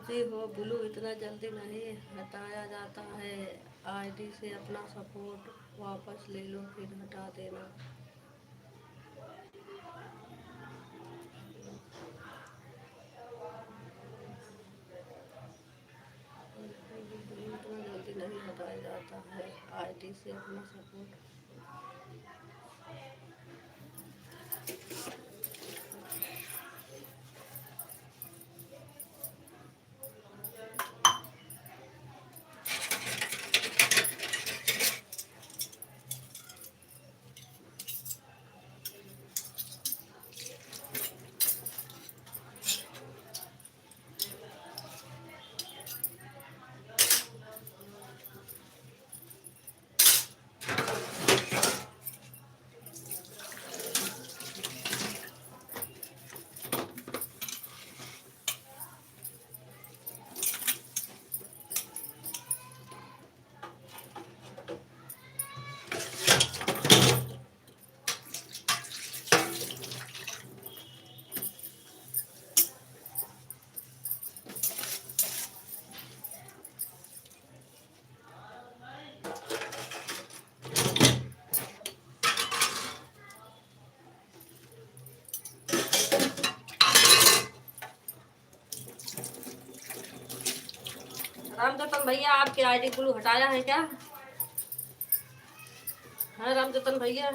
जी हो ब्लू इतना जल्दी नहीं हटाया जाता है। आईडी से अपना सपोर्ट वापस ले लो फिर हटा देना। ब्लू इतना जल्दी नहीं हटाया जाता है। आईडी से अपना सपोर्ट। रामजतन भैया आपकी आईडी ब्लू हटाया है क्या? हाँ रामजतन भैया,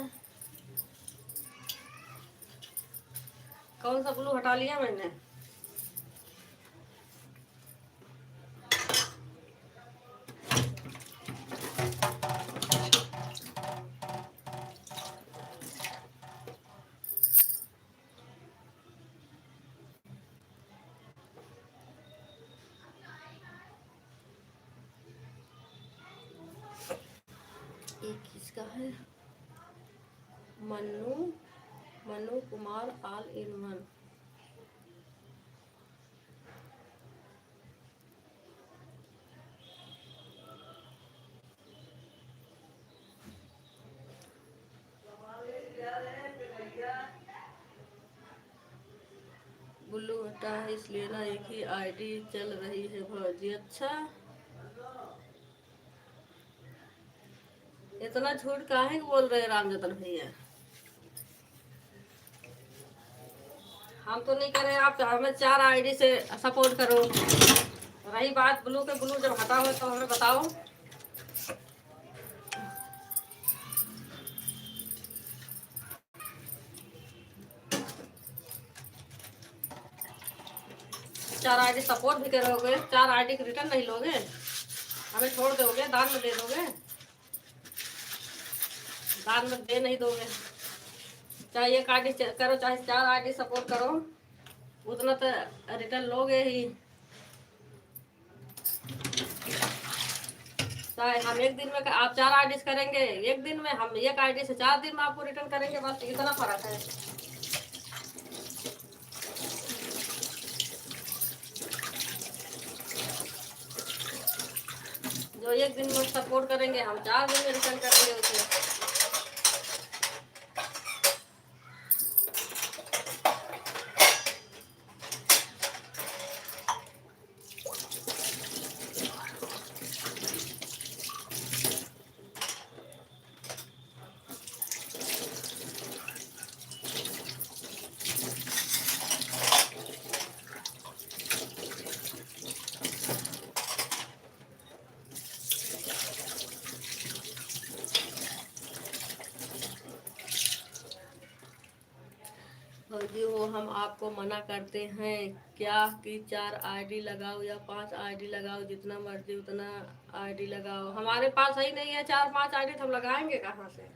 कौन सा ब्लू हटा लिया मैंने? ये किसका है? Mannu Manu Kumar all in one. Blue हटा है इसलिए ना एक ही आईडी चल रही है भौजी। अच्छा, इतना झूठ काहे बोल रहे हैं रामजतन भैया? हम तो नहीं करे, आप हमें 4 आईडी से सपोर्ट करो। रही बात ब्लू के, ब्लू जब हटा हो तो हमें बताओ। चार आईडी सपोर्ट भी करोगे, 4 आईडी की रिटर्न नहीं लोगे? हमें छोड़ दोगे? दान में दे दोगे? दान में दे नहीं दोगे? चाहे 1 आईडी करो चाहे 4 आईडी सपोर्ट करो, उतना तो रिटर्न लोगे ही। चाहे हम एक दिन में, आप 4 आईडी करेंगे एक दिन में, हम 1 आईडी से 4 दिन में आपको रिटर्न करेंगे, बस इतना फर्क है। जो एक दिन में सपोर्ट करेंगे हम 4 दिन में रिटर्न करेंगे उसे। जी वो हम आपको मना करते हैं क्या कि 4 आईडी लगाओ या 5 आईडी लगाओ, जितना मर्जी उतना आईडी लगाओ। हमारे पास ही नहीं है 4-5 आईडी, तो हम लगाएंगे कहाँ से?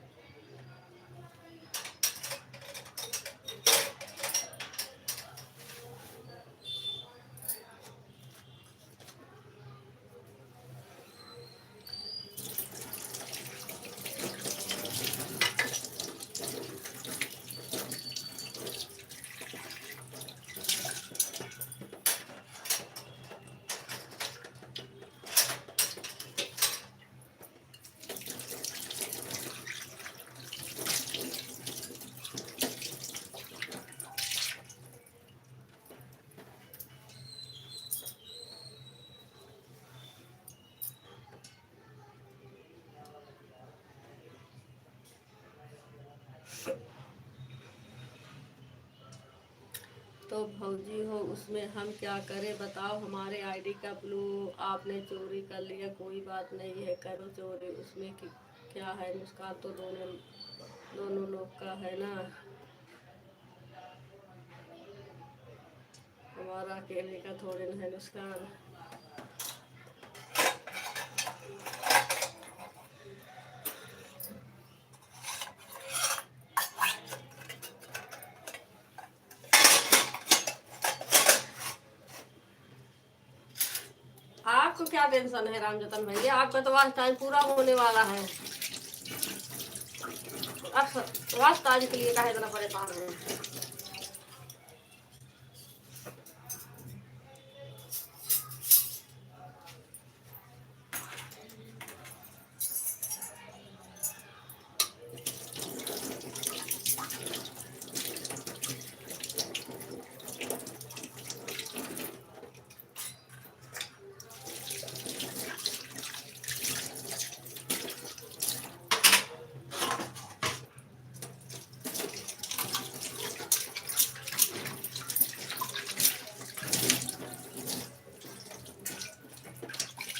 तो भौजी हो उसमें हम क्या करें बताओ, हमारे आईडी का ब्लू आपने चोरी कर लिया, कोई बात नहीं है, करो चोरी, उसमें क्या है नुकसान तो दोनों दोनों लोग का है ना, हमारा अकेले का थोड़े ना है नुकसान। आपको क्या टेंशन है रामजतन भैया, आपका तो वाच टाइम पूरा होने वाला है, अब वाच टाइम के लिए काहे इतना परेशान है।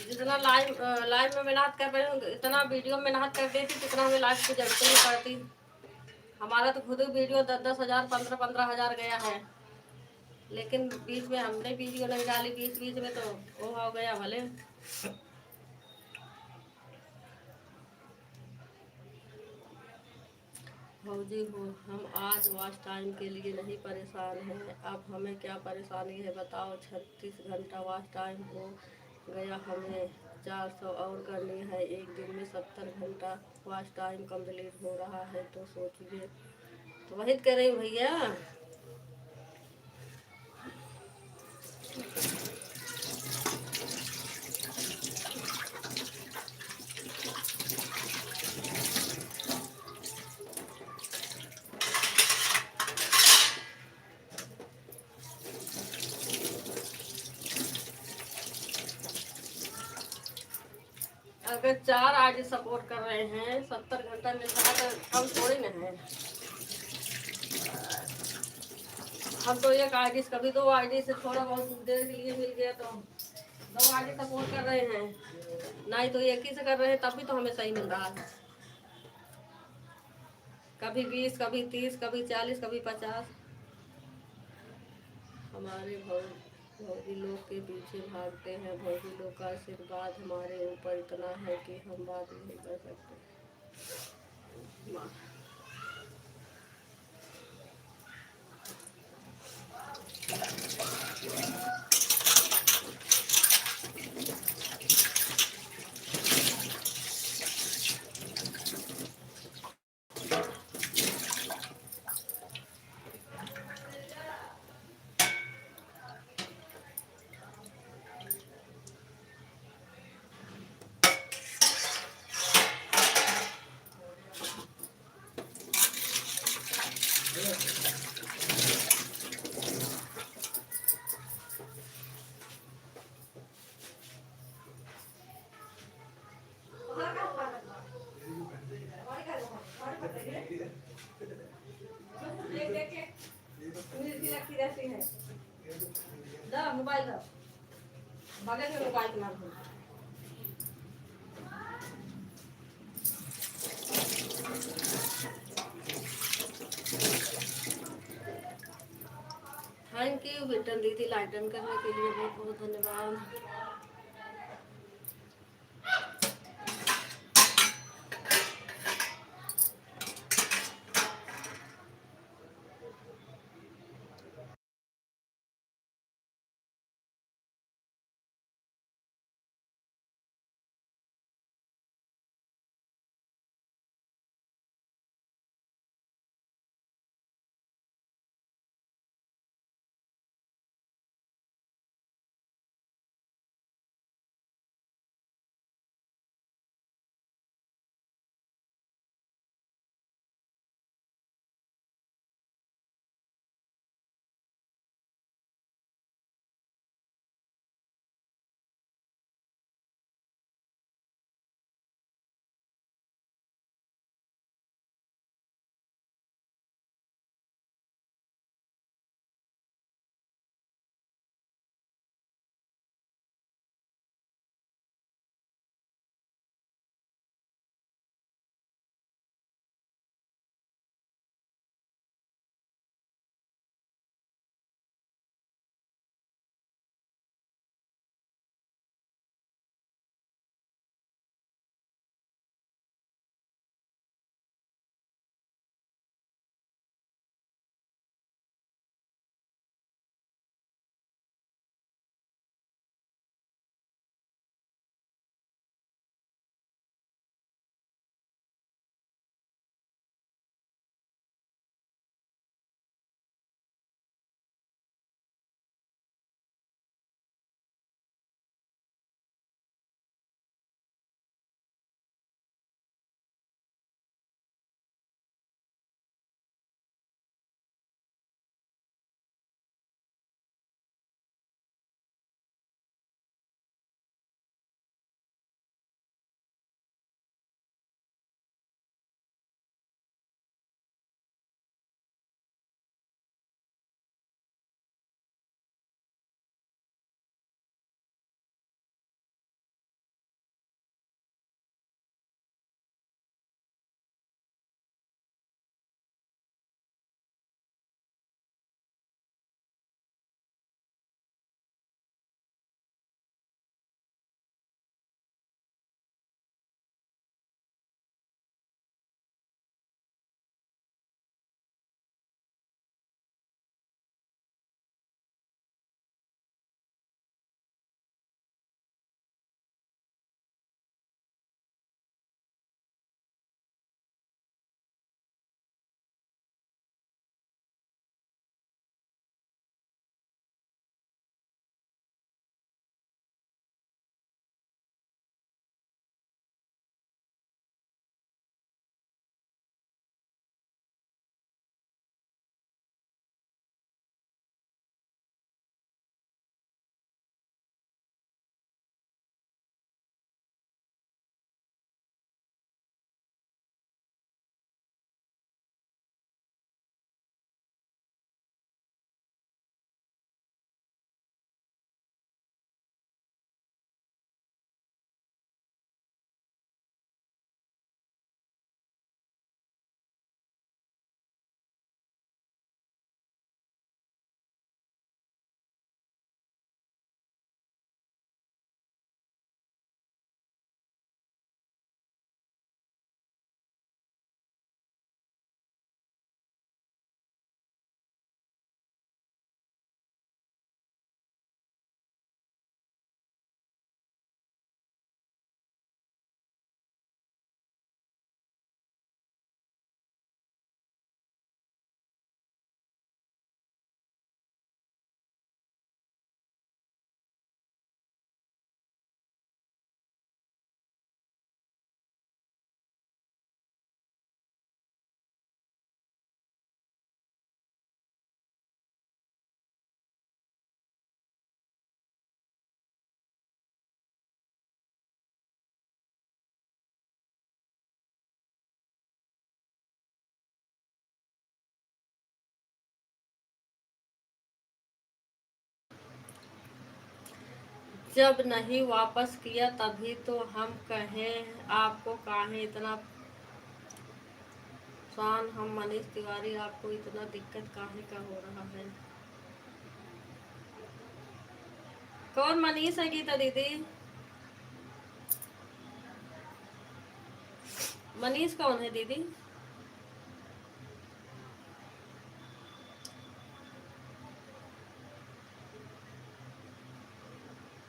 जितना लाइव लाइव में मेहनत कर रहे हो इतना वीडियो में मेहनत कर देती, कितना हमें लाइव की जरूरत नहीं पड़ती। हमारा तो खुद वीडियो 10-10 हज़ार 15-15 हज़ार गया है, लेकिन बीच में हमने वीडियो नहीं डाली, बीच बीच में तो वो हो गया भले। भौजी हो हम आज वॉच टाइम के लिए नहीं परेशान हैं, अब हमें क्या परेशानी है बताओ, 36 घंटा वॉच टाइम हो गया, हमें 400 और करनी है, एक दिन में 70 घंटा वॉच टाइम कंप्लीट हो रहा है, तो सोचिए। तो वही कह रही हूँ भैया। अगर 4 आईडी सपोर्ट कर रहे हैं, 70 घंटा मिल रहा है तो हम थोड़ी ना है। हम तो एक आईडी से, कभी 2 आईडी से थोड़ा बहुत देर के लिए मिल गया तो 2 आईडी सपोर्ट कर रहे हैं, नहीं तो एक ही से कर रहे हैं, तब भी तो हमें सही मिल रहा है। कभी 20, कभी 30, कभी 40, कभी 50। हमारे भौजी लोग के पीछे भागते हैं, भौजी लोग का आशीर्वाद हमारे ऊपर इतना है कि हम बात नहीं कर सकते। मोबाइल मोबाइल थैंक यू बेटन दीदी, लाइटन करने के लिए बहुत बहुत धन्यवाद। जब नहीं वापस किया तभी तो हम कहें आपको काहे इतना शान। हम मनीष तिवारी, आपको इतना दिक्कत काहे का हो रहा है? कौन मनीष है गीता दीदी? मनीष कौन है दीदी?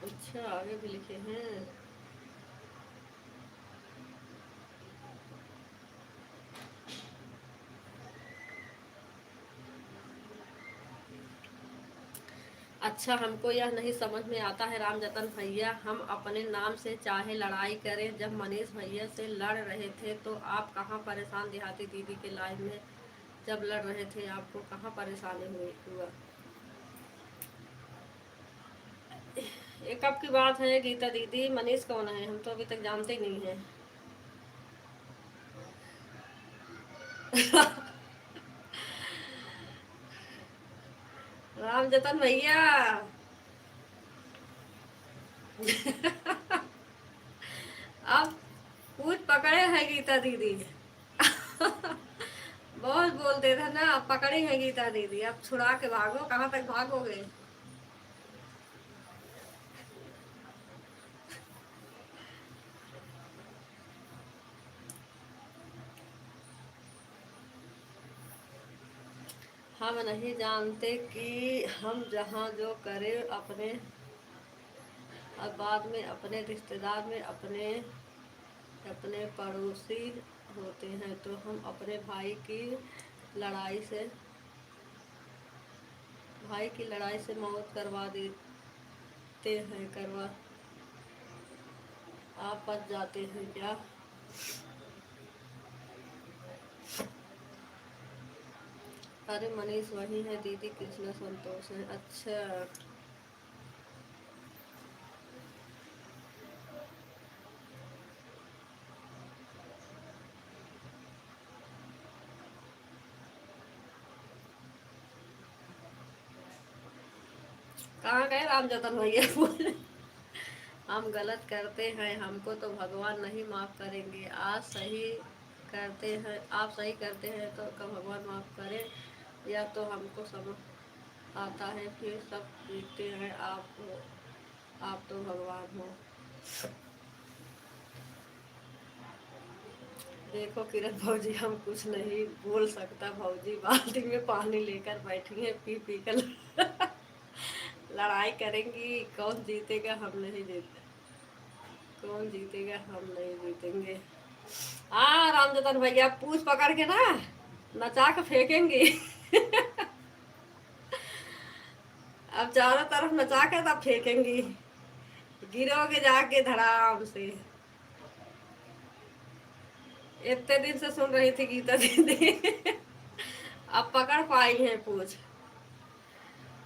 अच्छा, आगे भी लिखे हैं। अच्छा, हमको यह नहीं समझ में आता है राम जतन भैया, हम अपने नाम से चाहे लड़ाई करें। जब मनीष भैया से लड़ रहे थे तो आप कहाँ परेशान? देहाती दीदी के लाइव में जब लड़ रहे थे आपको कहाँ परेशानी हुआ? ये कब की बात है गीता दीदी? मनीष कौन है? हम तो अभी तक जानते ही नहीं हैं। राम जतन भैया आप पूछ पकड़े हैं गीता दीदी। बहुत बोलते थे ना, आप पकड़े हैं गीता दीदी। अब छुड़ा के भागो, कहाँ तक भागोगे? हम नहीं जानते कि हम जहाँ जो करें अपने, अब बाद में अपने रिश्तेदार में अपने अपने पड़ोसी होते हैं तो हम अपने भाई की लड़ाई से मौत करवा देते हैं। करवा आप बच जाते हैं क्या? अरे मनीष वही है दीदी, कृष्णा संतोष है। अच्छा, कहाँ गए राम जतन भैया? बोले हम गलत करते हैं, हमको तो भगवान नहीं माफ़ करेंगे। आज सही करते हैं, आप सही करते हैं तो कब भगवान माफ़ करे? या तो हमको समझ आता है फिर सब देखते हैं। आप तो भगवान हो। देखो किरण भौजी, हम कुछ नहीं बोल सकता भौजी। बाल्टी में पानी लेकर बैठी हैं, पी पी कर लड़ाई करेंगी। कौन जीतेगा? हम नहीं जीते। कौन जीतेगा? हम नहीं जीतेंगे। हाँ राम जतन भैया, पूछ पकड़ के ना नचा के फेंकेंगी। अब चारों तरफ नचा के तब फेंकेंगी, गिरोगे जाके धड़ाम से। इतने दिन से सुन रही थी गीता दीदी। अब पकड़ पाई है पूछ,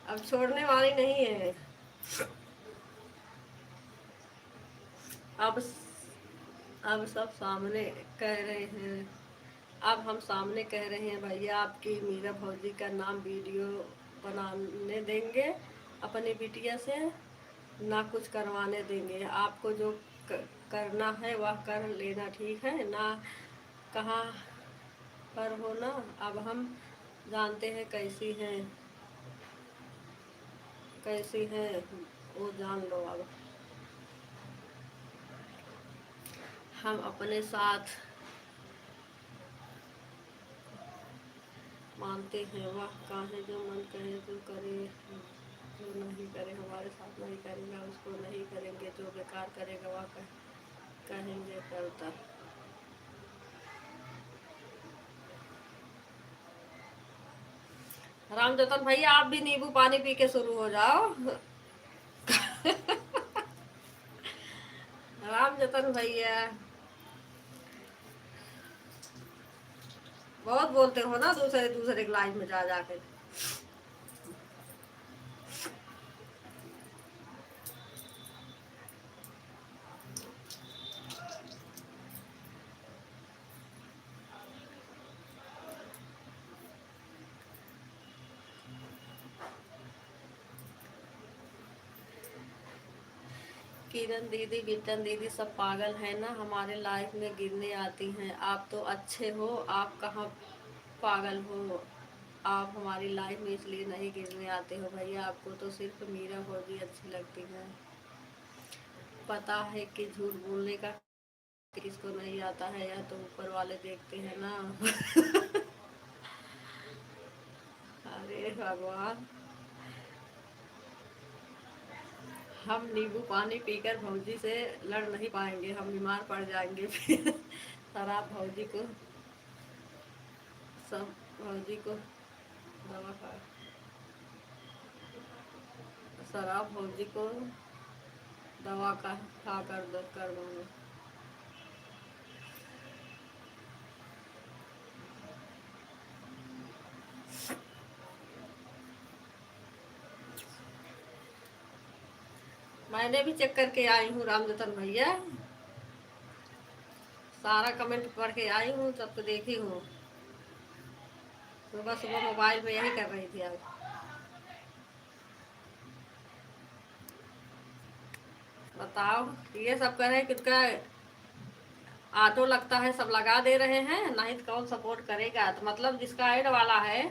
अब छोड़ने वाली नहीं है। अब अब सब सामने कह रहे हैं, अब हम सामने कह रहे हैं भैया आपकी मीरा भौजी का नाम वीडियो बनाने देंगे अपनी बिटिया से, ना कुछ करवाने देंगे। आपको जो करना है वह कर लेना, ठीक है ना? कहाँ पर हो ना? अब हम जानते हैं कैसी हैं वो जान लो। अब हम अपने साथ मानते हैं, वह काहे जो मन कहे जो करे, जो नहीं करे हमारे साथ नहीं करेगा उसको नहीं करेंगे, जो बेकार करेगा वह कहेंगे करता। राम जतन भैया, आप भी नींबू पानी पी के शुरू हो जाओ। राम जतन भैया बहुत बोलते हो ना, दूसरे दूसरे के लाइफ में जा जाके। किरण दीदी, बिल्टन दीदी सब पागल है ना, हमारे लाइफ में गिरने आती हैं। आप तो अच्छे हो, आप कहाँ पागल हो। आप हमारी लाइफ में इसलिए नहीं गिरने आते हो भैया, आपको तो सिर्फ मीरा फौजी अच्छी लगती है। पता है कि झूठ बोलने का किसको नहीं आता है, या तो ऊपर वाले देखते हैं ना। अरे भगवान, हम नींबू पानी पीकर भौजी से लड़ नहीं पाएंगे, हम बीमार पड़ जाएंगे फिर। शराब भौजी को, सब भौजी को दवा खा, शराब भौजी को दवा का खा कर दूंगी। मैंने भी चेक करके आई हूँ रामजतन भैया, सारा कमेंट पढ़ के आई हूँ, सब तो देखी हूँ। सुबह सुबह मोबाइल में यही कर रही थी आज। बताओ, ये सब करें किसका ऑटो लगता है, सब लगा दे रहे हैं, नहीं तो कौन सपोर्ट करेगा। तो मतलब जिसका ऐड वाला है,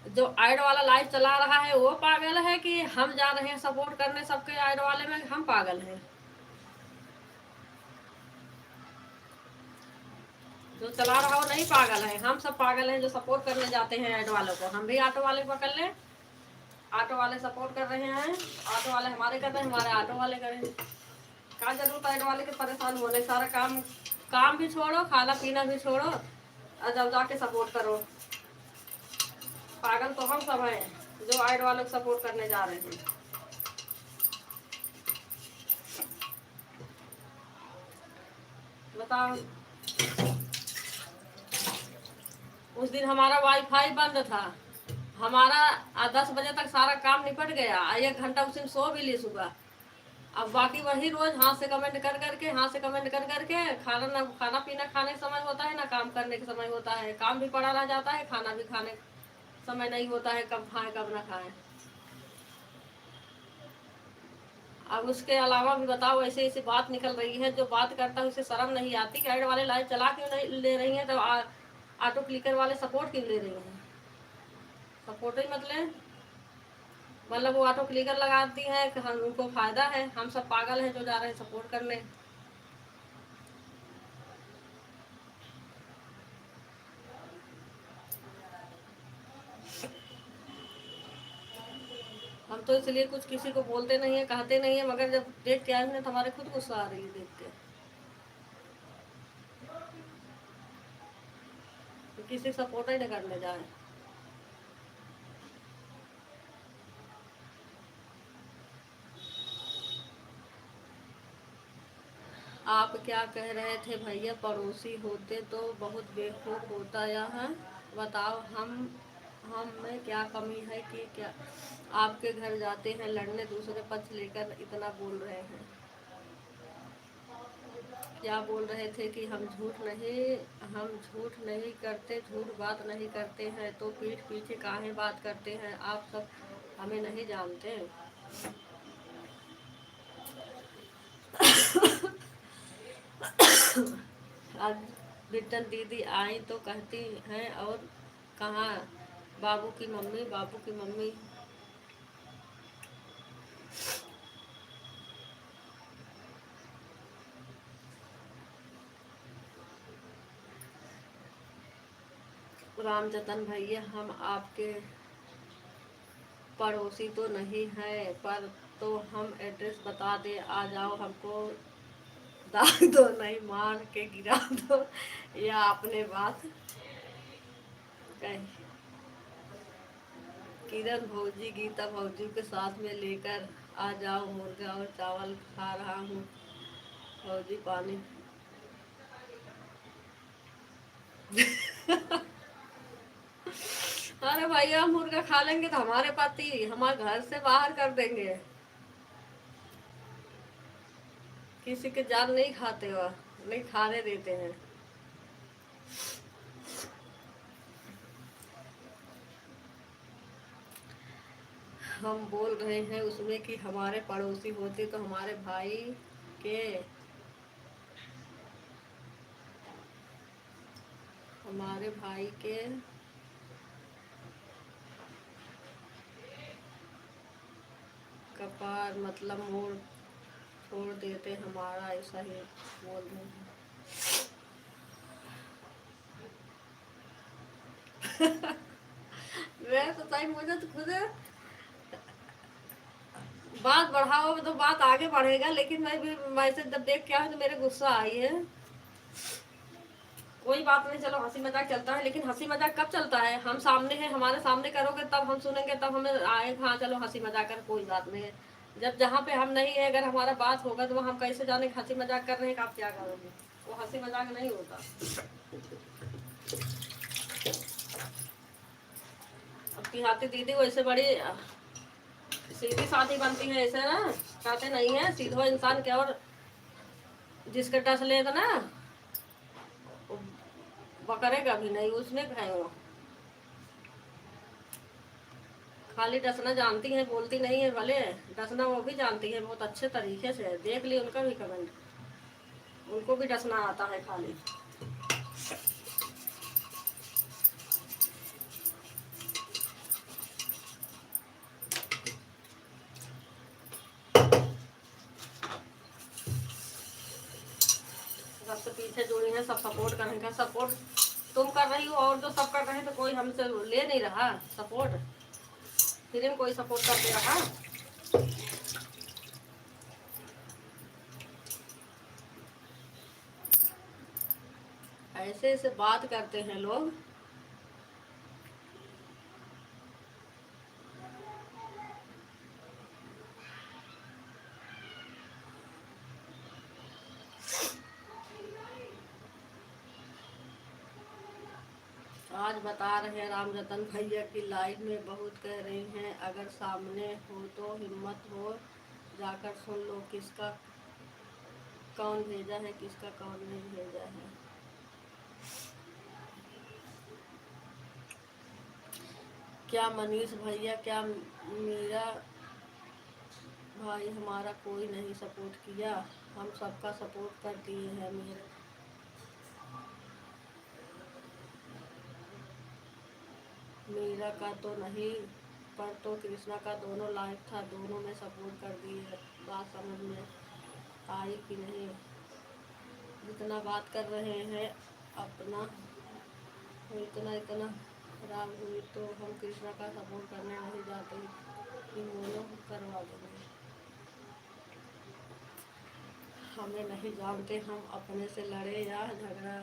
जो ऐड वाला लाइव चला रहा है वो पागल है, कि हम जा रहे हैं सपोर्ट करने सबके ऐड वाले में हम पागल हैं। जो चला रहा वो नहीं पागल है, हम सब पागल हैं जो सपोर्ट करने जाते हैं ऐड वालों को। हम भी ऑटो वाले पकड़ लें, ऑटो वाले सपोर्ट कर रहे हैं, ऑटो वाले हमारे कर रहे हैं, हमारे ऑटो वाले करें। क्या जरूरत है ऐड वाले के परेशान होने, सारा काम काम भी छोड़ो, खाना पीना भी छोड़ो, और जब जाके सपोर्ट करो। पागल तो हम सब हैं जो ऐड वालों को सपोर्ट करने जा रहे हैं। बताओ, उस दिन हमारा वाईफाई बंद था, हमारा 10 बजे तक सारा काम निपट गया, 1 घंटा उस दिन सो भी ली सुबह। अब बाकी वही रोज हाथ से कमेंट कर करके, हाथ से कमेंट कर करके, खाना ना खाना पीना खाने का समय होता है ना काम करने का समय होता है, काम भी पड़ा रह जाता है, खाना भी खाने समय नहीं होता है, कब खाएं कब ना खाएं। अब उसके अलावा भी बताओ, ऐसे ऐसी बात निकल रही है, जो बात करता है उसे शर्म नहीं आती। ऐड वाले लाइव चला क्यों नहीं ले रही हैं, तो ऑटो क्लिकर वाले सपोर्ट क्यों ले रही हैं। सपोर्ट ही मतलब वो ऑटो क्लिकर लगाती है, हम उनको फायदा है, हम सब पागल हैं जो जा रहे हैं सपोर्ट करने। हम तो इसलिए कुछ किसी को बोलते नहीं है, कहते नहीं है, मगर जब देख के आए हैं तो हमारे खुद गुस्सा आ रही है देख के, तो किसी सपोर्ट ही नहीं करने जाए। आप क्या कह रहे थे भैया, पड़ोसी होते तो बहुत बेवकूफ़ होता यहाँ। बताओ, हम में क्या कमी है कि क्या आपके घर जाते हैं लड़ने, दूसरे पक्ष लेकर इतना बोल रहे हैं। क्या बोल रहे थे कि हम झूठ नहीं करते, झूठ बात नहीं करते हैं, तो पीठ पीछे काहे बात करते हैं। आप सब हमें नहीं जानते। आज बिट्टन दीदी आई तो कहती हैं, और कहाँ बाबू की मम्मी, बाबू की मम्मी। रामजतन भैया, हम आपके पड़ोसी तो नहीं हैं, पर तो हम एड्रेस बता दे, आ जाओ, हमको दाग दो नहीं, मार के गिरा दो, या आपने बात कही। किरण भौजी, गीता भौजी के साथ में लेकर आ जाओ, मुर्गा और चावल खा रहा हूँ भौजी, पानी। अरे भैया, हम मुर्गा खा लेंगे तो हमारे पति हमारे घर से बाहर कर देंगे। किसी के जान नहीं खाते हो, नहीं खाने देते हैं। हम बोल रहे हैं उसमें कि हमारे पड़ोसी होते तो हमारे भाई के हमारे भाई के कपार मतलब मोड़ छोड़ देते हमारा, ऐसा ही बोल रहे हैं। मैं तो सही, मुझे तो खुद बात बढ़ाओ तो बात आगे बढ़ेगा, लेकिन मैं भी मैसेज जब देख के आया तो मेरे गुस्सा आई है। कोई बात नहीं, चलो हंसी मजाक चलता है, लेकिन हंसी मजाक कब चलता है? हम सामने हैं, हमारे सामने करोगे तब हम सुनेंगे, तब हमें आए हाँ चलो हंसी मजाक कर, कोई बात नहीं है। जब जहाँ पे हम नहीं है, अगर हमारा बात होगा तो हम कैसे जाने हंसी मजाक कर रहे हैं कि आप क्या करोगे? वो हंसी मजाक नहीं होता। अब की हाथी दीदी वैसे बड़ी सीधी साधी बनती है, ऐसे ना कहते नहीं है, सीधो इंसान क्या, और जिसके टस लेगा ना वो करेगा भी नहीं, उसने खाए वो खाली डसना जानती है, बोलती नहीं है, भले डसना वो भी जानती है बहुत अच्छे तरीके से। देख ली उनका भी कमेंट, उनको भी डसना आता है खाली। सबसे पीछे जुड़ी है, सब सपोर्ट करेंगे। सपोर्ट तुम कर रही हो और जो सब कर रहे हैं, तो कोई हमसे ले नहीं रहा सपोर्ट, फिर में कोई सपोर्ट कर दे रहा। ऐसे ऐसे बात करते हैं लोग। आज बता रहे हैं राम रतन भैया की लाइव में, बहुत कह रही हैं अगर सामने हो तो हिम्मत हो जाकर सुन लो, किसका कौन भेजा है, किसका कौन नहीं भेजा है। क्या मनीष भैया, क्या मेरा भाई हमारा कोई नहीं सपोर्ट किया? हम सबका सपोर्ट कर दिए हैं। मीरा का तो नहीं, पर तो कृष्णा का दोनों लाइव था, दोनों में सपोर्ट कर दिए। बात समझ में आई कि नहीं? जितना बात कर रहे हैं अपना, इतना इतना खराब हुई तो हम कृष्णा का सपोर्ट करने नहीं जाते कि मोनो करवा देंगे। हमें नहीं जानते, हम अपने से लड़े या झगड़ा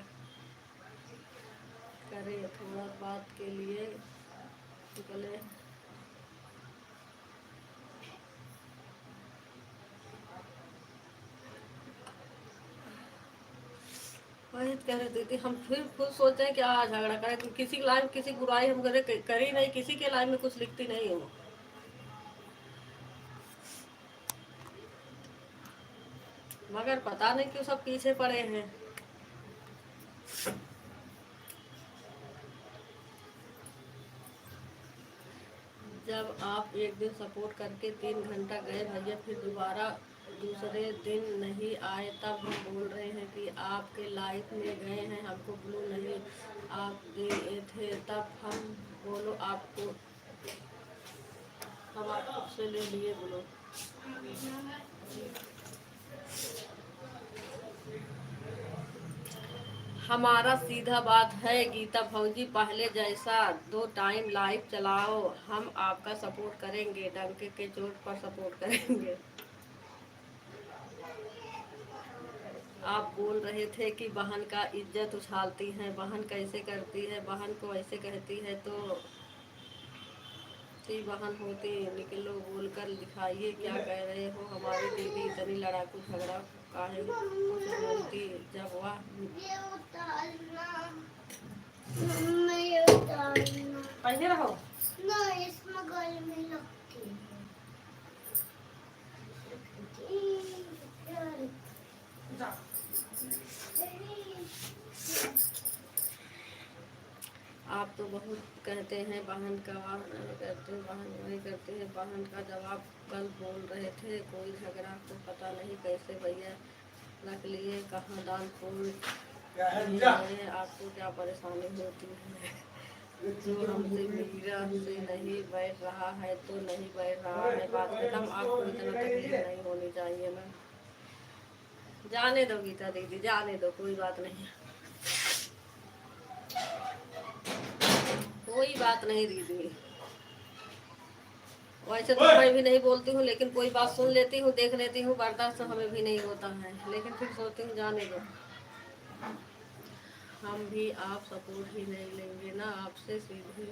करे, थोड़ा बात के लिए निकले। वही कह रहे थे, हम फिर खुद सोचते हैं कि झगड़ा करें, किसी लाइव किसी बुराई हम करी नहीं, किसी के लाइव में कुछ लिखती नहीं हूँ। मगर पता नहीं क्यों सब पीछे पड़े हैं। जब आप एक दिन सपोर्ट करके 3 घंटा गए भैया, फिर दोबारा दूसरे दिन नहीं आए, तब हम बोल रहे हैं कि आपके लाइफ में गए हैं, हमको ब्लू नहीं आप दिए थे, तब हम बोलो आपको, हम आपको से ले लिए ब्लू। हमारा सीधा बात है गीता भौजी, पहले जैसा 2 टाइम लाइव चलाओ, हम आपका सपोर्ट करेंगे, डंके के चोट पर सपोर्ट करेंगे। आप बोल रहे थे कि बहन का इज्जत उछालती हैं, बहन कैसे करती है, बहन को ऐसे कहती है तो सी बहन होती, निकलो बोलकर दिखाइए क्या कह रहे हो। हमारी दीदी इतनी लड़ाकू, झगड़ा काहे कुछ बोलती जब वह पहले रहो ना, इसमें गले में लगती आप तो बहुत कहते हैं बहन का वाह नहीं करते, बहन नहीं करते हैं। बहन का जवाब कल बोल रहे थे, कोई झगड़ा तो पता नहीं कैसे भैया रख लिए, कहाँ दान पुण्य है, आपको क्या परेशानी होती है? जो हमसे मीरा से नहीं बैठ रहा है तो नहीं बैठ रहा है, बात खत्म। आपको इतना तकलीफ नहीं होनी चाहिए ना। जाने दो गीता दीदी, जाने दो, कोई बात नहीं, कोई बात नहीं दीदी। वैसे तो मैं भी नहीं बोलती हूँ, लेकिन कोई बात सुन लेती हूँ, देख लेती हूँ, बर्दाश्त हमें भी नहीं होता है, लेकिन फिर सोचती हूँ जाने दो। हम भी आप सपोर्ट ही नहीं लेंगे ना आपसे। सीधी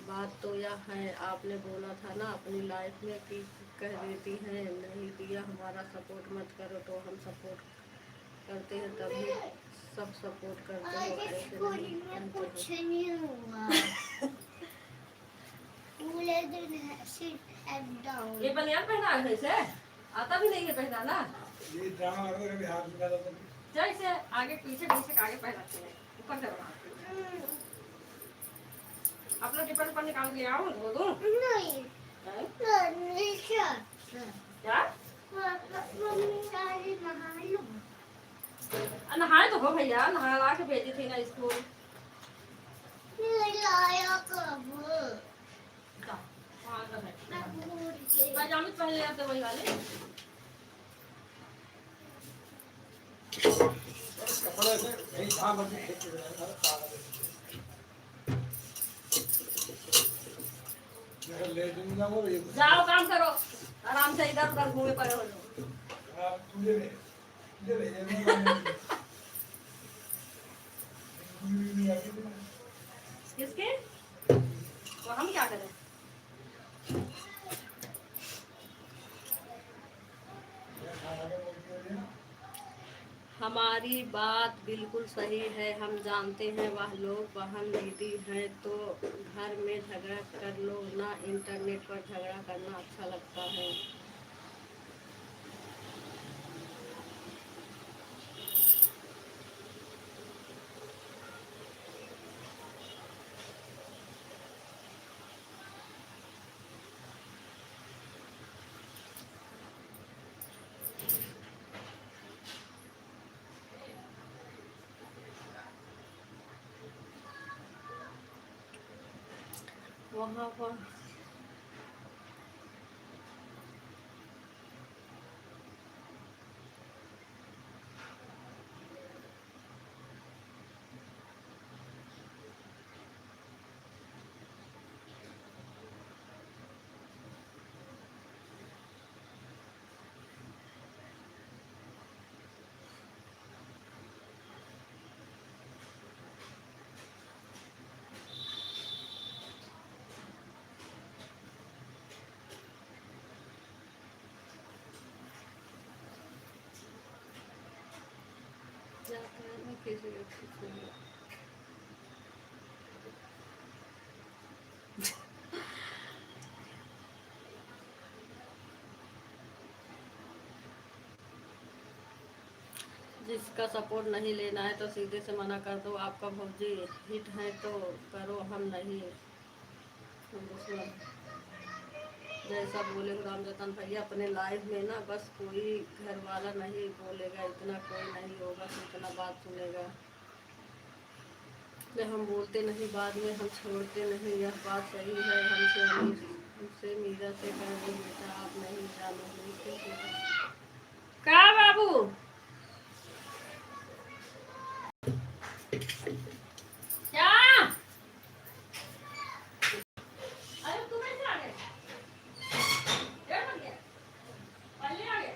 बात तो यह है, आपने बोला था ना अपनी लाइफ में कि कह देती हैं नहीं दिया हमारा सपोर्ट मत करो, तो हम सपोर्ट करते हैं, तभी सब सपोर्ट करते हो, ऐसे नहीं कुछ कहते नहीं हुआ। पूरे दिन sit head down. हो। ये बनियान पहना है इसे, आता भी नहीं है पहनाना। ये ड्रामा अगर अभी हाथ निकाला तो जैसे आगे पीछे पीछे आगे पहनाते हैं, ऊपर से बना अपना टिफिन पर निकाल के आओ, धो दूं? नहीं, नहीं क्या मम्मी सारी नहा लूं। नहाए तो हो भैया, नहा के भेजी थी ना स्कूल। नहीं लाया कब? जा, वहाँ का है। मैं भूल गई। पैजामे पहन ले आते वही वाले। कपड़े से कहीं था बच्चे खेत के सारा पागल है। ले दूंगा वो ये जाओ काम करो, आराम से इधर उधर घूमे पड़े हो जाओ। तुझे ले जाना किसके? तो हम क्या करें? हमारी बात बिल्कुल सही है, हम जानते हैं वह लोग बहन दीदी हैं तो घर में झगड़ा कर लो ना, इंटरनेट पर झगड़ा करना अच्छा लगता है। वहाँ पर जाता है ना किसी व्यक्ति को। जिसका सपोर्ट नहीं लेना है तो सीधे से मना कर दो, आपका भौजी हिट है तो करो, हम नहीं दुश्मन। जैसा बोले रामजतन भैया अपने लाइफ में ना, बस कोई घर वाला नहीं बोलेगा, इतना कोई नहीं होगा कि इतना बात सुनेगा। जब हम बोलते नहीं बाद में हम छोड़ते नहीं, यह बात सही है। हमसे मीरा से कह दो बेटा, आप नहीं जानोगे क्या बाबू। क्या? अरे तू कैसे आ गए? डेढ़ बज गया? पहले आ गए?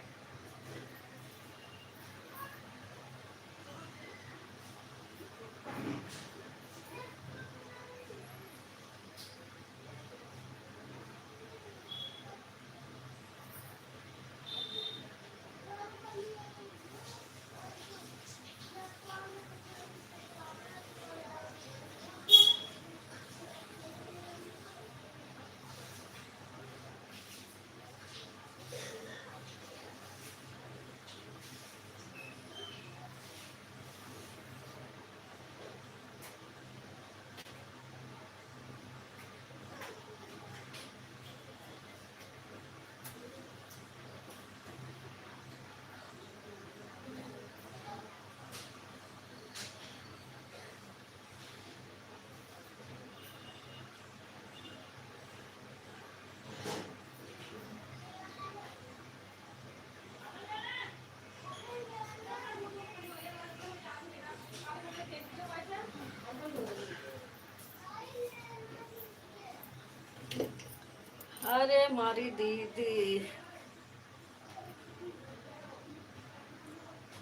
अरे हमारी दीदी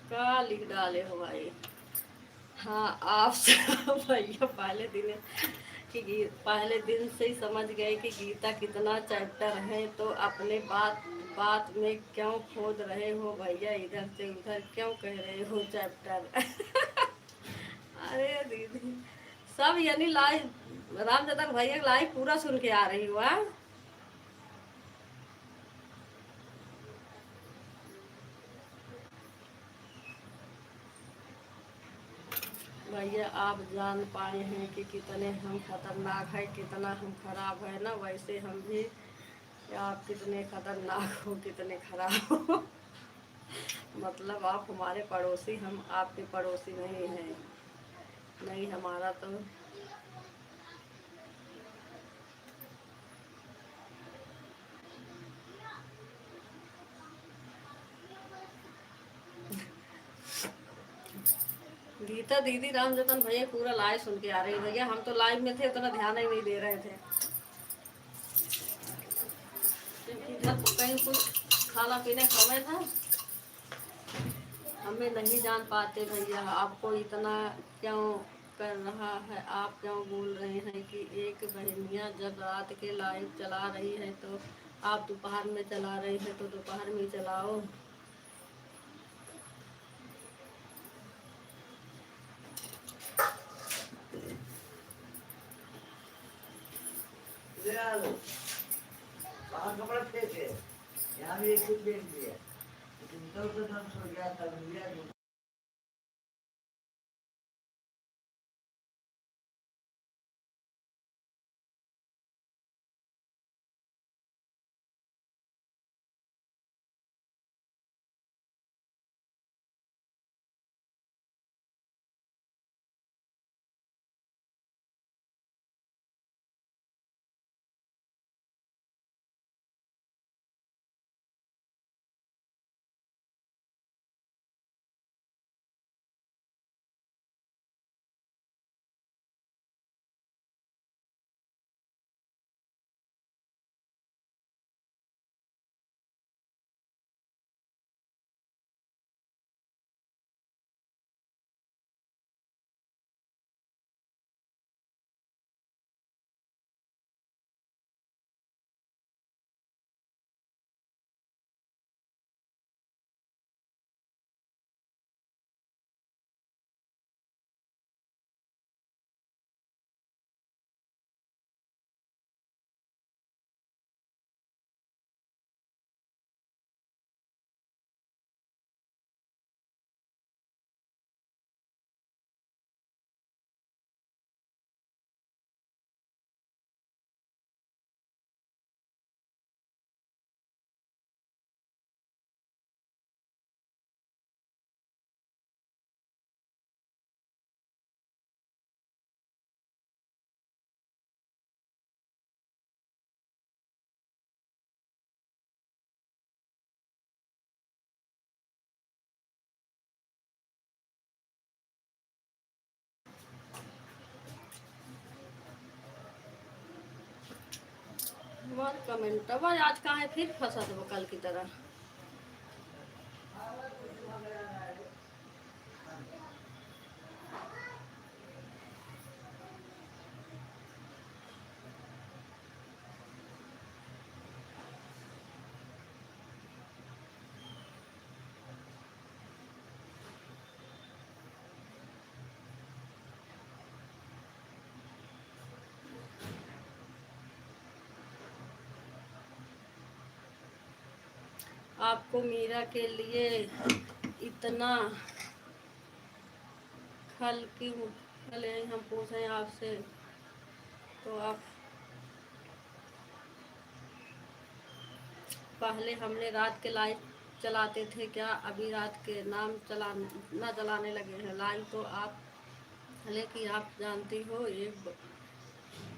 क्या लिख डाले हो भाई। हाँ आपसे भैया पहले दिन से ही समझ गए कि गीता कितना चैप्टर है, तो अपने बात बात में क्यों खोद रहे हो भैया, इधर से उधर क्यों कह रहे हो चैप्टर। अरे दीदी सब यानी लाइव रामचंद्र भैया लाइव पूरा सुन के आ रही हुआ। भैया आप जान पाए हैं कि कितने हम खतरनाक है, कितना हम खराब है ना, वैसे हम भी आप कितने खतरनाक हो, कितने खराब हो। मतलब आप हमारे पड़ोसी, हम आपके पड़ोसी नहीं हैं। नहीं हमारा तो गीता दीदी रामजतन भैया पूरा लाइव सुन के आ रही है। भैया हम तो लाइव में थे, उतना ध्यान ही नहीं दे रहे थे, क्योंकि इधर तो कहीं कुछ खाना पीने का समय था। हमें नहीं जान पाते भैया आपको इतना क्यों कर रहा है, आप क्यों बोल रहे हैं कि एक बहनिया जब रात के लाइव चला रही है तो आप दोपहर में चला रही है, तो दोपहर में चलाओ। ले आ लो। बाहर कपड़ा फेंक है। यहाँ भी एक ही पेन भी है। लेकिन तब तो हम सो गया था, लिया नहीं। मत कमेंट अब आज कहाँ है, फिर फंसा दो कल की तरह। आपको मीरा के लिए इतना खल क्यों खले हम पूछें आपसे, तो आप पहले हमने रात के लाइव चलाते थे क्या, अभी रात के नाम चला ना चलाने लगे हैं लाइव, तो आप भले कि आप जानती हो एक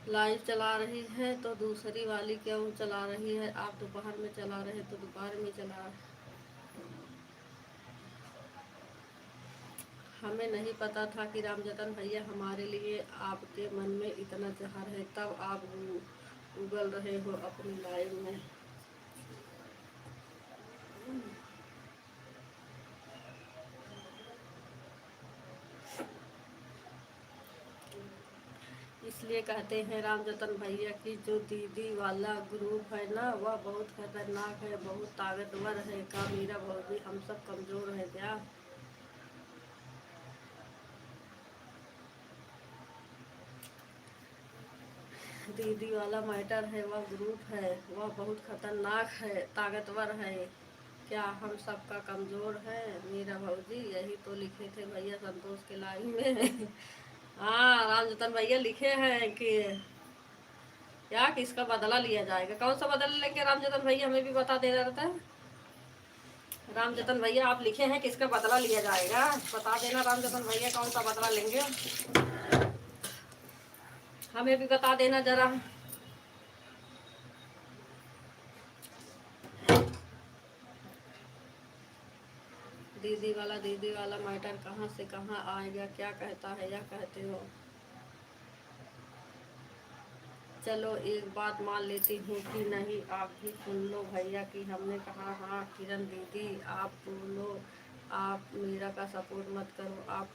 लाइव चला रही है तो दूसरी वाली क्यों चला रही है, आप दोपहर में चला रहे तो दोपहर में चला। हमें नहीं पता था कि रामजतन भैया हमारे लिए आपके मन में इतना जहर है, तब आप उगल रहे हो अपनी लाइफ में। इसलिए कहते हैं राम जतन भैया की जो दीदी वाला ग्रुप है ना वह बहुत खतरनाक है, बहुत ताकतवर है। का मीरा भौजी हम सब कमज़ोर है क्या? दीदी वाला मैटर है, वह ग्रुप है, वह बहुत खतरनाक है, ताकतवर है। क्या हम सबका कमज़ोर है? मीरा भौजी यही तो लिखे थे भैया संतोष के लाइन में। हाँ, राम जतन भैया लिखे हैं कि क्या किसका बदला लिया जाएगा। कौन सा बदला लेंगे राम जतन भैया, हमें भी बता देना रहता है। राम जतन भैया आप लिखे हैं किसका बदला लिया जाएगा, बता देना राम जतन भैया कौन सा बदला लेंगे, हमें भी बता देना जरा। दीदी वाला मैटर कहाँ से कहाँ आएगा, क्या कहता है या कहते हो? चलो एक बात मान लेती हूँ कि नहीं, आप भी सुन लो भैया कि हमने कहा। हाँ किरण दीदी आप बोलो, आप मीरा का सपोर्ट मत करो। आप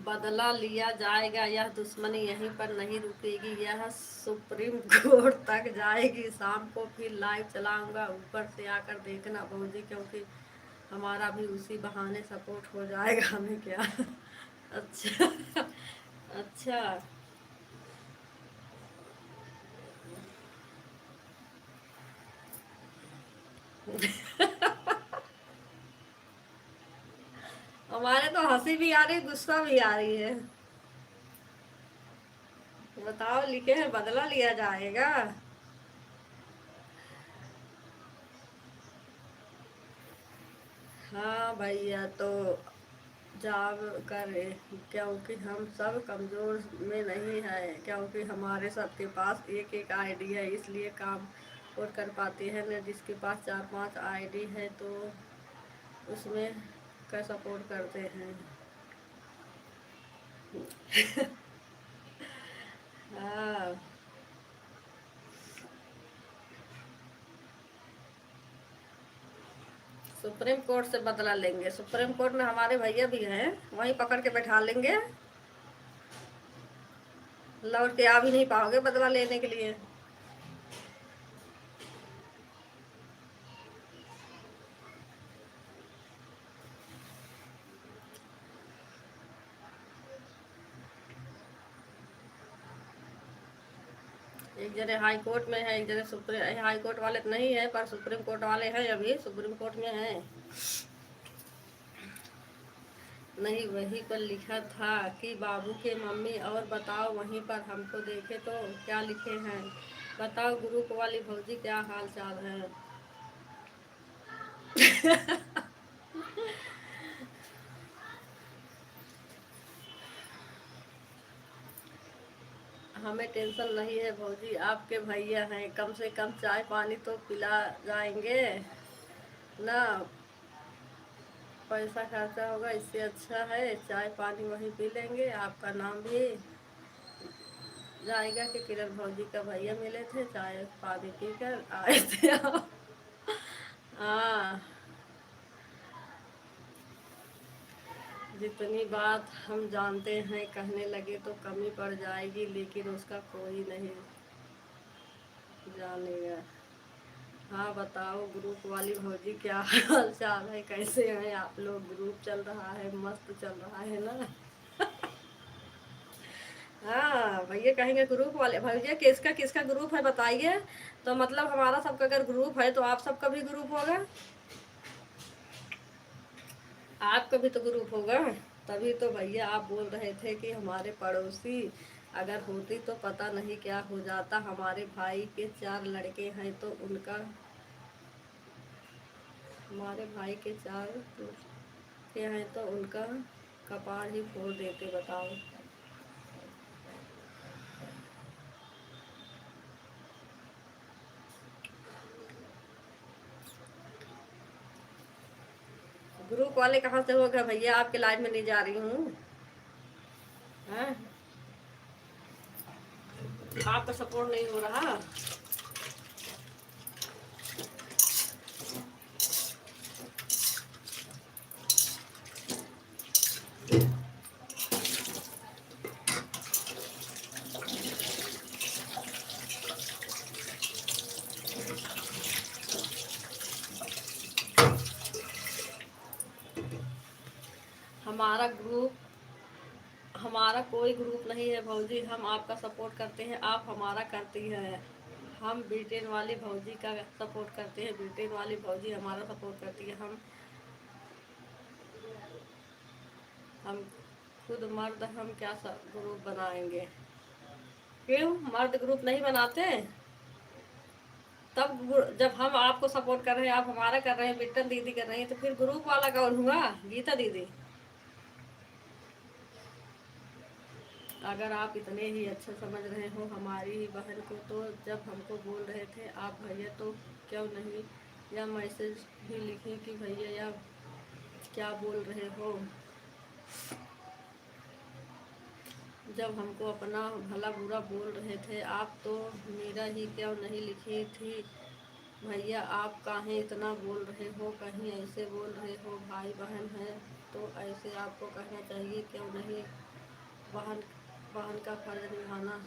बदला लिया जाएगा, यह दुश्मनी यहीं पर नहीं रुकेगी, यह सुप्रीम कोर्ट तक जाएगी। शाम को फिर लाइव चलाऊंगा, ऊपर से आकर देखना भौजी, क्योंकि हमारा भी उसी बहाने सपोर्ट हो जाएगा। हमें क्या? अच्छा अच्छा। हमारे तो हंसी भी आ रही, गुस्सा भी आ रही है। बताओ, लिखे हैं बदला लिया जाएगा। हाँ भैया तो जाग करे, क्योंकि हम सब कमज़ोर में नहीं है, क्योंकि हमारे सबके पास एक एक आईडी है, इसलिए काम और कर पाते हैं न। जिसके पास 4-5 आईडी है तो उसमें का सपोर्ट करते हैं। हाँ, सुप्रीम कोर्ट से बदला लेंगे। सुप्रीम कोर्ट में हमारे भैया भी हैं, वहीं पकड़ के बैठा लेंगे, लौट के आ भी नहीं पाओगे बदला लेने के लिए। एक जने हाई कोर्ट में है, एक जने सुप्रीम, हाई कोर्ट वाले तो नहीं है पर सुप्रीम कोर्ट वाले हैं, अभी सुप्रीम कोर्ट में हैं। नहीं, वहीं पर लिखा था कि बाबू के मम्मी, और बताओ वहीं पर हमको देखे तो क्या लिखे हैं। बताओ ग्रुप वाली भौजी क्या हाल चाल है। हमें टेंशन नहीं है भौजी, आपके भैया हैं, कम से कम चाय पानी तो पिला जाएंगे ना। पैसा खर्चा होगा, इससे अच्छा है चाय पानी वहीं पी लेंगे, आपका नाम भी जाएगा कि किरण भौजी का भैया मिले थे, चाय पानी पी कर आए थे आप। हाँ, जितनी बात हम जानते हैं कहने लगे तो कमी पड़ जाएगी, लेकिन उसका कोई नहीं जानेगा। हाँ बताओ ग्रुप वाली भौजी क्या हाल चाल है, कैसे हैं आप लोग? ग्रुप चल रहा है, मस्त चल रहा है ना। हाँ भैया कहेंगे ग्रुप वाले, भैया किसका किसका ग्रुप है बताइए, तो मतलब हमारा सबका अगर ग्रुप है तो आप सबका भी ग्रुप होगा, आपका भी तो ग्रुप होगा। तभी तो भैया आप बोल रहे थे कि हमारे पड़ोसी अगर होती तो पता नहीं क्या हो जाता। हमारे भाई के 4 लड़के हैं तो उनका, हमारे भाई के 4 लड़के हैं तो उनका कपार ही फोड़ देते, बताओ। ग्रुप वाले कहाँ से हो गए भैया, आपके लाइन में नहीं जा रही हूँ। हैं? आपका सपोर्ट नहीं हो रहा। हमारा ग्रुप, हमारा कोई ग्रुप नहीं है भौजी, हम आपका सपोर्ट करते हैं, आप हमारा करती हैं। हम ब्रिटेन वाली भौजी का सपोर्ट करते हैं, ब्रिटेन वाली भौजी हमारा सपोर्ट करती है। हम खुद मर्द, हम क्या ग्रुप बनाएंगे? क्यों मर्द ग्रुप नहीं बनाते? तब जब हम आपको सपोर्ट कर रहे हैं, आप हमारा कर रहे हैं, बिट्टन दीदी कर रही हैं, तो फिर ग्रुप वाला कौन हुआ? गीता दीदी। अगर आप इतने ही अच्छा समझ रहे हो हमारी ही बहन को, तो जब हमको बोल रहे थे आप भैया, तो क्यों नहीं या मैसेज भी लिखे कि भैया या क्या बोल रहे हो? जब हमको अपना भला बुरा बोल रहे थे आप, तो मेरा ही क्यों नहीं लिखी थी भैया? आप काहे इतना बोल रहे हो? कहीं ऐसे बोल रहे हो? भाई बहन है तो ऐसे आपको कहना चाहिए, क्यों नहीं? बहन बहन का फर्ज निभाना।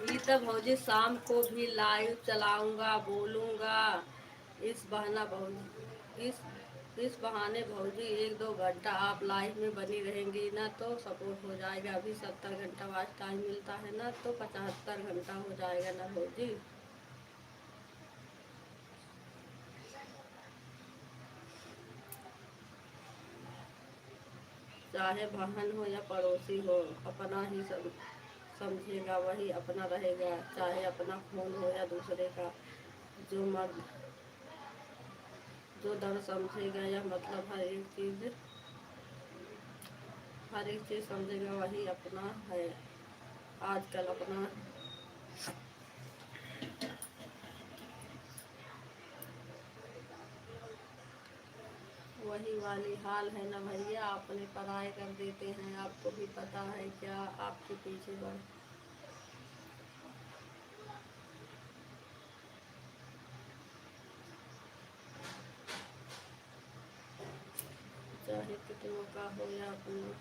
गीता भौजी शाम को भी लाइव चलाऊंगा, बोलूंगा। इस बहाना भौजी, इस बहाने भौजी 1-2 घंटा आप लाइव में बनी रहेंगी ना तो सपोर्ट हो जाएगा। अभी 70 घंटा वाच टाइम मिलता है ना, तो 75 घंटा हो जाएगा ना भौजी। चाहे बहन हो या पड़ोसी हो, अपना ही सब समझेगा वही अपना रहेगा, चाहे अपना खून हो या दूसरे का। जो मर्द जो दर्द समझेगा या मतलब हर एक चीज़ समझेगा वही अपना है। आजकल अपना वही वाली हाल है ना भैया, अपने पराए कर देते हैं। आपको भी पता है क्या आपके पीछे बढ़, चाहे कितनों का हो या अपना।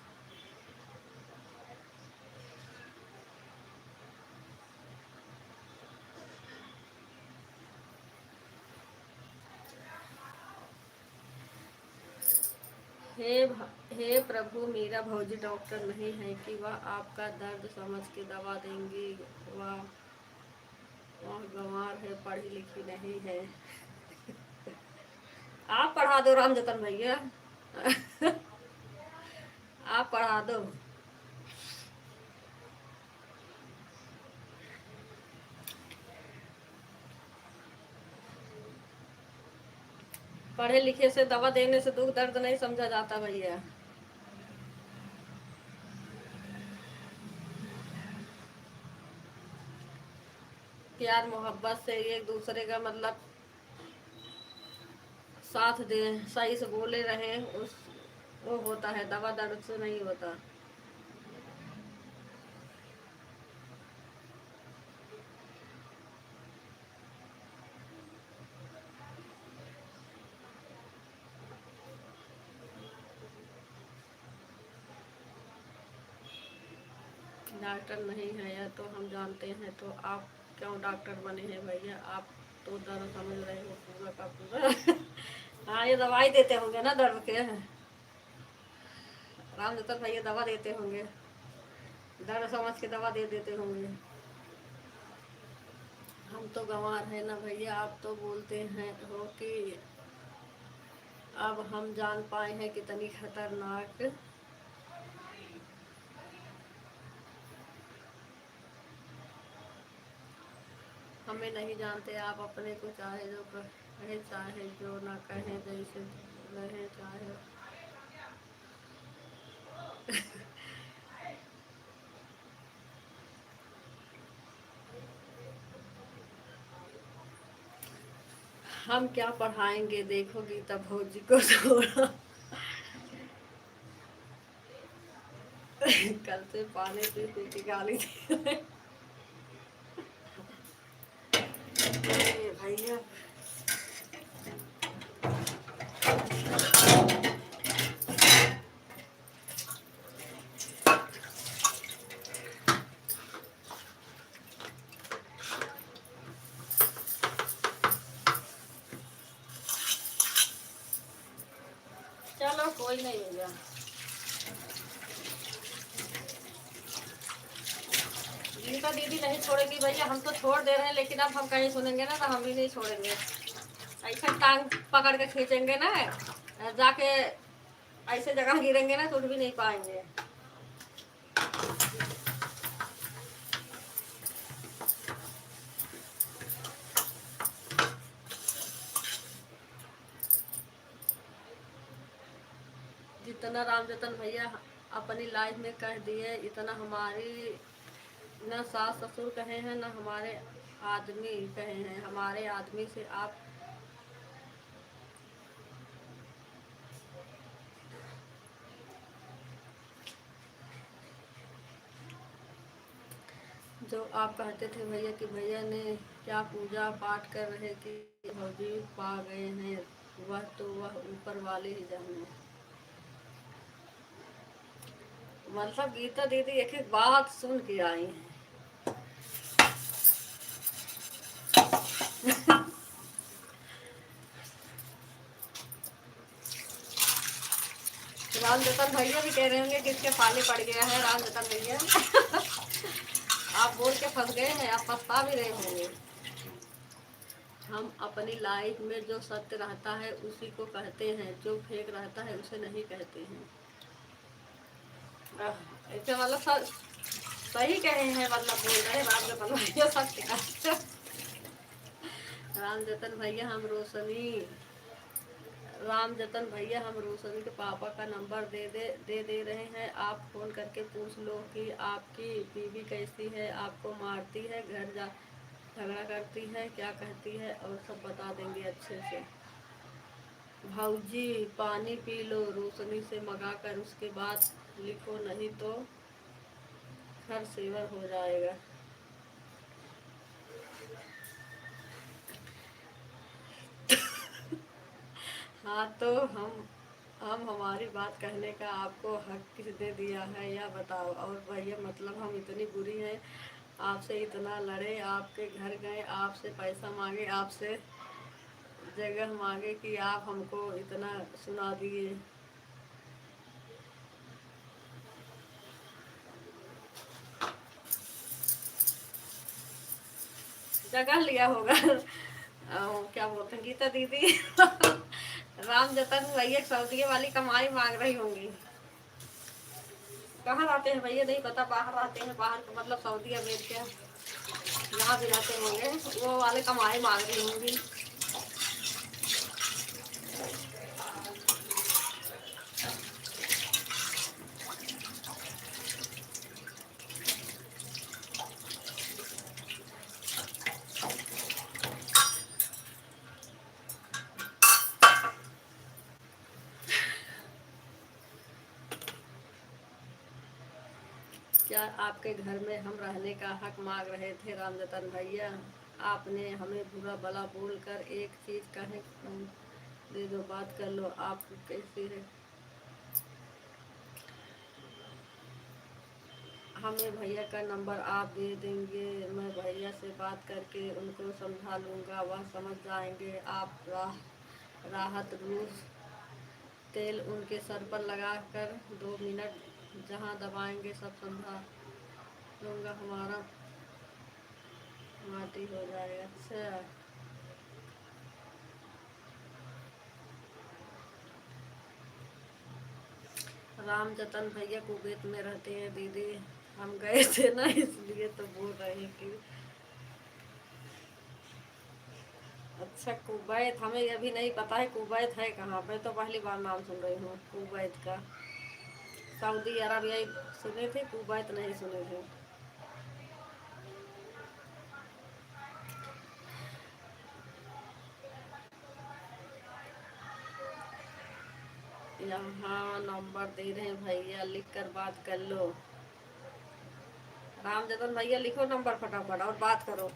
हे प्रभु, मेरा भौजी डॉक्टर नहीं है कि वह आपका दर्द समझ के दवा देंगी। वह वह गंवार है, पढ़ी लिखी नहीं है। आप पढ़ा दो राम जतन भैया। आप पढ़ा दो। पढ़े लिखे से दवा देने से दुख दर्द नहीं समझा जाता भैया। प्यार मोहब्बत से एक दूसरे का मतलब साथ दें, सही से बोले रहें, उस वो होता है, दवा दर्द से नहीं होता। डॉक्टर नहीं है या तो हम जानते हैं, तो आप क्यों डॉक्टर बने हैं भैया? आप तो दर्द समझ रहे हो पूरा का पूरा। हाँ, ये दवाई देते होंगे ना दर्द के, राम जतन भैया दवा देते होंगे, दर्द समझ के दवा दे देते होंगे। हम तो गंवार हैं ना भैया, आप तो बोलते हैं हो कि अब हम जान पाए हैं कितनी खतरनाक। हमें नहीं जानते आप अपने को, चाहे जो कहे चाहे जो ना कहे, जैसे रहे चाहे। हम क्या पढ़ाएंगे, देखो गीता भौजी को थोड़ा। कल से पानी पी पी के गाली दे रहे हैं। भैया चलो कोई नहीं भैया, गीता दीदी नहीं छोड़ेगी भैया, हम तो छोड़ दे रहे हैं, लेकिन अब हम कहीं सुनेंगे ना तो हम भी नहीं छोड़ेंगे। ऐसा टांग पकड़ के खींचेंगे ना, जाके ऐसे जगह गिरेंगे ना तो उठ भी नहीं पाएंगे। जितना राम जतन भैया अपनी लाइफ में कह दिए, इतना हमारी न सास ससुर कहे हैं, न हमारे आदमी कहे हैं। हमारे आदमी से आप जो आप कहते थे भैया कि भैया ने क्या पूजा पाठ कर रहे कि भौजी पा गए हैं, वह तो वह ऊपर वाले ही जाने। मतलब गीता दीदी एक एक बात सुन के आई हैं। राम जतन भैया भी कह रहे होंगे कि इसके पानी पड़ गया है। राम जतन भैया आप बोल के फंस गए हैं, आप पछता भी रहे होंगे। हम अपनी लाइफ में जो सत्य रहता है उसी को कहते हैं, जो फेक रहता है उसे नहीं कहते हैं। ऐसे मतलब सही कहे हैं, मतलब बोल रहे हैं राम जतन भैया सत्य कहते हैं। राम जतन भैया हम रोशनी राम जतन भैया हम रोशनी के पापा का नंबर दे रहे हैं। आप फ़ोन करके पूछ लो कि आपकी बीवी कैसी है, आपको मारती है, घर जा झगड़ा करती है, क्या कहती है, और सब बता देंगे अच्छे से। भाऊजी पानी पी लो रोशनी से मंगा कर, उसके बाद लिखो, नहीं तो घर सेवर हो जाएगा। हाँ तो हम हमारी बात कहने का आपको हक किस दे दिया है या बताओ। और भैया मतलब हम इतनी बुरी हैं, आपसे इतना लड़े, आपके घर गए, आपसे पैसा मांगे, आपसे जगह मांगे कि आप हमको इतना सुना दिए। जगह लिया होगा। क्या बोलते हैं गीता दीदी। राम जतन भैया सऊदीया वाली कमाई मांग रही होंगी। कहाँ रहते हैं भैया नहीं पता, बाहर रहते हैं, बाहर का मतलब सऊदी अमेरिका यहाँ भी रहते होंगे, वो वाले कमाई मांग रही होंगी। क्या आपके घर में हम रहने का हक मांग रहे थे रामजतन भैया? आपने हमें बुरा भला बोल कर एक चीज़ कहे दे दो, बात कर लो। आप कैसी है? हमें भैया का नंबर आप दे देंगे, मैं भैया से बात करके उनको समझा लूँगा, वह समझ जाएंगे। आप राहत रूस तेल उनके सर पर लगाकर 2 मिनट जहाँ दबाएंगे सब समझा लूँगा, हमारा माटी हो जाएगा। अच्छा, रामजतन भैया कुवैत में रहते हैं दीदी, हम गए थे ना इसलिए तो बोल रहे हैं कि अच्छा कुवैत, हमें ये भी नहीं पता है कुवैत है कहाँ पे, तो पहली बार नाम सुन रही हूँ कुवैत का। सऊदी अरब यही सुने थे, कुवैत नहीं सुने थे। यहाँ नंबर दे रहे हैं भैया, लिख कर बात कर लो। रामजतन भैया लिखो नंबर फटाफट और बात करो।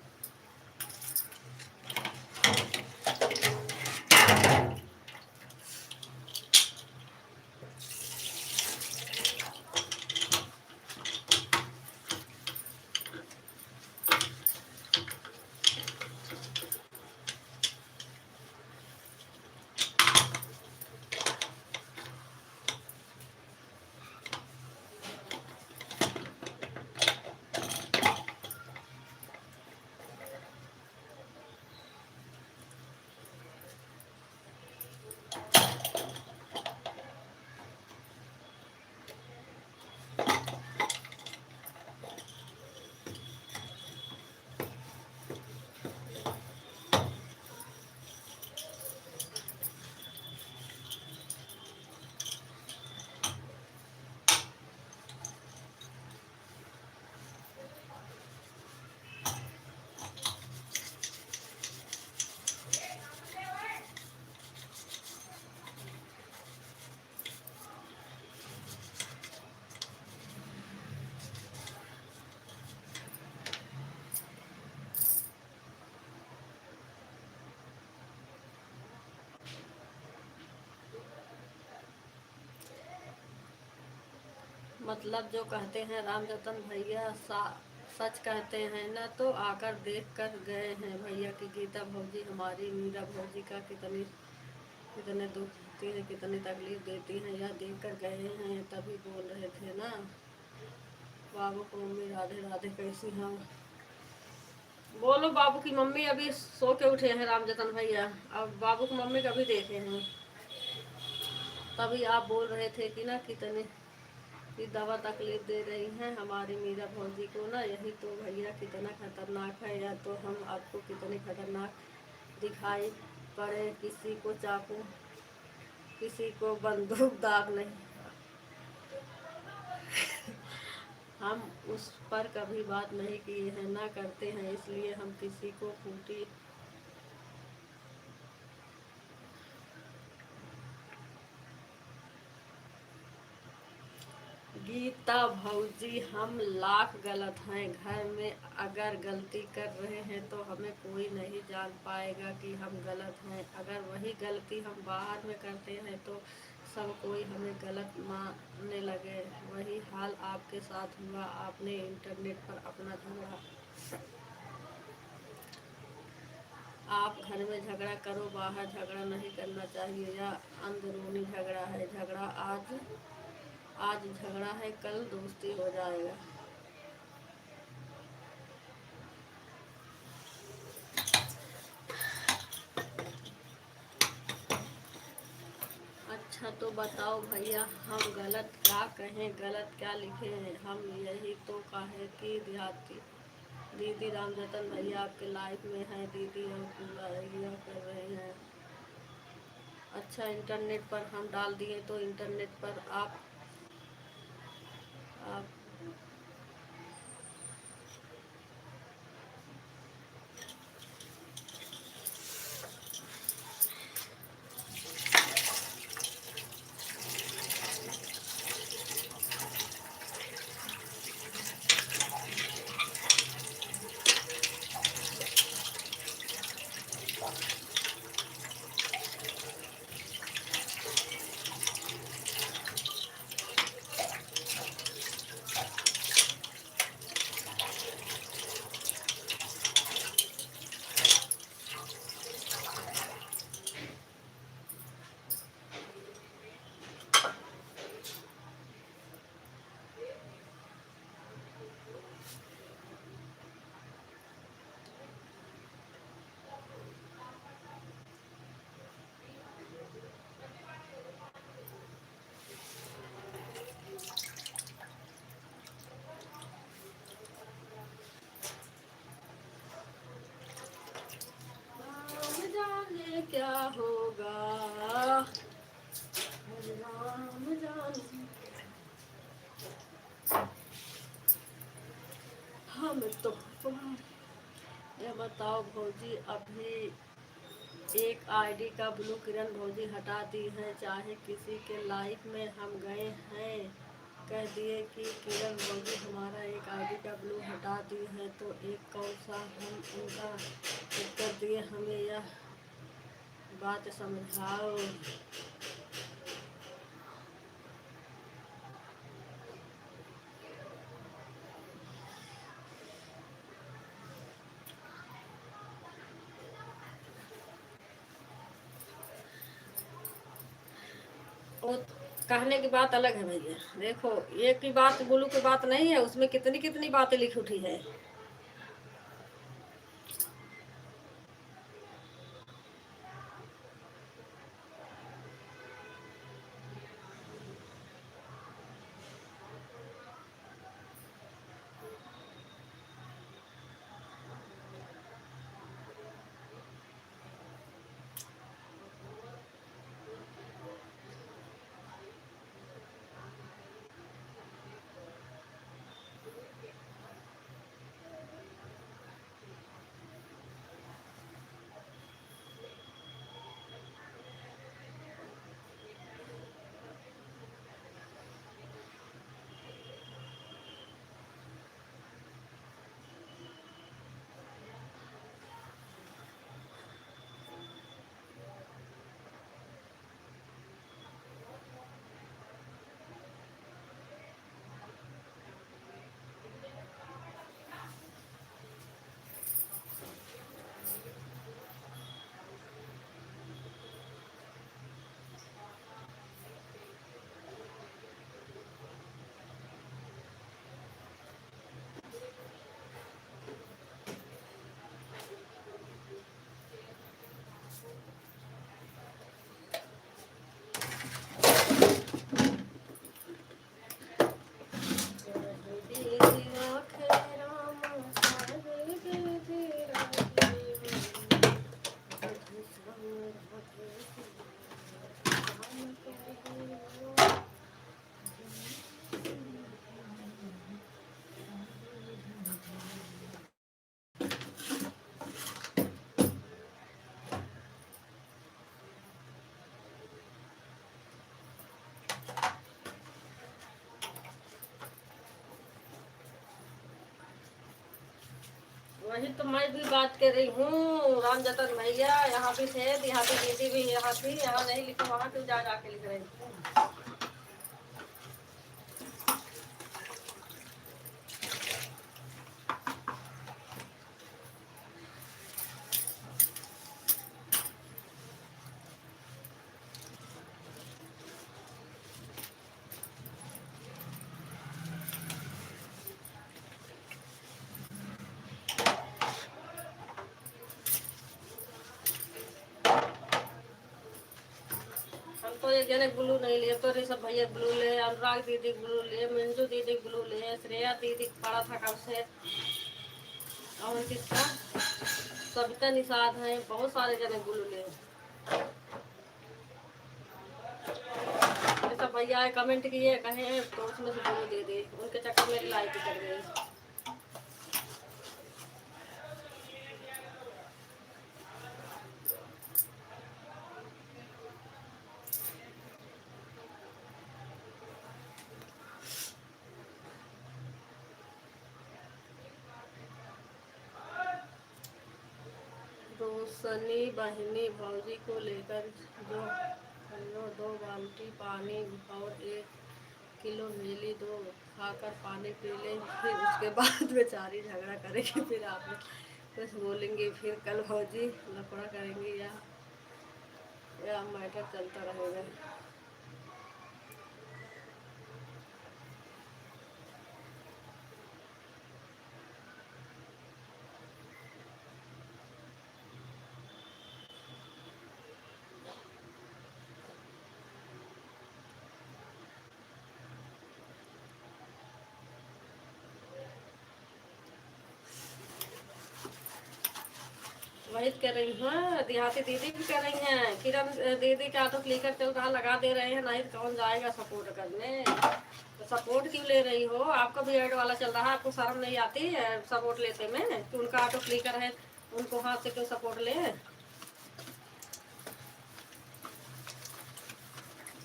मतलब जो कहते हैं रामजतन भैया सच कहते हैं ना, तो आकर देख कर गए हैं भैया की गीता भौजी हमारी मीरा भौजी का कितने दुख देती है, कितनी तकलीफ देती हैं, यह देख कर गए हैं, तभी बोल रहे थे ना। बाबू को मम्मी राधे राधे कैसी हैं? बोलो, बाबू की मम्मी अभी सो के उठे हैं रामजतन भैया, अब बाबू की मम्मी कभी देखे हैं। तभी आप बोल रहे थे कि ना कितने की दवा तकलीफ दे रही हैं हमारी मीरा भौजी को ना, यही तो भैया कितना खतरनाक है, या तो हम आपको कितने खतरनाक दिखाई पड़े, किसी को चाकू किसी को बंदूक दाग नहीं, हम उस पर कभी बात नहीं किए हैं, ना करते हैं, इसलिए हम किसी को फूटी गीता भौजी हम लाख गलत हैं, घर में अगर गलती कर रहे हैं तो हमें कोई नहीं जान पाएगा कि हम गलत हैं, अगर वही गलती हम बाहर में करते हैं तो सब कोई हमें गलत मानने लगे। वही हाल आपके साथ हुआ, आपने इंटरनेट पर अपना झगड़ा, आप घर में झगड़ा करो, बाहर झगड़ा नहीं करना चाहिए, यह अंदरूनी झगड़ा है, झगड़ा आज झगड़ा है, कल दोस्ती हो जाएगा। अच्छा तो बताओ भैया, हम गलत क्या कहें, गलत क्या लिखे हैं? हम यही तो कहे कि देहाती दीदी रामजतन भैया आपके लाइफ में हैं दीदी, हम पूरा यह कर रहे हैं। अच्छा इंटरनेट पर हम डाल दिए तो इंटरनेट पर आप में क्या होगा राम जाने। हम तो ये बताओ भौजी, अभी एक आईडी का ब्लू किरण भौजी हटा दी है। चाहे किसी के लाइफ में हम गए हैं, कह दिए कि किरण भौजी हमारा एक आईडी का ब्लू हटा दी है, तो एक कौन सा हम उनका उत्तर दिए। हमें यह बात समझाओ। वो कहने की बात अलग है भैया। देखो, एक की बात गुलू की बात नहीं है, उसमें कितनी कितनी बातें लिखी उठी है। वही तो मैं भी बात कर रही हूँ। राम जतन भैया यहाँ भी थे, यहाँ पे दीदी भी यहाँ थी। यहाँ नहीं लिखा, वहाँ क्यों जा जाके लिख रही थी। हम तो एक जने ब्लू नहीं लिए, तो ऋषभ भैया ब्लू ले, अनुराग दीदी ब्लू ले, मंजू दीदी ब्लू ले, श्रेया दीदी पड़ा था कब से, और किसका सविता निषाद है, बहुत सारे जने ब्लू ले। ऋषभ भैया कमेंट किए, कहे तो उसमें से ब्लू दे दे, उनके चक्कर में लाइक कर गई। रोशनी बहनी भौजी को लेकर जो 2 बाल्टी पानी और 1 किलो मेली दो, खाकर पानी पी लें, फिर उसके बाद बेचारी झगड़ा करेगी, फिर आप कुछ बोलेंगे, फिर कल भौजी लफड़ा करेंगी, या मैटर चलता रहेगा। वही तो कर रही हूँ, देहाती दीदी भी कर रही हैं, किरण दीदी का ऑटो क्लिकर चल रहा लगा दे रहे हैं, नहीं तो कौन जाएगा सपोर्ट करने। तो सपोर्ट क्यों ले रही हो? आपका भी ऐड वाला चल रहा है, आपको शर्म नहीं आती है सपोर्ट लेते में कि उनका ऑटो क्लिकर है, उनको हाथ से क्यों सपोर्ट ले?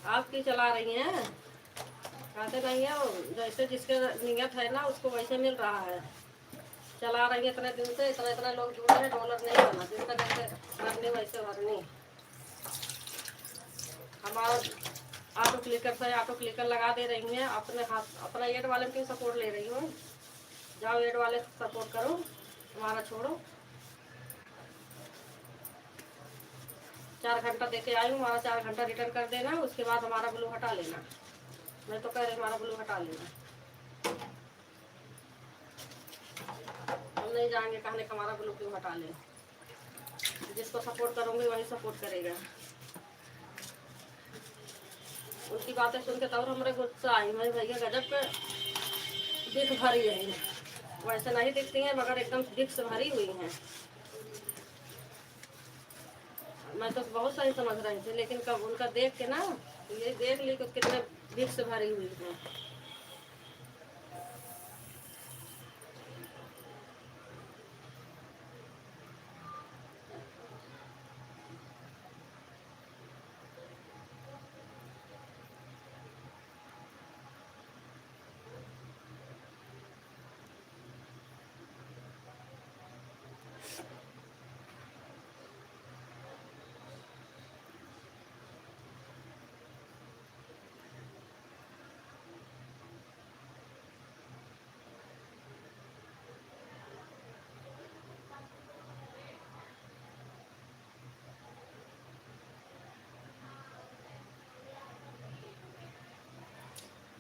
आप क्यों चला रही हैं? खाते नहीं है, जैसे जिसके नियत है ना उसको वैसे मिल रहा है। चला रही है इतने दिन से, इतना इतना लोग जुड़े हैं, डॉलर नहीं बना, जिसका जैसे भरनी वैसे भरनी। हमारा ऑटो क्लिकर से ऑटो क्लिकर लगा दे रही हैं, अपने हाथ अपना एड वाले में क्यों सपोर्ट ले रही हो? जाओ एड वाले सपोर्ट करो, हमारा छोड़ो। 4 घंटा देके आई हूँ, हमारा 4 घंटा रिटर्न कर देना, उसके बाद हमारा ब्लू हटा लेना। मैं तो कह रही हमारा ब्लू हटा लेना, हम नहीं जाएंगे कहने का हमारा ब्लू क्यों हटा ले। जिसको सपोर्ट करूँगी वही सपोर्ट करेगा। उनकी बातें सुन के तब हमारे गुस्सा आई, मैं भैया गजब पे दिख भरी है, वैसे नहीं दिखती हैं मगर एकदम दिख से भरी हुई हैं। मैं तो बहुत सही समझ रही थी, लेकिन कब उनका देख के ना ये देख ली कि कितने दिख से भरी हुई है।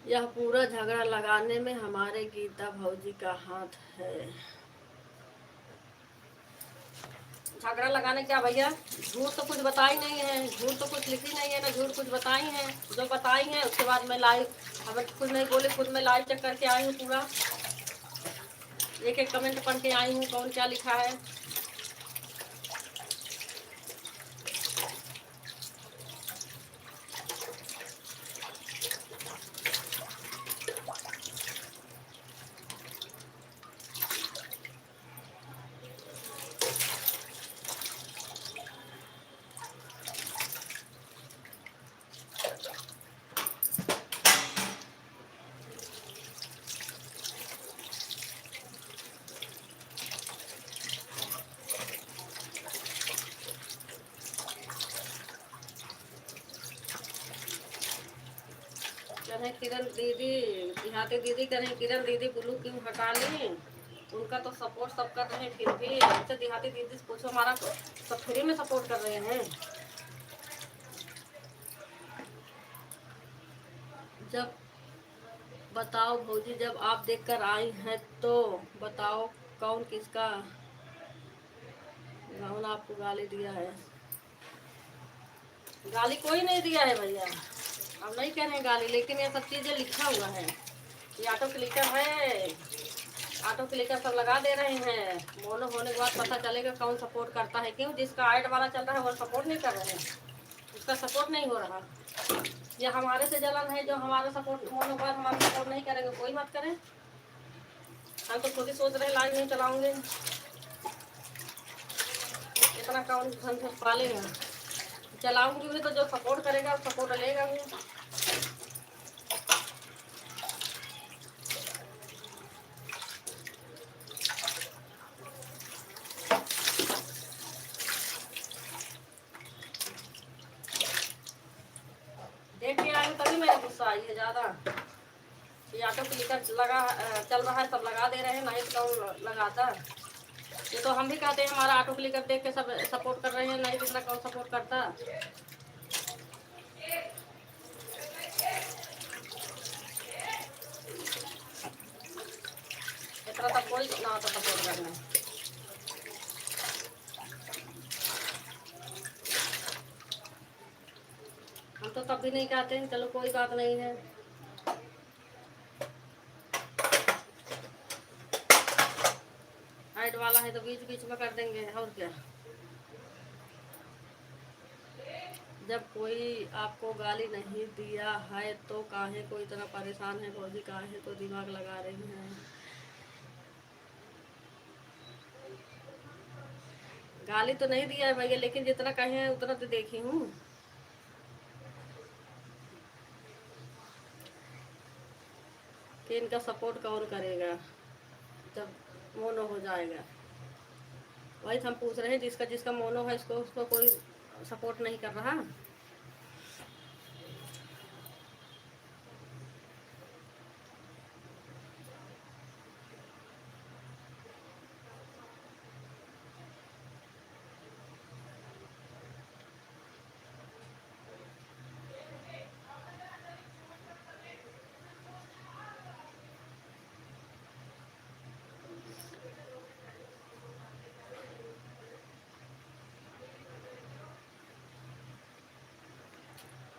यह पूरा झगड़ा लगाने में हमारे गीता भौजी का हाथ है। झगड़ा लगाने क्या भैया, झूठ तो कुछ बताई नहीं है, झूठ तो कुछ लिखी नहीं है ना, झूठ कुछ बताई है। जो बताई है उसके बाद मैं लाइव, अब कुछ नहीं बोले, खुद मैं लाइव चेक करके आई हूँ, पूरा एक एक कमेंट पढ़ के आई हूँ कौन क्या लिखा है। कहें किरण दीदी, देहाती दीदी कहें किरण दीदी ब्लू क्यों हटा ली? उनका तो सपोर्ट सब कर रहे हैं, फिर भी अच्छा देहाती दीदी से पूछो, हमारा सब फ्री में सपोर्ट कर रहे हैं। जब बताओ भौजी, जब आप देखकर आई हैं तो बताओ कौन किसका गाउन आपको गाली दिया है? गाली कोई नहीं दिया है भैया, अब नहीं कह रहे हैं गाली, लेकिन ये सब चीज़ें लिखा हुआ है। ये ऑटो क्लिकर है, ऑटो क्लिकर सब लगा दे रहे हैं, मोनो होने के बाद पता चलेगा कौन सपोर्ट करता है। क्यों? जिसका ऐड वाला चल रहा है वो सपोर्ट नहीं कर रहे हैं, उसका सपोर्ट नहीं हो रहा। ये हमारे से जलन है, जो हमारा सपोर्ट मोनो पर हमारा सपोर्ट नहीं करेंगे, कोई मत करे। हम तो खुद ही सोच रहे हैं लाइव नहीं चलाऊंगे, इतना कौन धन पालेगा। चलाऊंगी भी तो जो सपोर्ट करेगा सपोर्ट लेगा भी। देख के आई हूँ तभी मेरा गुस्सा आई है ज़्यादा। ये ऑटो क्लिकर लगा चल रहा है, सब लगा दे रहे हैं, नहीं तो कौन लगाता। ये तो हम भी कहते हैं हमारा ऑटो क्लिकर देख के सब सपोर्ट कर रहे हैं, नहीं तो इतना कौन सपोर्ट करता। इतना तक कोई ना होता सपोर्ट करना। हम तो तब भी नहीं कहते हैं, चलो कोई बात नहीं है। हाइट वाला है तो बीच बीच में कर देंगे, और क्या। जब कोई आपको गाली नहीं दिया है तो काहे को इतना परेशान है भौजी, काहे को दिमाग लगा रही हैं। गाली तो नहीं दिया है भैया, लेकिन जितना कहे हैं उतना तो देखी हूँ। कि इनका सपोर्ट कौन करेगा जब मोनो हो जाएगा। वही तो हम पूछ रहे हैं, जिसका जिसका मोनो है इसको उसको कोई सपोर्ट नहीं कर रहा।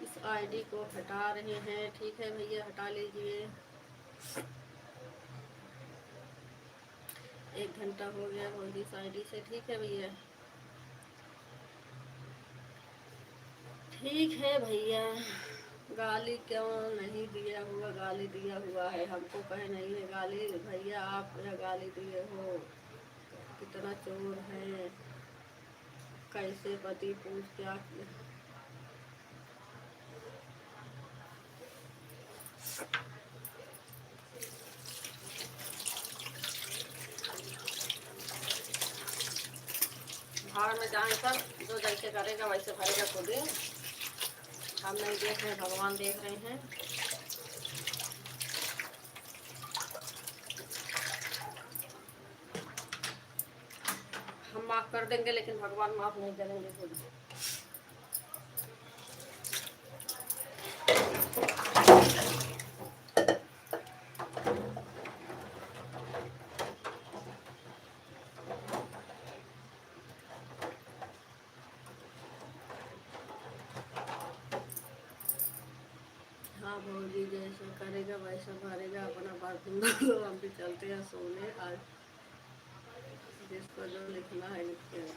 इस आईडी को हटा रहे हैं, ठीक है भैया हटा लीजिए। 1 घंटा हो गया भौजी इस आईडी से, ठीक है भैया। ठीक है भैया। गाली क्यों नहीं दिया हुआ, गाली दिया हुआ है, हमको कहे नहीं है गाली। भैया आप या गाली दिए हो, कितना चोर है, कैसे पति पूछ क्या किया। भाड़ में जाए सर, जो जैसे करेगा वैसे भरेगा खुद ही। हम नहीं देख रहे, भगवान देख रहे हैं। हम माफ़ कर देंगे लेकिन भगवान माफ़ नहीं करेंगे खुद। हाँ भौजी जैसा करेगा वैसा भरेगा, अपना बात तो हम भी चलते हैं सोने। आज जिसको जो लिखना है लिखते हैं।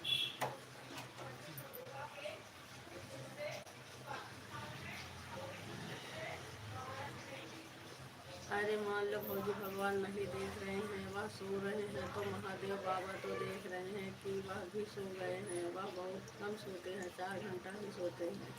अरे मान लो भौजी भगवान नहीं देख रहे हैं, वह सो रहे हैं, तो महादेव बाबा तो देख रहे हैं कि वह भी सो गए हैं। वह बहुत कम सोते हैं, 4 घंटा ही सोते हैं।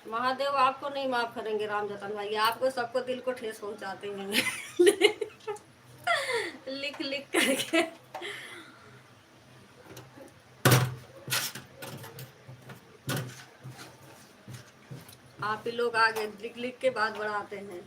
महादेव आपको नहीं माफ करेंगे राम जतन भाई, आपको सबको दिल को ठेस पहुंचाते हैं लिख लिख करके। आप ही लोग आगे लिख लिख के बात बढ़ाते हैं।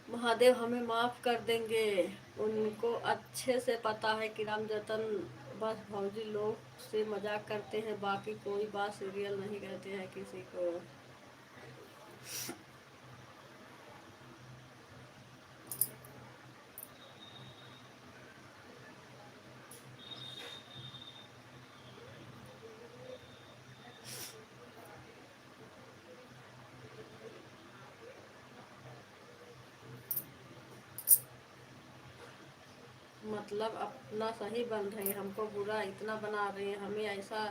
महादेव हमें माफ़ कर देंगे, उनको अच्छे से पता है कि राम जतन बस भौजी लोग से मजाक करते हैं, बाकी कोई बात सीरियल नहीं कहते हैं किसी को। मतलब अपना सही बन रहे हैं, हमको बुरा इतना बना रहे हैं, हमें ऐसा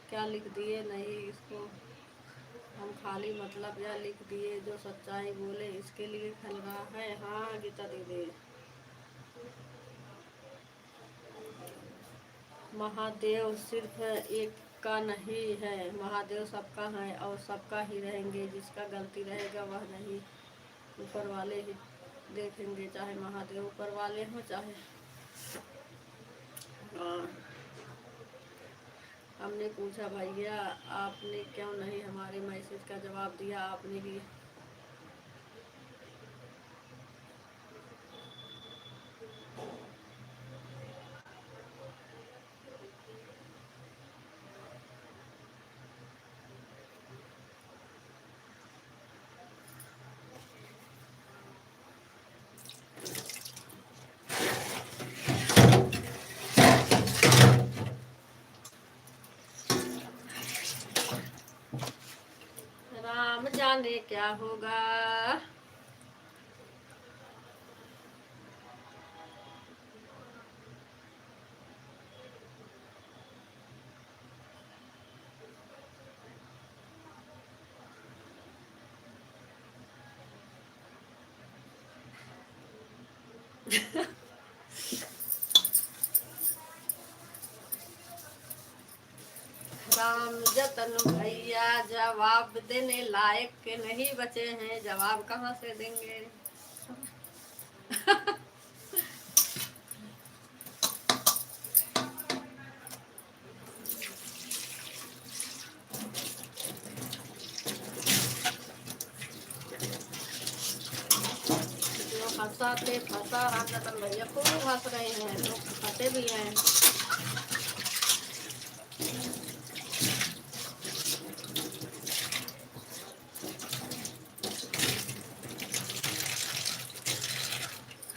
क्या लिख दिए नहीं इसको। हम खाली मतलब यह लिख दिए जो सच्चाई बोले इसके लिए खल रहा है। हाँ गीता दीदी, महादेव सिर्फ एक का नहीं है, महादेव सबका है और सबका ही रहेंगे। जिसका गलती रहेगा वह नहीं, ऊपर वाले ही देखेंगे, चाहे महादेव ऊपर वाले हों चाहे। हाँ हमने पूछा भैया आपने क्यों नहीं हमारे मैसेज का जवाब दिया, आपने भी राम जाने क्या होगा। राम जतन भैया जवाब देने लायक के नहीं बचे हैं, जवाब कहाँ से देंगे। जो हंसाते फंसा राम जतन भैया खूब हंस रहे हैं, लोग हंसे भी हैं।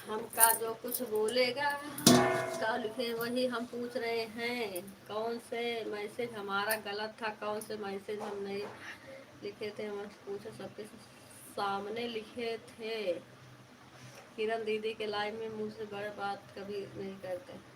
हमका जो कुछ बोलेगा कल फिर वही हम पूछ रहे हैं, कौन से मैसेज हमारा गलत था, कौन से मैसेज हम नहीं लिखे थे, हम पूछे सबके सामने लिखे थे। किरण दीदी के लाइव में मुझसे बड़े बात कभी नहीं करते।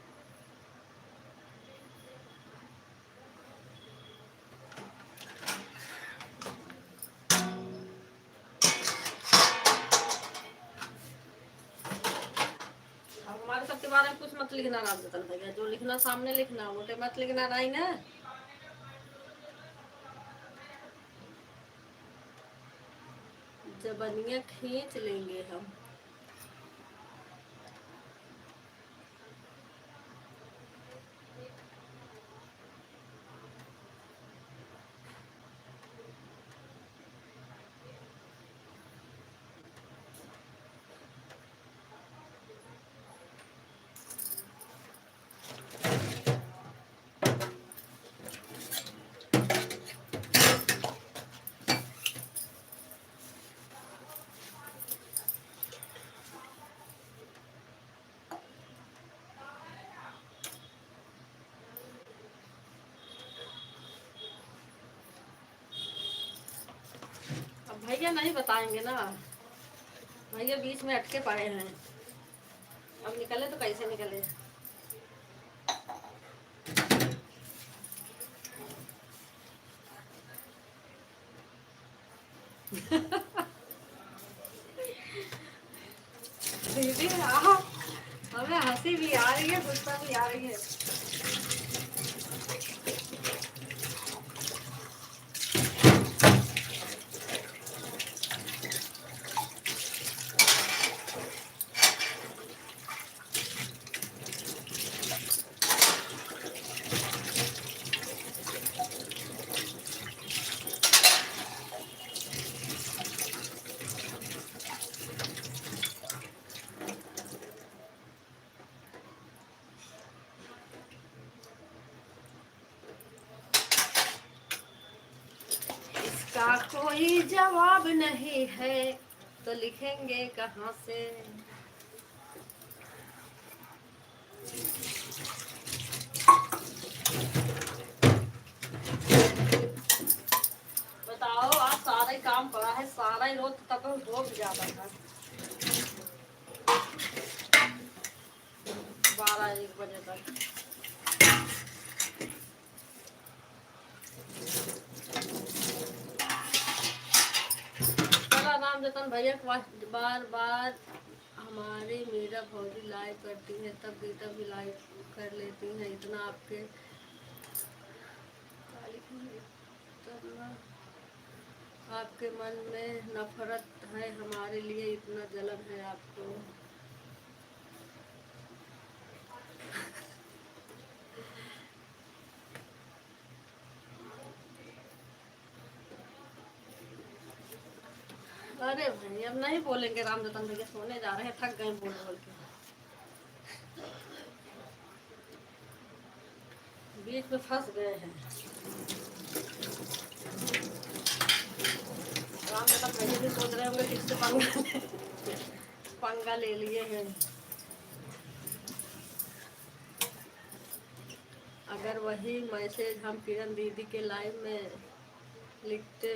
अब हमारे सबके बारे में कुछ मत लिखना राम जतन भैया, जो लिखना सामने लिखना, मोटे मत लिखना, नहीं ना। जबनिया खींच लेंगे हम। अब भैया नहीं बताएंगे ना, भैया बीच में अटके पड़े हैं, अब निकले तो कैसे निकले। दीदी हमें हंसी भी आ रही है, गुस्सा भी आ रही है। इसका कोई जवाब नहीं है तो लिखेंगे कहाँ से। बताओ, आज सारा ही काम पड़ा है, सारा ही रोज तक हो भी जाता था 12-1 बजे तक। चला राम जतन भैया बार बार हमारे मेरा भौजी लाइव करती है, तब भी लाइव कर लेती हैं, इतना आपके तब ना आपके मन में नफरत है हमारे लिए, इतना जलन है आपको। अरे भाई अब नहीं बोलेंगे, राम रतन भैया सोने जा रहे हैं, थक गए बोल बोल के, बीच में फंस गए हैं। राम रतन भैया भी सोच रहे होंगे किससे पंगा ले लिए हैं। अगर वही मैसेज हम किरण दीदी के लाइव में लिखते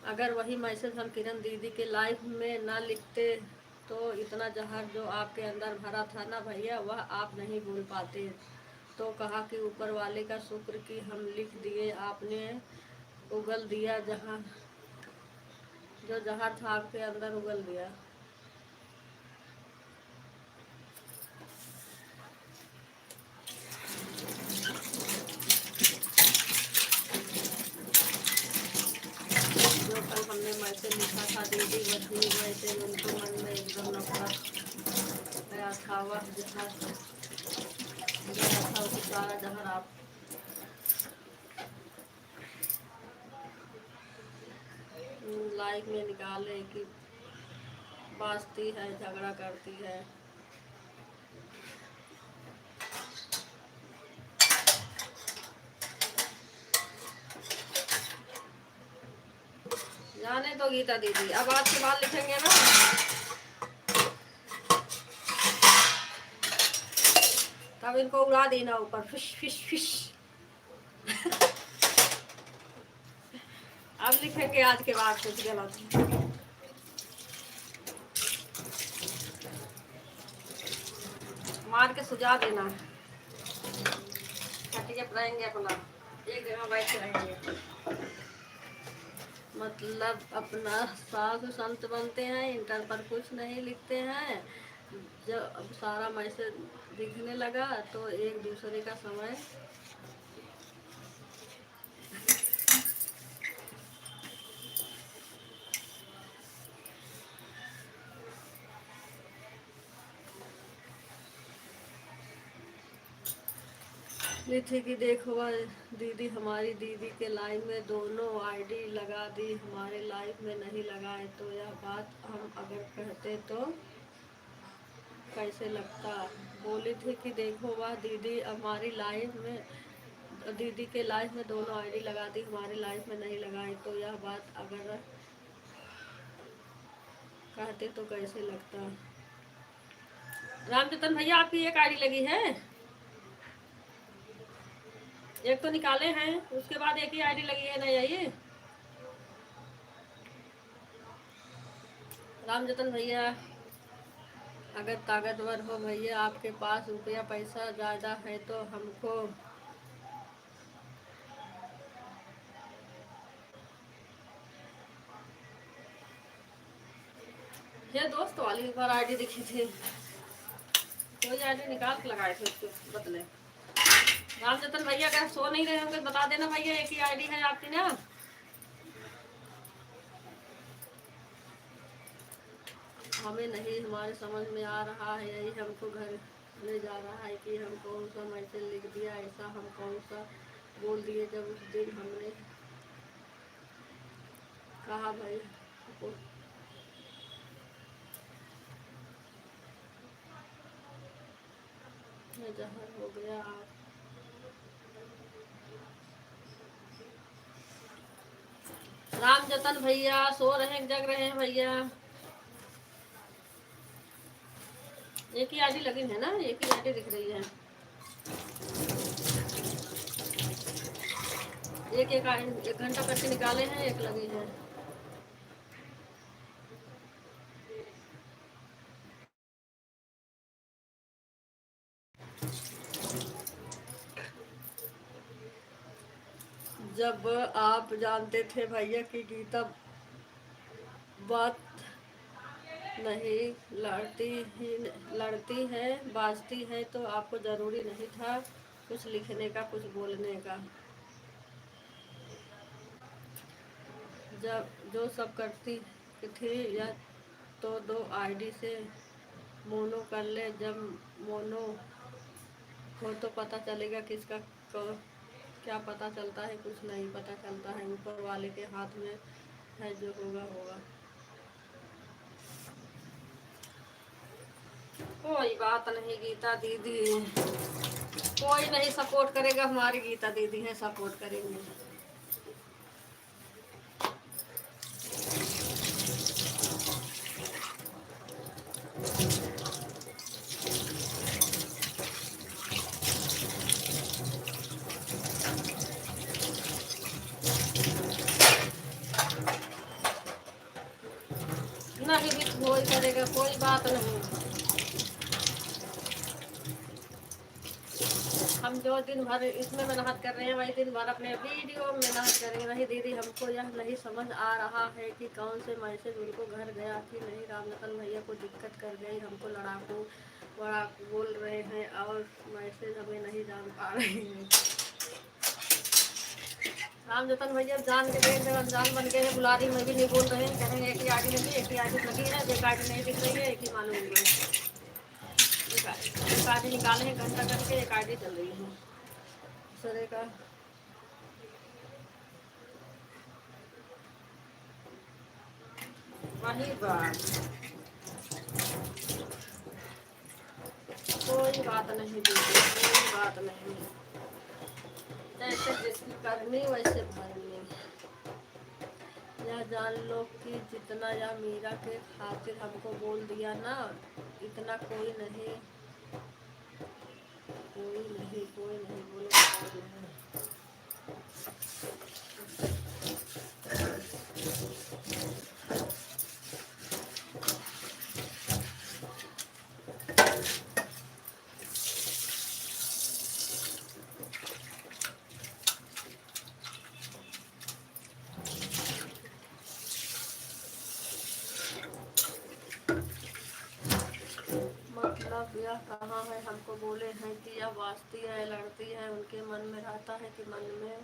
अगर वही मैसेज हम किरण दीदी के लाइव में ना लिखते तो इतना जहर जो आपके अंदर भरा था ना भैया, वह आप नहीं भूल पाते। तो कहा कि ऊपर वाले का शुक्र कि हम लिख दिए, आपने उगल दिया जहाँ जो जहर था आपके अंदर उगल दिया। जो कल हमने मैसेज लिखा था दीदी, वही मैसेज उनके मन में एकदम नफरत गया था। वह जहर गया था, उसे सारा जहर आप लाइफ में निकाले कि बाजती है, झगड़ा करती है। जाने तो गीता दीदी, अब आपके बाद लिखेंगे ना, तब इनको उड़ा देना ऊपर, फिश फिश फिश। अब लिखेंगे आज के बाद कुछ गलत, मार के सुझा देना। खटिया पर रहेंगे अपना, एक जगह बैठ रहेंगे, मतलब अपना साधु संत बनते हैं, इंटर पर कुछ नहीं लिखते हैं। जब अब सारा मैसेज दिखने लगा तो एक दूसरे का समय लिखी कि देखो दीदी, हमारी दीदी के लाइव में दोनों आईडी लगा दी, हमारे लाइव में नहीं लगाए, तो यह बात हम अगर कहते तो कैसे लगता। बोली थी कि देखो वह दीदी हमारी लाइव में, दीदी के लाइव में दोनों आईडी लगा दी, हमारे लाइव में नहीं लगाई, तो यह बात अगर कहते तो कैसे लगता। रामचंद्र भैया आपकी एक आईडी लगी है, एक तो निकाले हैं, उसके बाद एक ही आईडी लगी है, नहीं आई। रामजतन भैया अगर ताकतवर हो भैया, आपके पास रुपया पैसा ज़्यादा है तो हमको ये दोस्त वाली एक बार आईडी दिखी थी, कोई आईडी निकाल के लगाए थे उसके बदले। रामजतन भैया अगर सो नहीं रहे होंगे बता देना भैया, एक ही आईडी है आपकी ना। हमें नहीं हमारे समझ में आ रहा है, यही हमको घर ले जा रहा है कि हम कौन सा मैसेज लिख दिया, ऐसा हम कौन सा बोल दिए जब उस दिन हमने कहा भाई जहर हो गया। आप रामजतन भैया सो रहे हैं जग रहे हैं भैया, एक ही आईडी लगी है ना, एक ही आईडी दिख रही है, एक घंटा करके निकाले हैं, एक लगी है। जब आप जानते थे भैया कि गीता बात नहीं लड़ती है बाजती है, तो आपको ज़रूरी नहीं था कुछ लिखने का, कुछ बोलने का। जब जो सब करती थी या तो दो आईडी से मोनो कर ले, जब मोनो हो तो पता चलेगा किसका क्या पता चलता है, कुछ नहीं पता चलता है, ऊपर वाले के हाथ में है, जो होगा होगा। कोई बात नहीं गीता दीदी, कोई नहीं सपोर्ट करेगा, हमारी गीता दीदी है, सपोर्ट करेंगे। नहीं भी कोई करेगा, कोई बात नहीं। हम जो दिन भर इसमें मेहनत कर रहे हैं, वही दिन भर अपने वीडियो में मेहनत करेंगे। नहीं दीदी, हमको यह नहीं समझ आ रहा है कि कौन से मैसेज उनको घर गया कि नहीं। रामनतन भैया को दिक्कत कर गई, हमको लड़ाकू वड़ाकू बोल रहे हैं और मैसेज हमें नहीं जान पा रहे हैं। रामजतन भैया जान के देख रहे, अनजान बन गए हैं, बुलारी में भी नहीं बोल रहे हैं, कहेंगे एक ही आईडी लगी, एक ही आईडी लगी है, एक आईडी नहीं दिख रही है, एक ही मालूम नहीं है। एक आईडी निकाले हैं घंटा करके, एक आईडी चल रही है सरे का। वही बात, कोई बात नहीं दीदी, कोई बात नहीं, जैसे जिसकी करनी वैसे भरनी। यह जान लो कि जितना या मीरा के खातिर हमको बोल दिया ना, इतना कोई नहीं, कोई नहीं, कोई नहीं बोले, कोई नहीं। मतलब यह कहाँ है, हमको बोले हैं कि यह वास्ती है, लड़ती है, उनके मन में रहता है कि मन में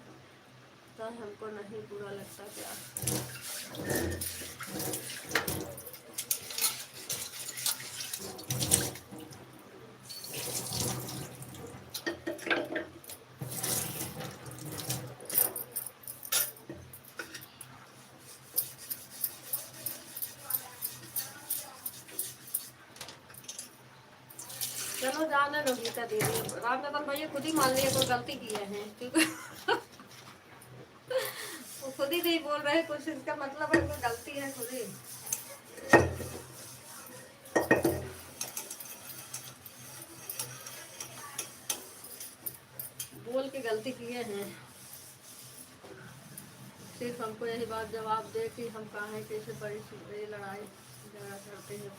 तो हमको नहीं बुरा लगता क्या। चलो जाने दो गीता दीदी, रामनतन भैया खुद ही मान लिए कोई गलती किए हैं, क्योंकि वो खुद ही नहीं बोल रहे कुछ, इसका मतलब है कोई गलती है खुद ही। बोल के गलती किए हैं, सिर्फ हमको यही बात जवाब दे कि हम काहे कैसे बड़ी लड़ाई झगड़ा करते हैं।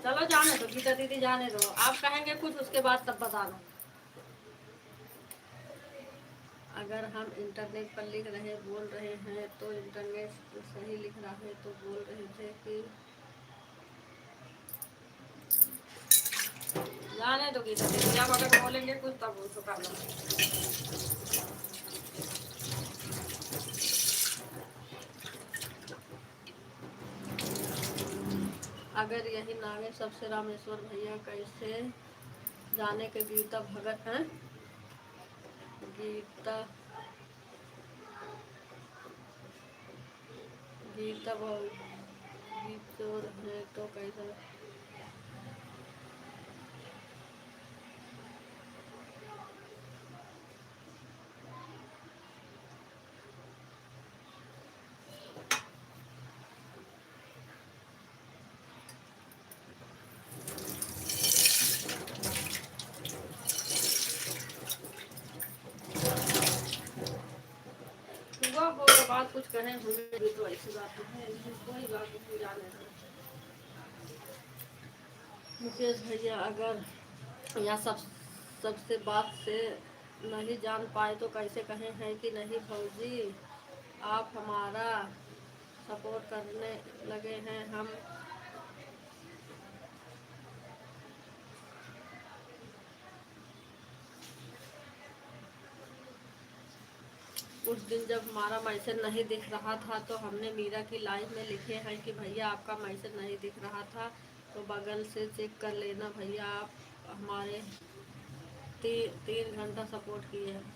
चलो जाने दो गीता दीदी, जाने दो, आप कहेंगे कुछ उसके बाद तब बता दो। अगर हम इंटरनेट पर लिख रहे बोल रहे हैं तो इंटरनेट सही लिख रहा है, तो बोल रहे थे कि जाने दो गीता दीदी, आप अगर बोलेंगे कुछ तब उसको कर लो। अगर यही नागे सबसे रामेश्वर भैया कैसे जाने के गीता भगत हैं, गीता गीता गीत चोर है तो कैसे। बात कुछ कहें हमें भी तो ऐसी बात है, कोई बात नहीं, जाने दो। मुकेश भैया अगर यहाँ सबसे बात से नहीं जान पाए तो कैसे कहें हैं कि नहीं फौजी आप हमारा सपोर्ट करने लगे हैं। हम उस दिन जब हमारा मैसेज नहीं दिख रहा था तो हमने मीरा की लाइव में लिखे हैं कि भैया आपका मैसेज नहीं दिख रहा था तो बगल से चेक कर लेना भैया। आप हमारे 3 घंटा सपोर्ट किए हैं।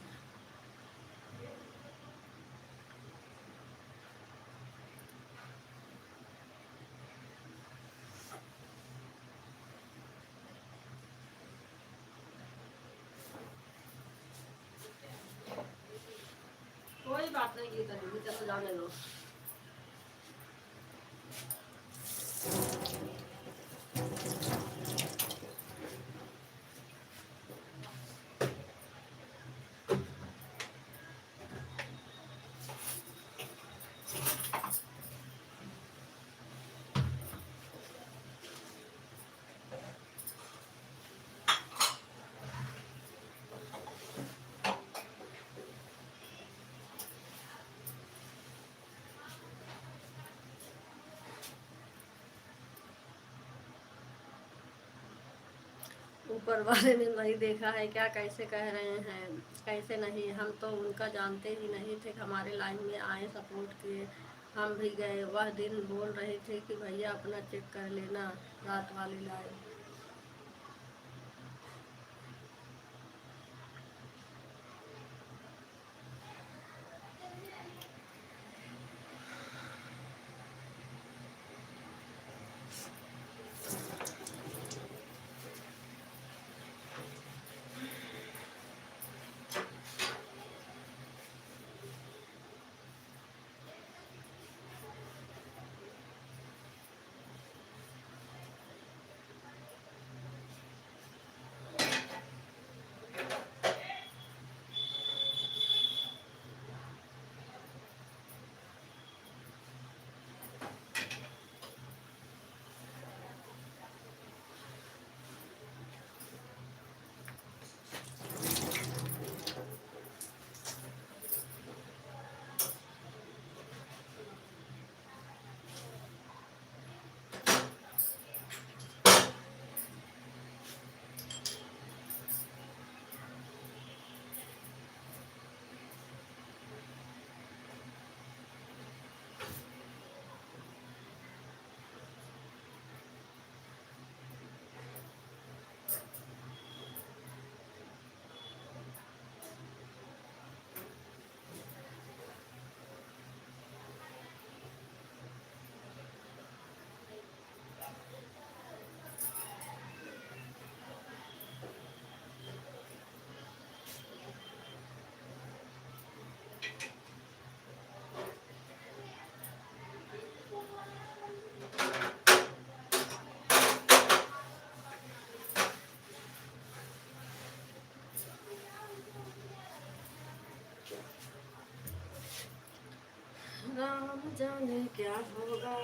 कोई बात नहीं गीता दीदी, चलो जाने दो। ऊपर वाले ने नहीं देखा है क्या, कैसे कह रहे हैं? कैसे नहीं, हम तो उनका जानते ही नहीं थे। हमारे लाइन में आए, सपोर्ट किए, हम भी गए। वह दिन बोल रहे थे कि भैया अपना चेक कर लेना रात वाली लाइन। राम जाने क्या होगा।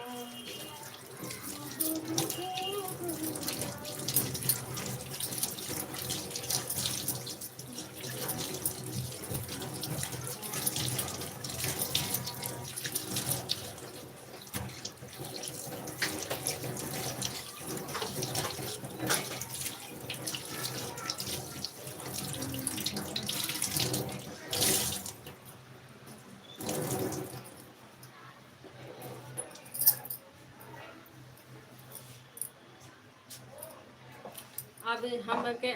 अभी हम के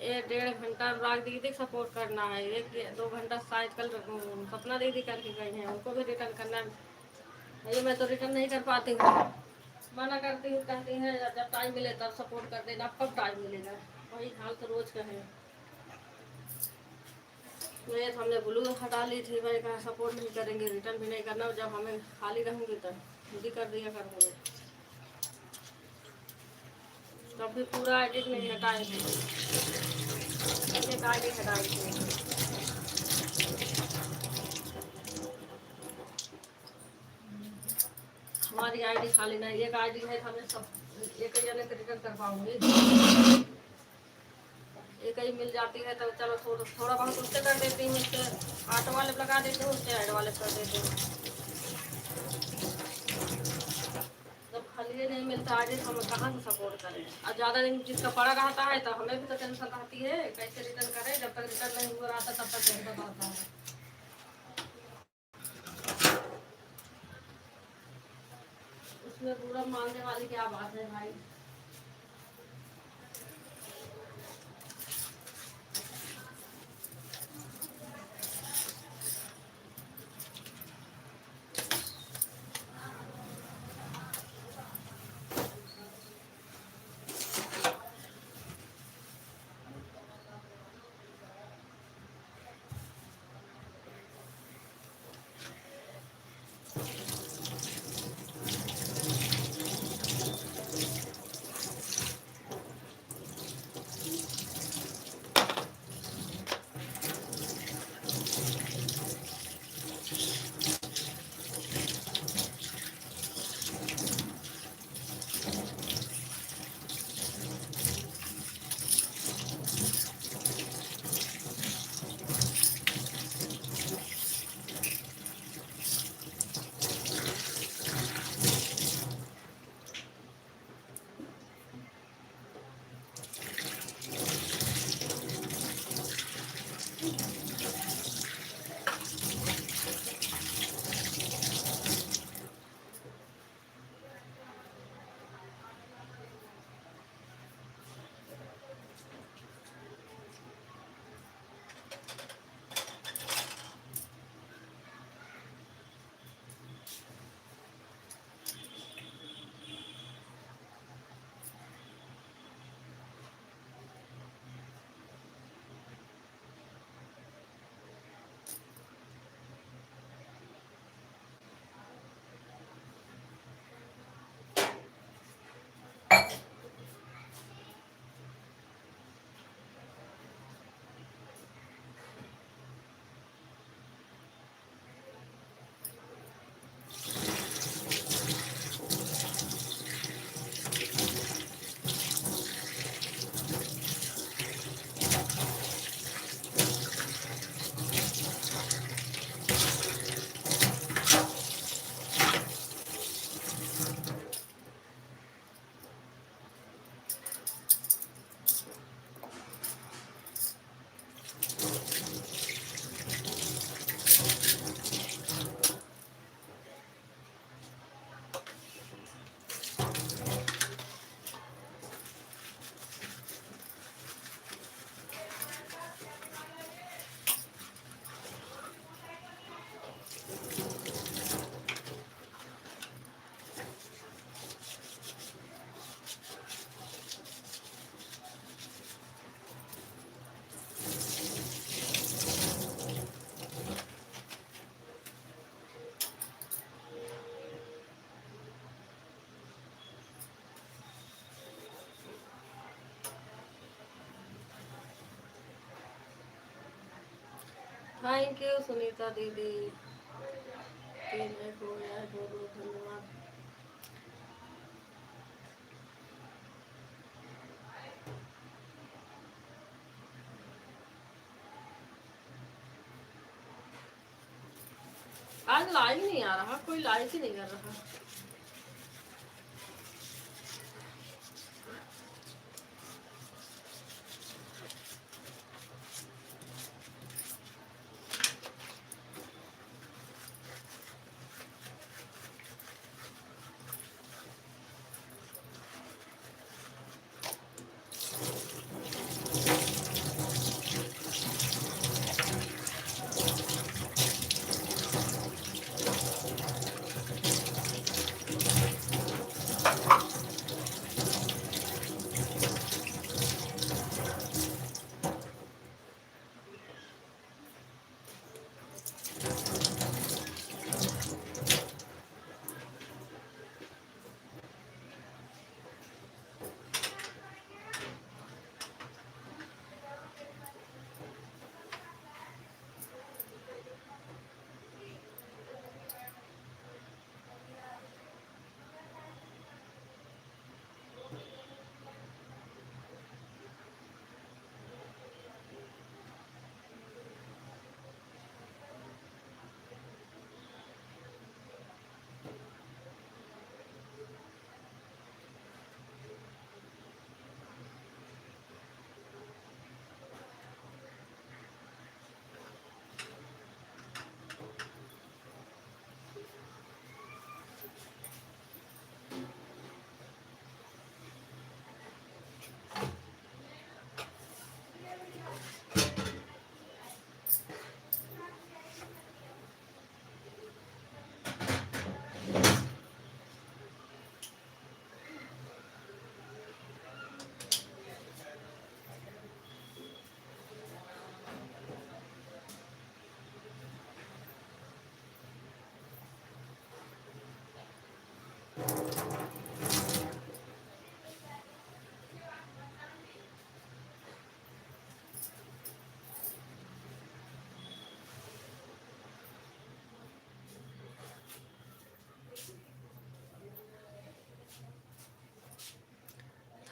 1.5 घंटा अनुराग दीदी सपोर्ट करना है, 1-2 घंटा शायद कल सपना दीदी करके गई हैं, उनको भी रिटर्न करना है। ये मैं तो रिटर्न नहीं कर पाती हूँ, मना करती हूँ, कहती हैं जब टाइम मिले तब सपोर्ट कर देना। कब टाइम मिलेगा, वही हाल तो रोज का है। ये तो हमने ब्लू हटा ली थी, मैंने कहा सपोर्ट नहीं करेंगे, रिटर्न भी नहीं करना, जब हमें खाली रहूँगी तब खुद कर दिया करूँगी। कभी पूरा एडिट नहीं हटाए थे, एक आईडी हटाई थी। हमारी आईडी खाली नहीं, एक आईडी है, हमें सब एक ही जने के रिटर्न कर पाऊंगी। एक ही मिल जाती है तो चलो थोड़ा बहुत उससे कर देती हूँ, उससे ऑटो वाले पे लगा देती हूँ, उससे ऐड वाले पे कर देती हूँ। जब खाली नहीं मिलता आगे तो हम कहाँ से सपोर्ट करें, और ज़्यादा दिन जिसका पड़ा रहता है तो हमें भी तो टेंशन रहती है कैसे रिटर्न करें, जब तक रिटर्न नहीं हुआ रहता तब तक टेंशन रहता है। उसमें पूरा मांगने वाली क्या बात है भाई। थैंक यू सुनीता दीदी, 3 मिनट हो गया है, बहुत बहुत धन्यवाद। आज लाइव नहीं आ रहा, कोई लाइव ही नहीं कर रहा।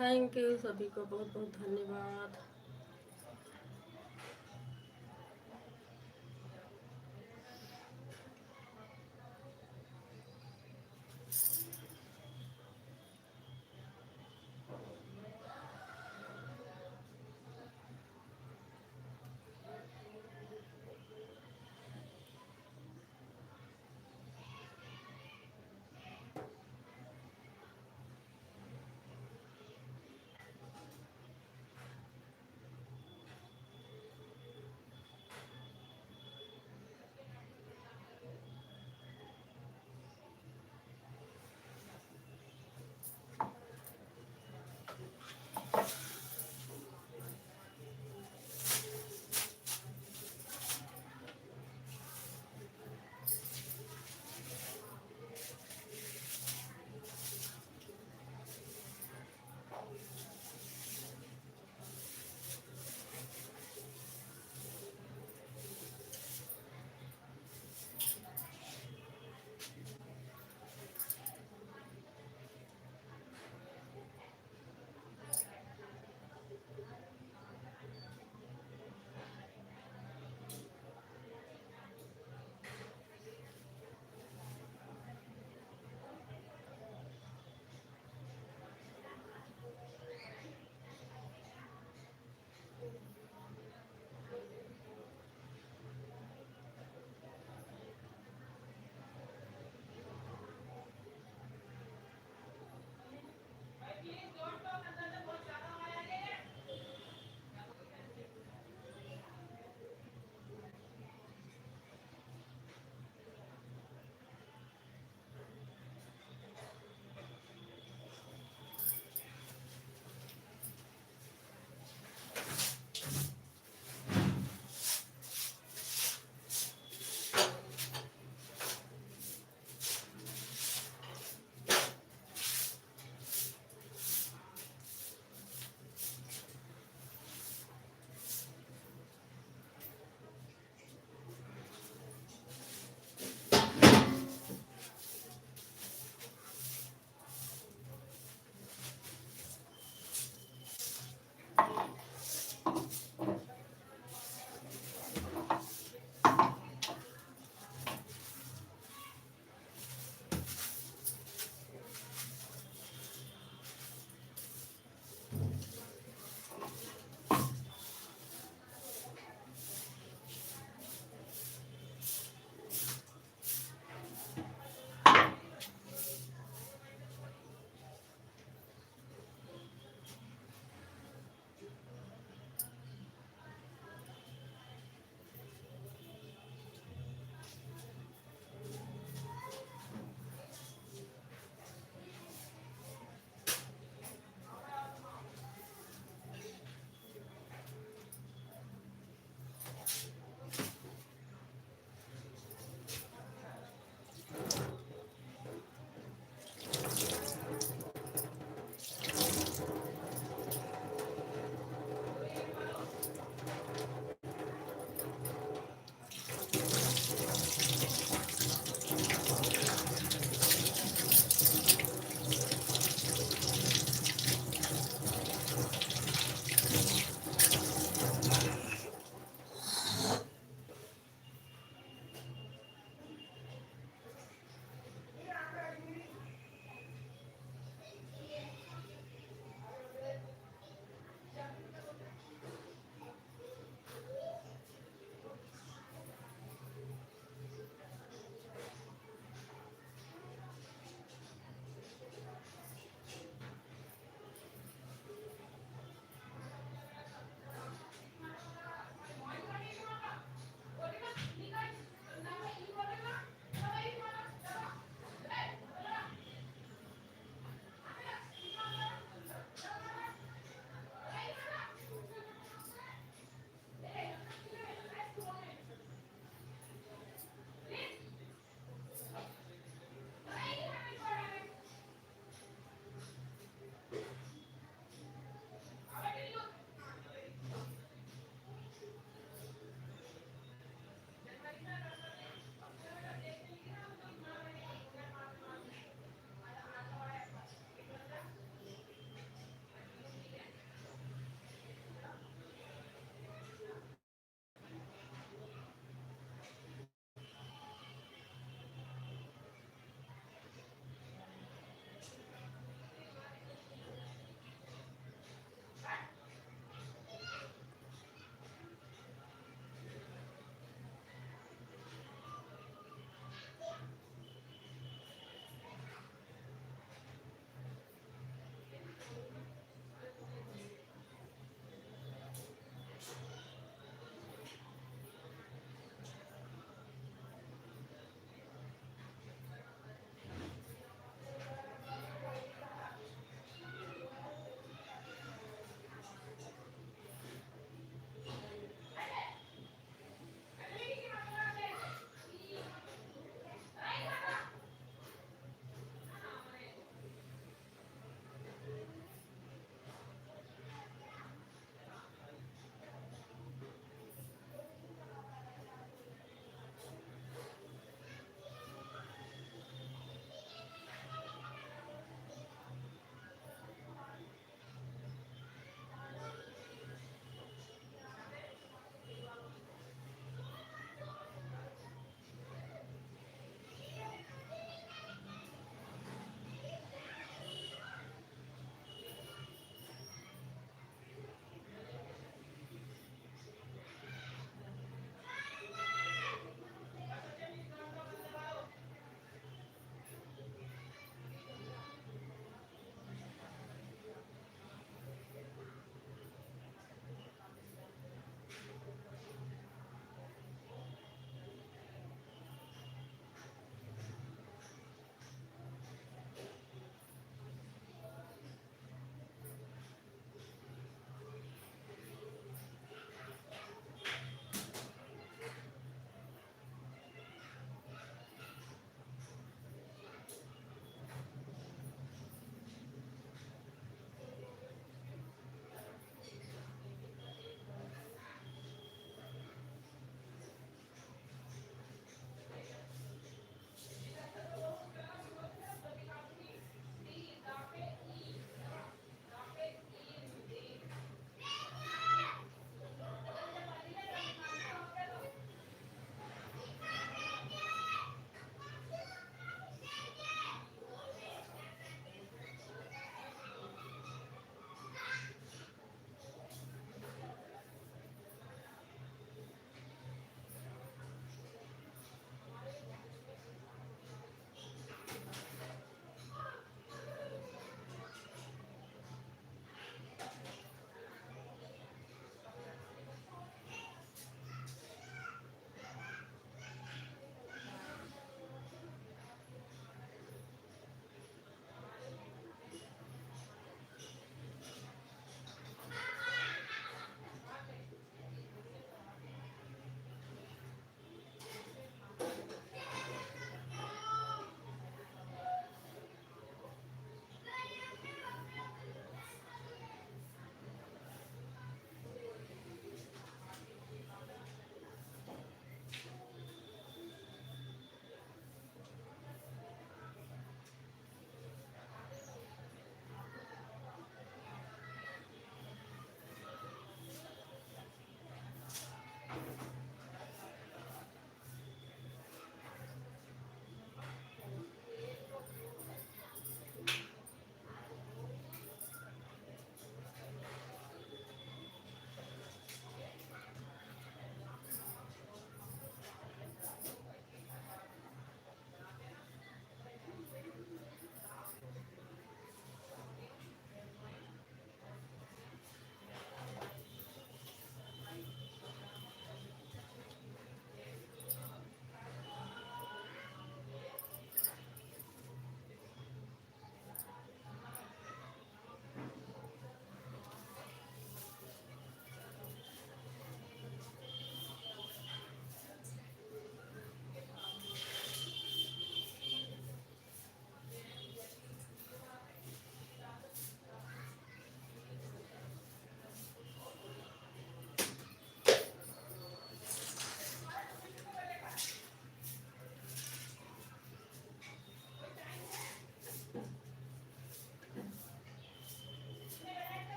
थैंक यू सभी को, बहुत बहुत धन्यवाद।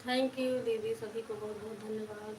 थैंक यू दीदी, सभी को बहुत बहुत धन्यवाद।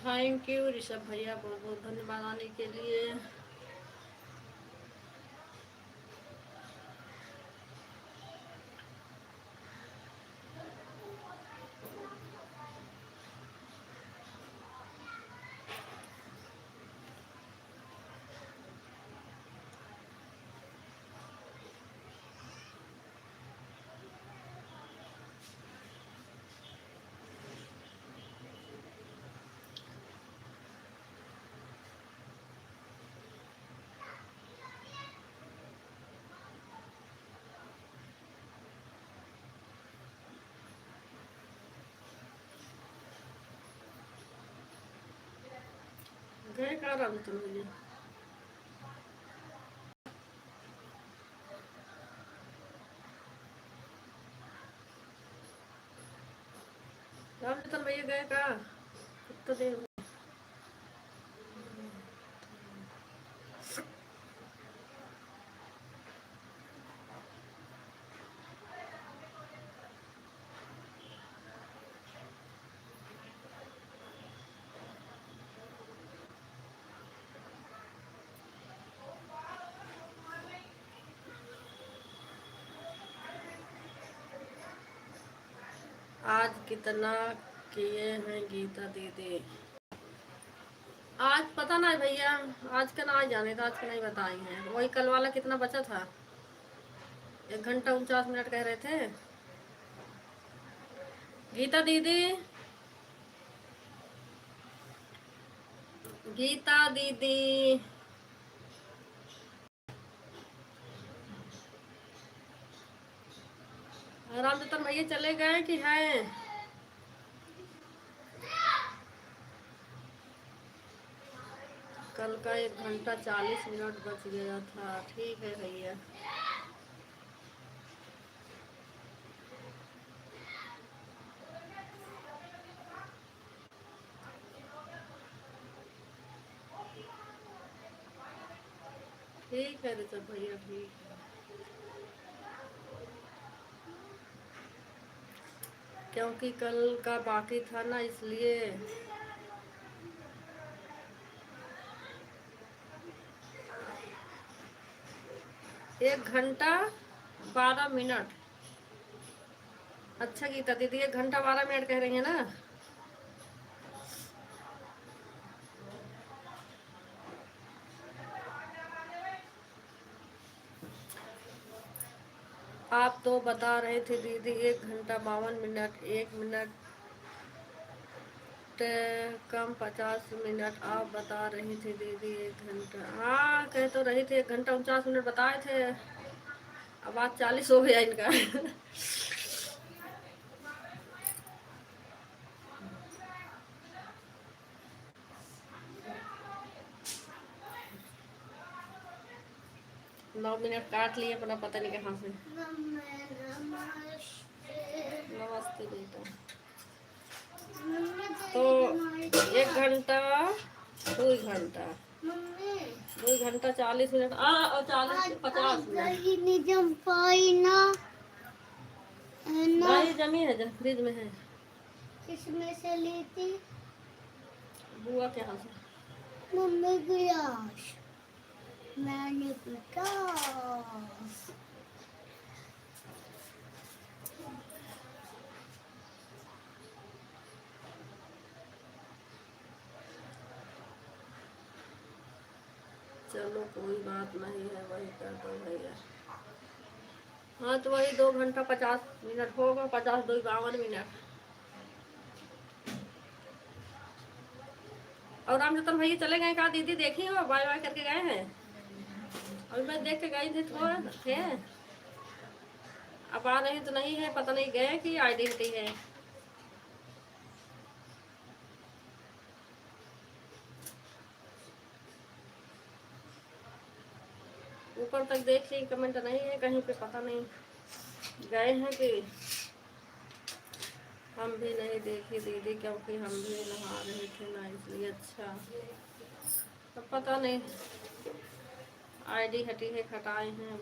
थैंक यू ऋषभ भैया, बहुत बहुत धन्यवाद आने के लिए। गए कहाँ रामचंद्र भैया? रामचंद्र भैया गए कहाँ? कितना देर में? आज कितना किए हैं गीता दीदी? आज पता नहीं भैया, आज का ना जाने था, आज का नहीं बताई है। वही कल वाला कितना बचा था? 1 घंटा 49 मिनट कह रहे थे। गीता दीदी, गीता दीदी, रामचंद्र भैया चले गए कि हैं? कल का 1 घंटा 40 मिनट बच गया था। ठीक है भैया। ठीक है ऋषभ भैया, ठीक है। क्योंकि कल का बाकी था ना, इसलिए। 1 घंटा 12 मिनट। अच्छा गीता दीदी, 1 घंटा 12 मिनट कह रही है ना? आप तो बता रहे थे दीदी 1 घंटा 52 मिनट, 1 मिनट कम 50 मिनट। आप बता रही थी दीदी 1 घंटा। हाँ, कह तो रही थी 1 घंटा 49 मिनट बताए थे। अब आज 40 हो गया इनका। 9 मिनट काट लिए अपना, पता नहीं कहाँ से। नमस्ते बेटा। तो 1 घंटा 2 घंटा 2 घंटा 40 मिनट और 40 50 मिनट। नहीं जमी है, फ्रिज में है। किसमें से ली थी? बुआ के यहाँ से। मम्मी गिलास मैंने गिलास। चलो कोई बात नहीं है, वही कर दो भैया। हाँ तो वही 2 घंटा 50 मिनट होगा। 50 2 52 मिनट। और रामचंद्र भैया चले गए कहा दीदी? देखी हो, बाय बाय करके गए हैं। अभी मैं देख के गई थी थोड़ा थे। अब आ रही तो नहीं है, पता नहीं गए कि आईडी हटी है। ऊपर तक देख ली, कमेंट नहीं है कहीं पे, पता नहीं गए हैं कि। हम भी नहीं देखी दीदी, क्योंकि हम भी नहा रहे थे ना, इसलिए। अच्छा, तो पता नहीं आईडी हटी है, हटाए हैं।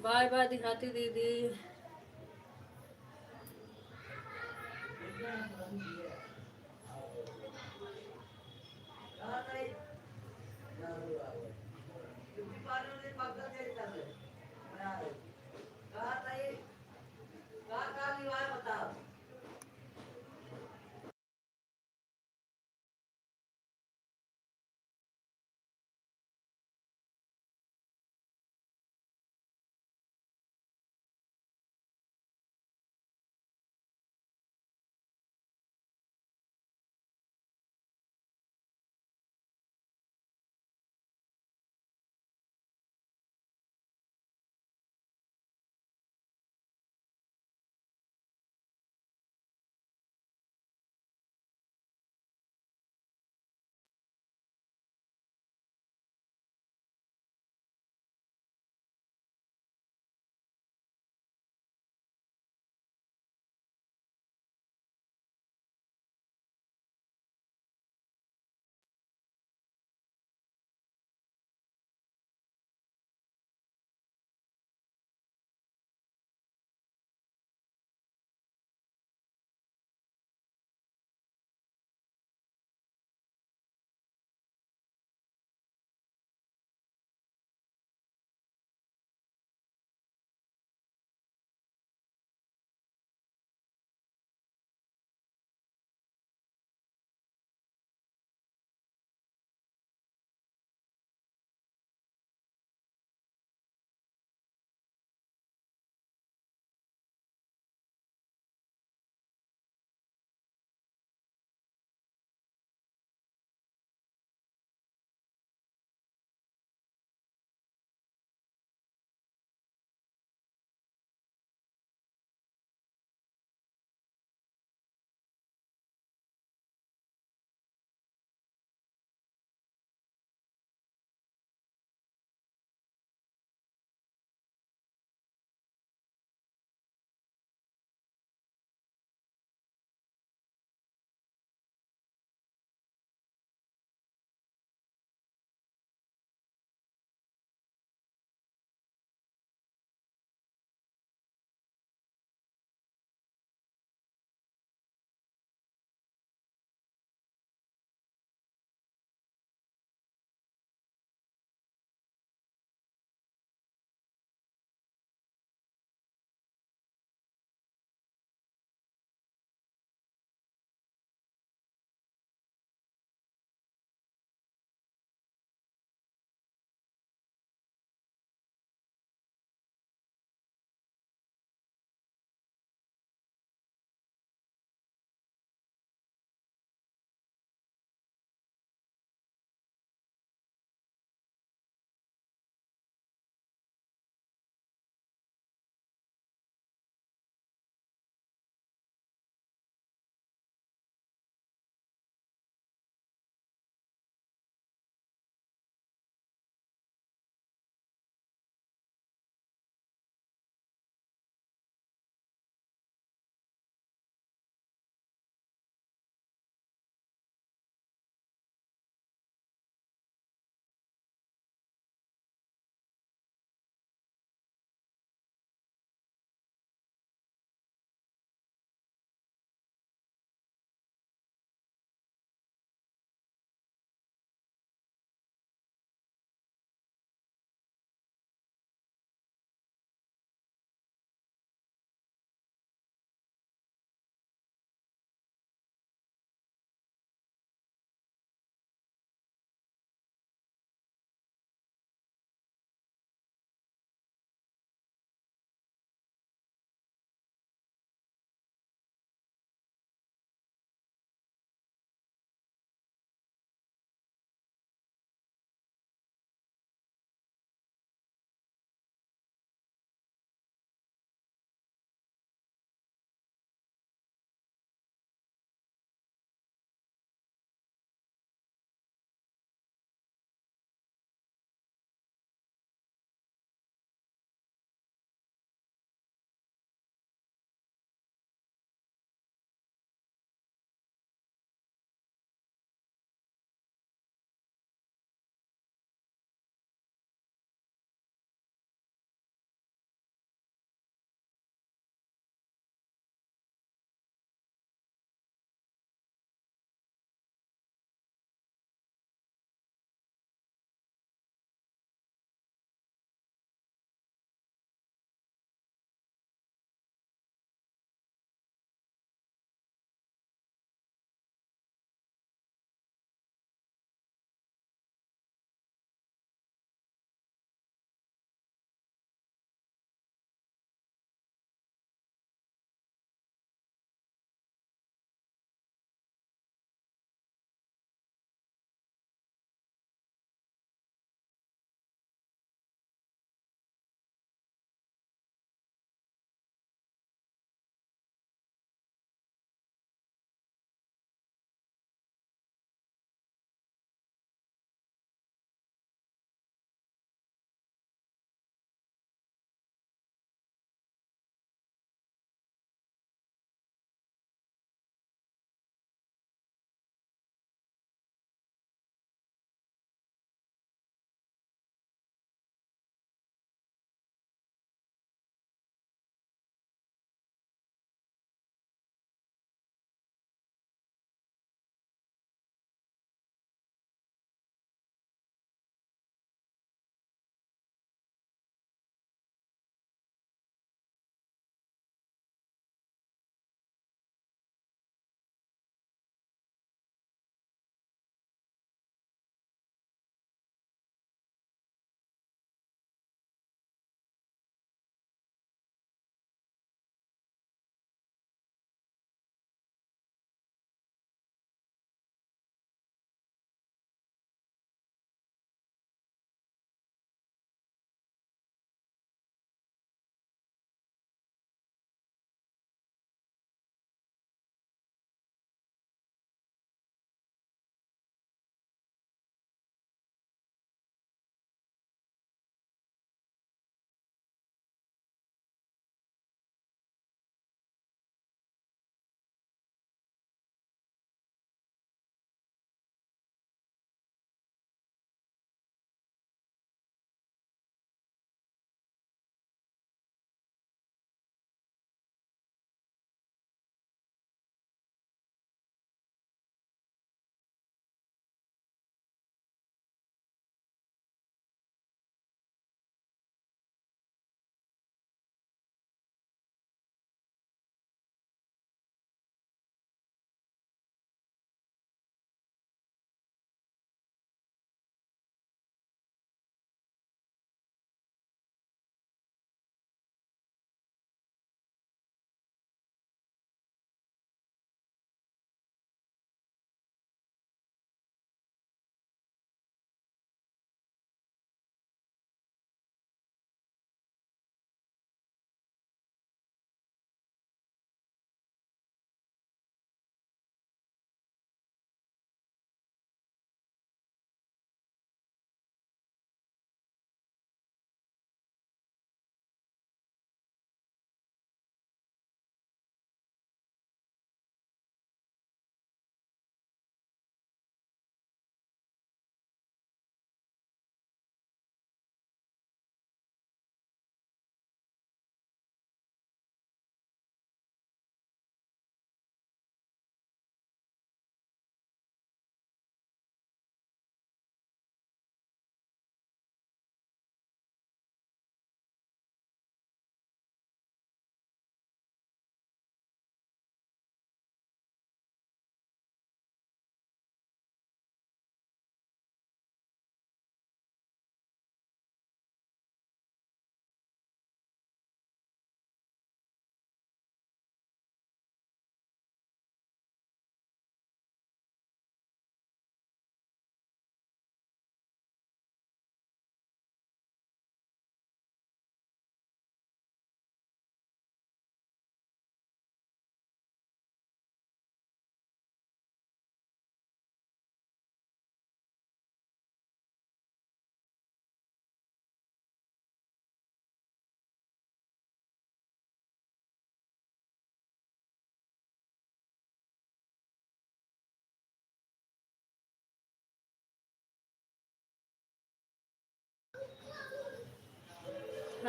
बाय बाय दिखाती दीदी। कहाँ गई? ब्यूटी पार्लर में पकड़ के चल रहे। मैं आ रही। कहाँ गई? कहाँ विवाह बताओ।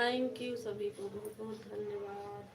थैंक यू सभी को, बहुत बहुत धन्यवाद।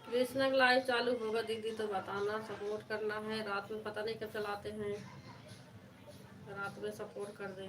कृष्णा का लाइव चालू होगा दीदी तो बताना, सपोर्ट करना है। रात में पता नहीं कब चलाते हैं, रात में सपोर्ट कर दें।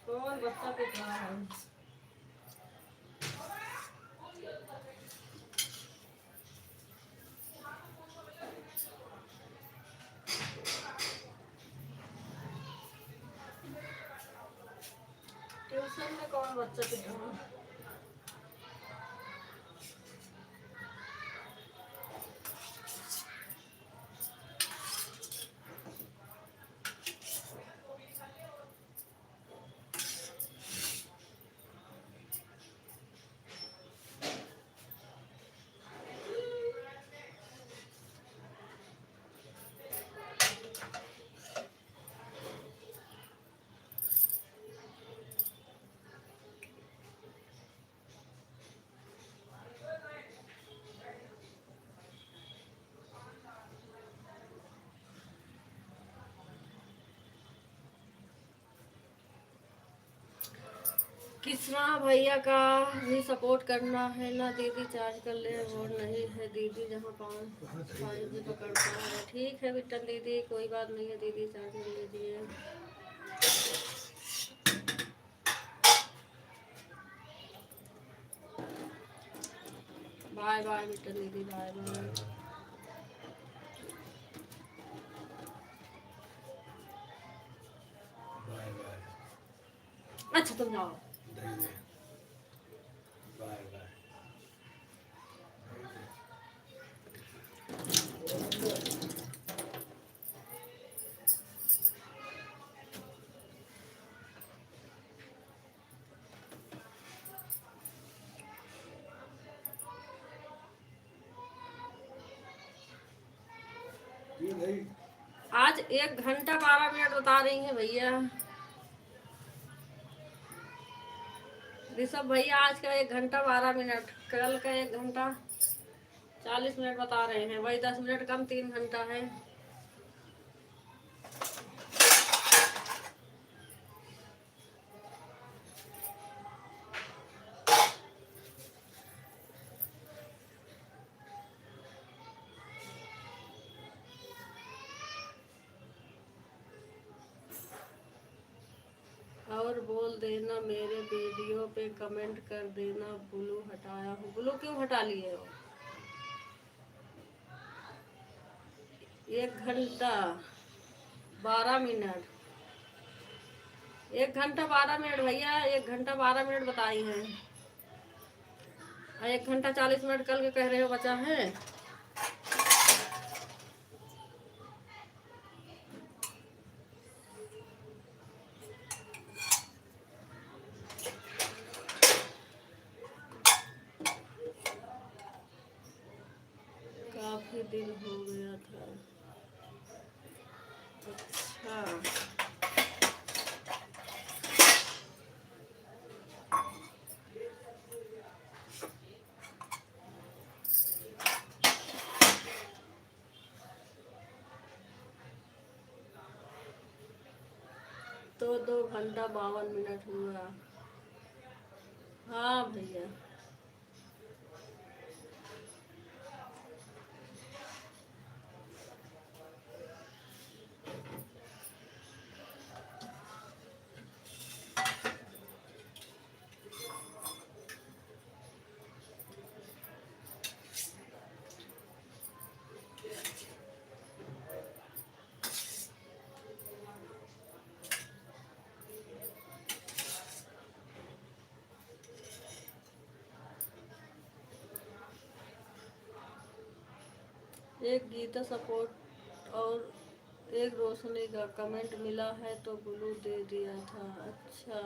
कौन बच्चा पिट रहा है? ट्यूशन में कौन बच्चा पिट रहा है? कृष्णा भैया का भी सपोर्ट करना है ना दीदी, चार्ज कर ले। वो नहीं है दीदी जहाँ 5 पकड़ता है। ठीक है बिट्टन दीदी, कोई बात नहीं है दीदी, चार्ज कर लीजिए। बाय बाय बिट्टन दीदी, बाय बाय। अच्छा तुम जाओ। आज 1 घंटा 12 मिनट बता रही हैं भैया। ऋषभ भैया आज का 1 घंटा 12 मिनट, कल का 1 घंटा 40 मिनट बता रहे हैं। वही 10 मिनट कम, 3 घंटा है। और बोल देना मेरे वीडियो पे कमेंट कर देना ब्लू हटाया हूँ। ब्लू क्यों हटा लिए हो? 1 घंटा 12 मिनट, 1 घंटा 12 मिनट भैया, 1 घंटा 12 मिनट बताई हैं। 1 घंटा 40 मिनट कल के कह रहे हो बचा है। काफी दिन हो गया था। अच्छा तो 2 घंटा 52 मिनट हुआ। हाँ भैया। एक गीता सपोर्ट और एक रोशनी का कमेंट मिला है तो ब्लू दे दिया था। अच्छा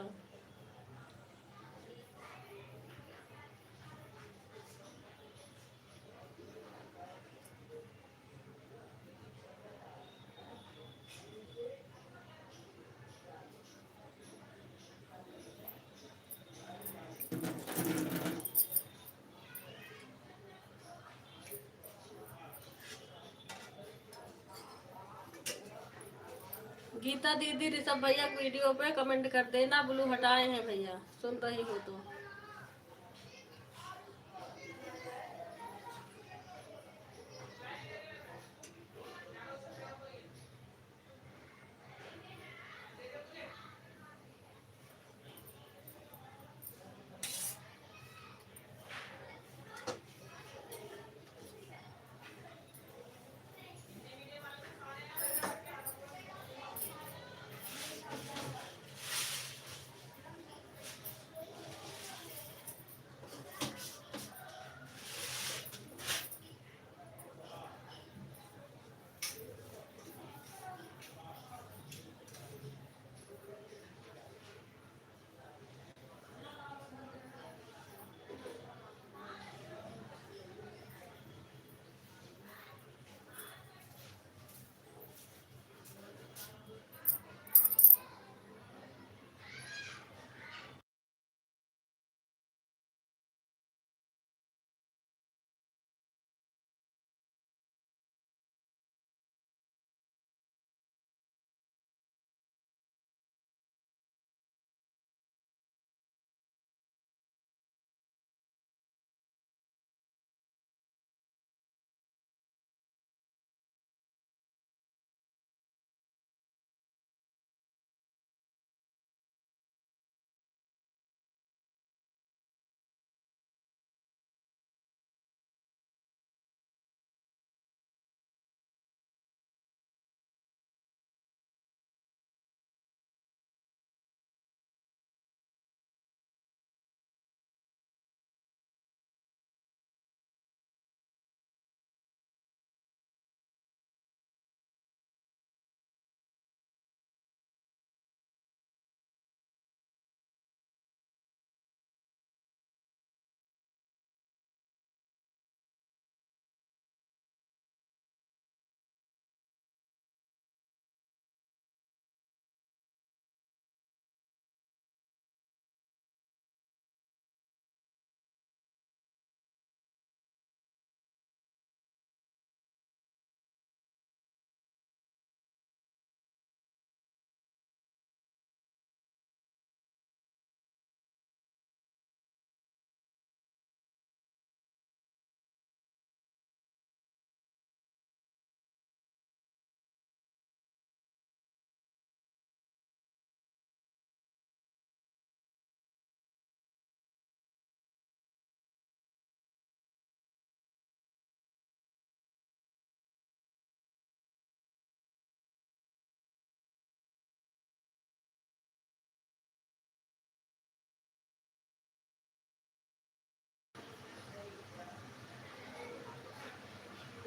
गीता दीदी ऋषभ भैया वीडियो पे कमेंट कर देना ब्लू हटाए हैं भैया, सुन रही हो तो।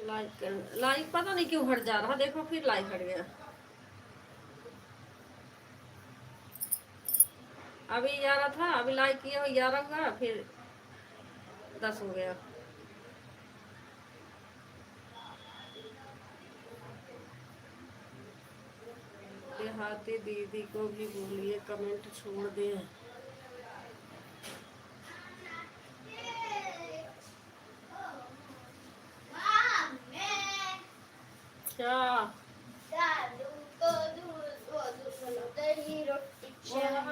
लाइक पता नहीं क्यों हट जा रहा, देखो फिर लाइक हट गया। अभी 11 था, अभी लाइक किया 11 हुआ, फिर 10 हो गया। देहाती दीदी को भी बोलिए कमेंट छोड़ दे। क्या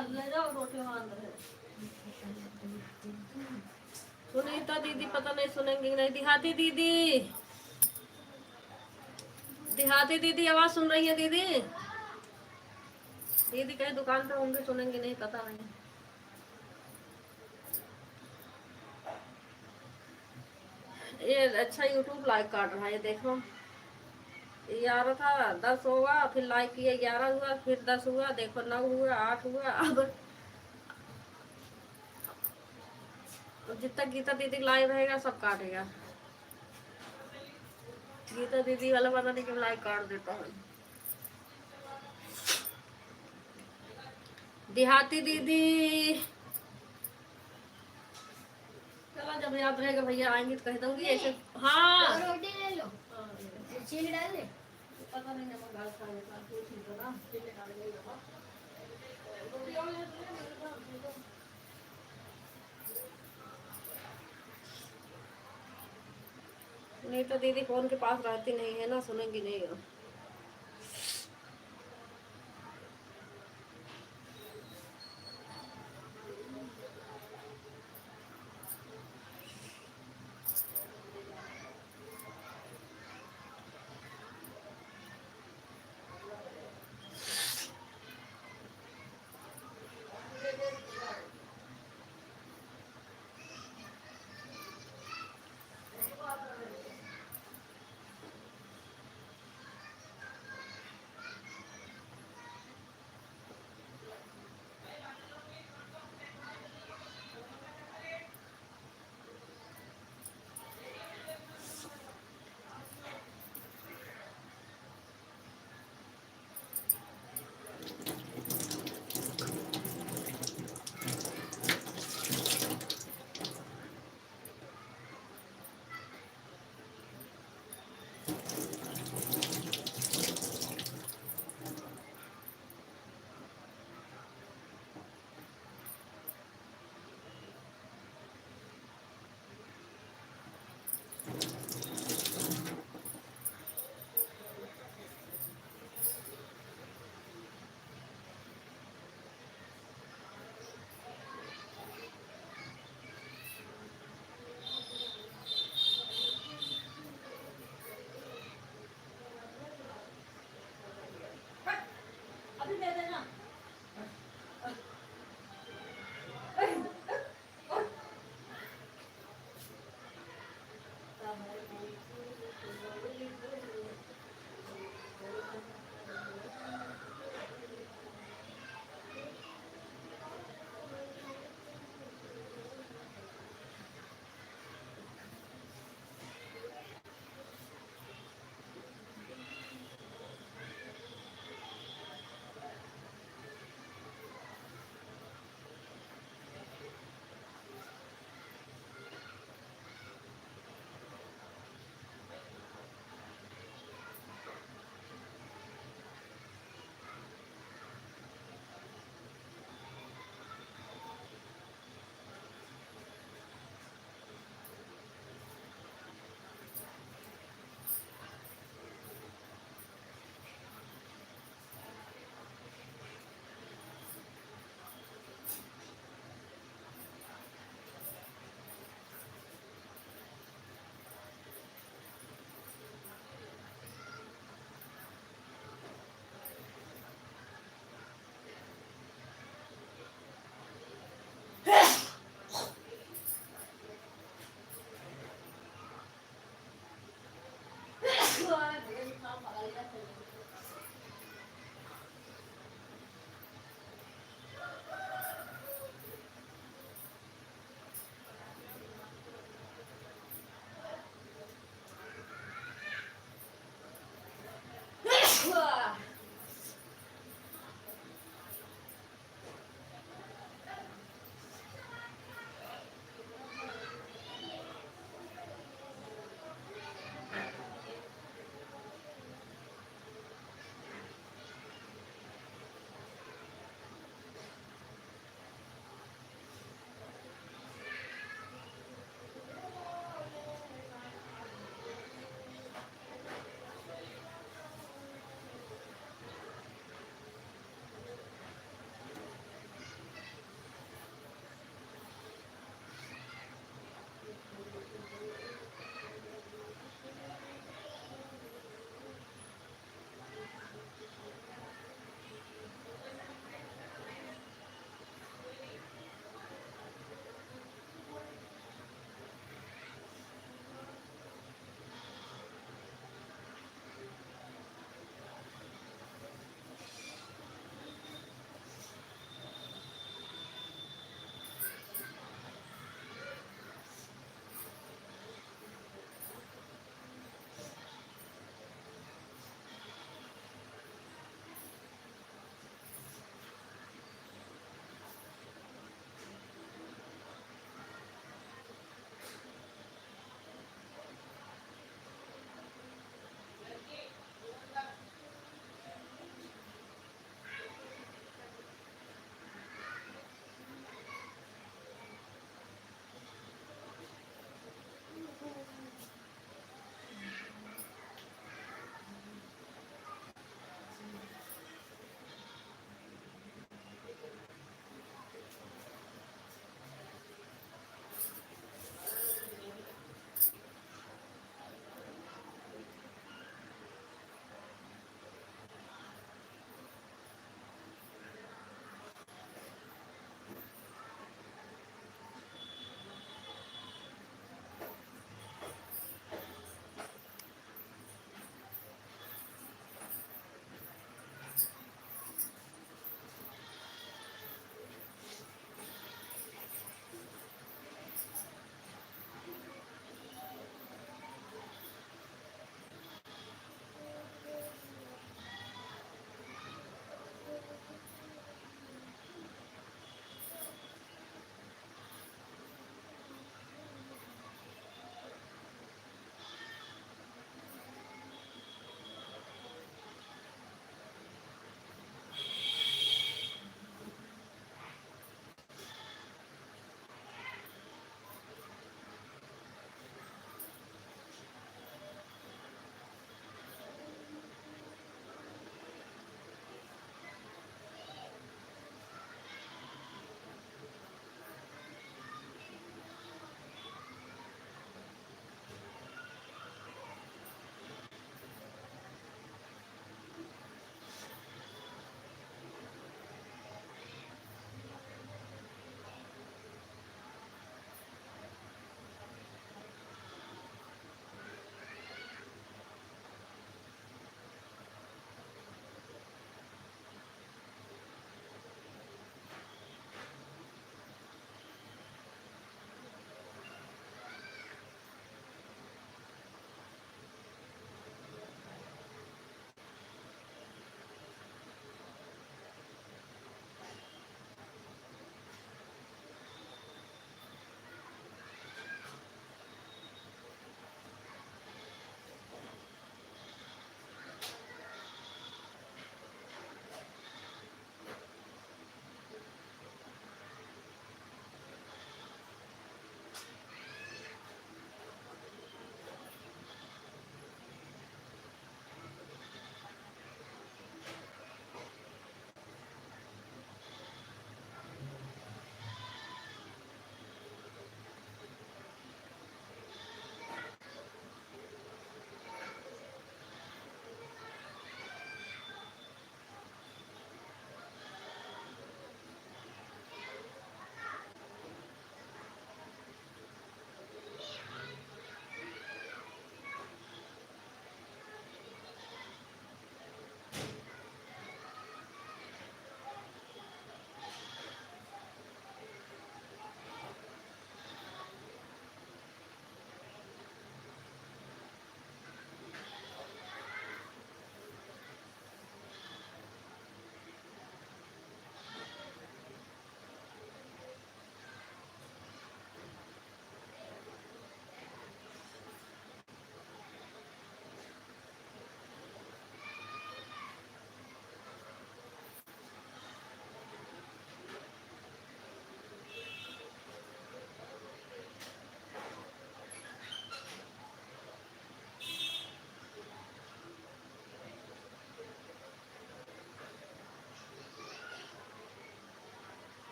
ले जाओ रोटी वहाँ अंदर है। सुनीता दीदी पता नहीं सुनेंगी नहीं। देहाती दीदी आवाज सुन रही है दीदी? दीदी कहीं दुकान पे होंगे, सुनेंगे नहीं, पता नहीं। ये अच्छा यूट्यूब लाइक काट रहा है, ये देखो। 11 था, 10 होगा, फिर लाइक किया 11 हुआ, फिर 10 हुआ, देखो 9 हुआ, 8 हुआ। अब जितना गीता दीदी लाइव रहेगा सब काटेगा। गीता दीदी वाला पता नहीं क्यों लाइक काट देता है। देहाती दीदी चलो, जब याद रहेगा भैया आएंगे तो कह दूंगी ऐसे। हाँ रोटी ले लो, चीनी डाल दे। पता नहीं नमक डाल खाएगा ठीक है ना, चीनी डाल देंगे नमक। रोटी और ले लो। नहीं तो दीदी फोन के पास रहती नहीं है ना, सुनेंगी नहीं।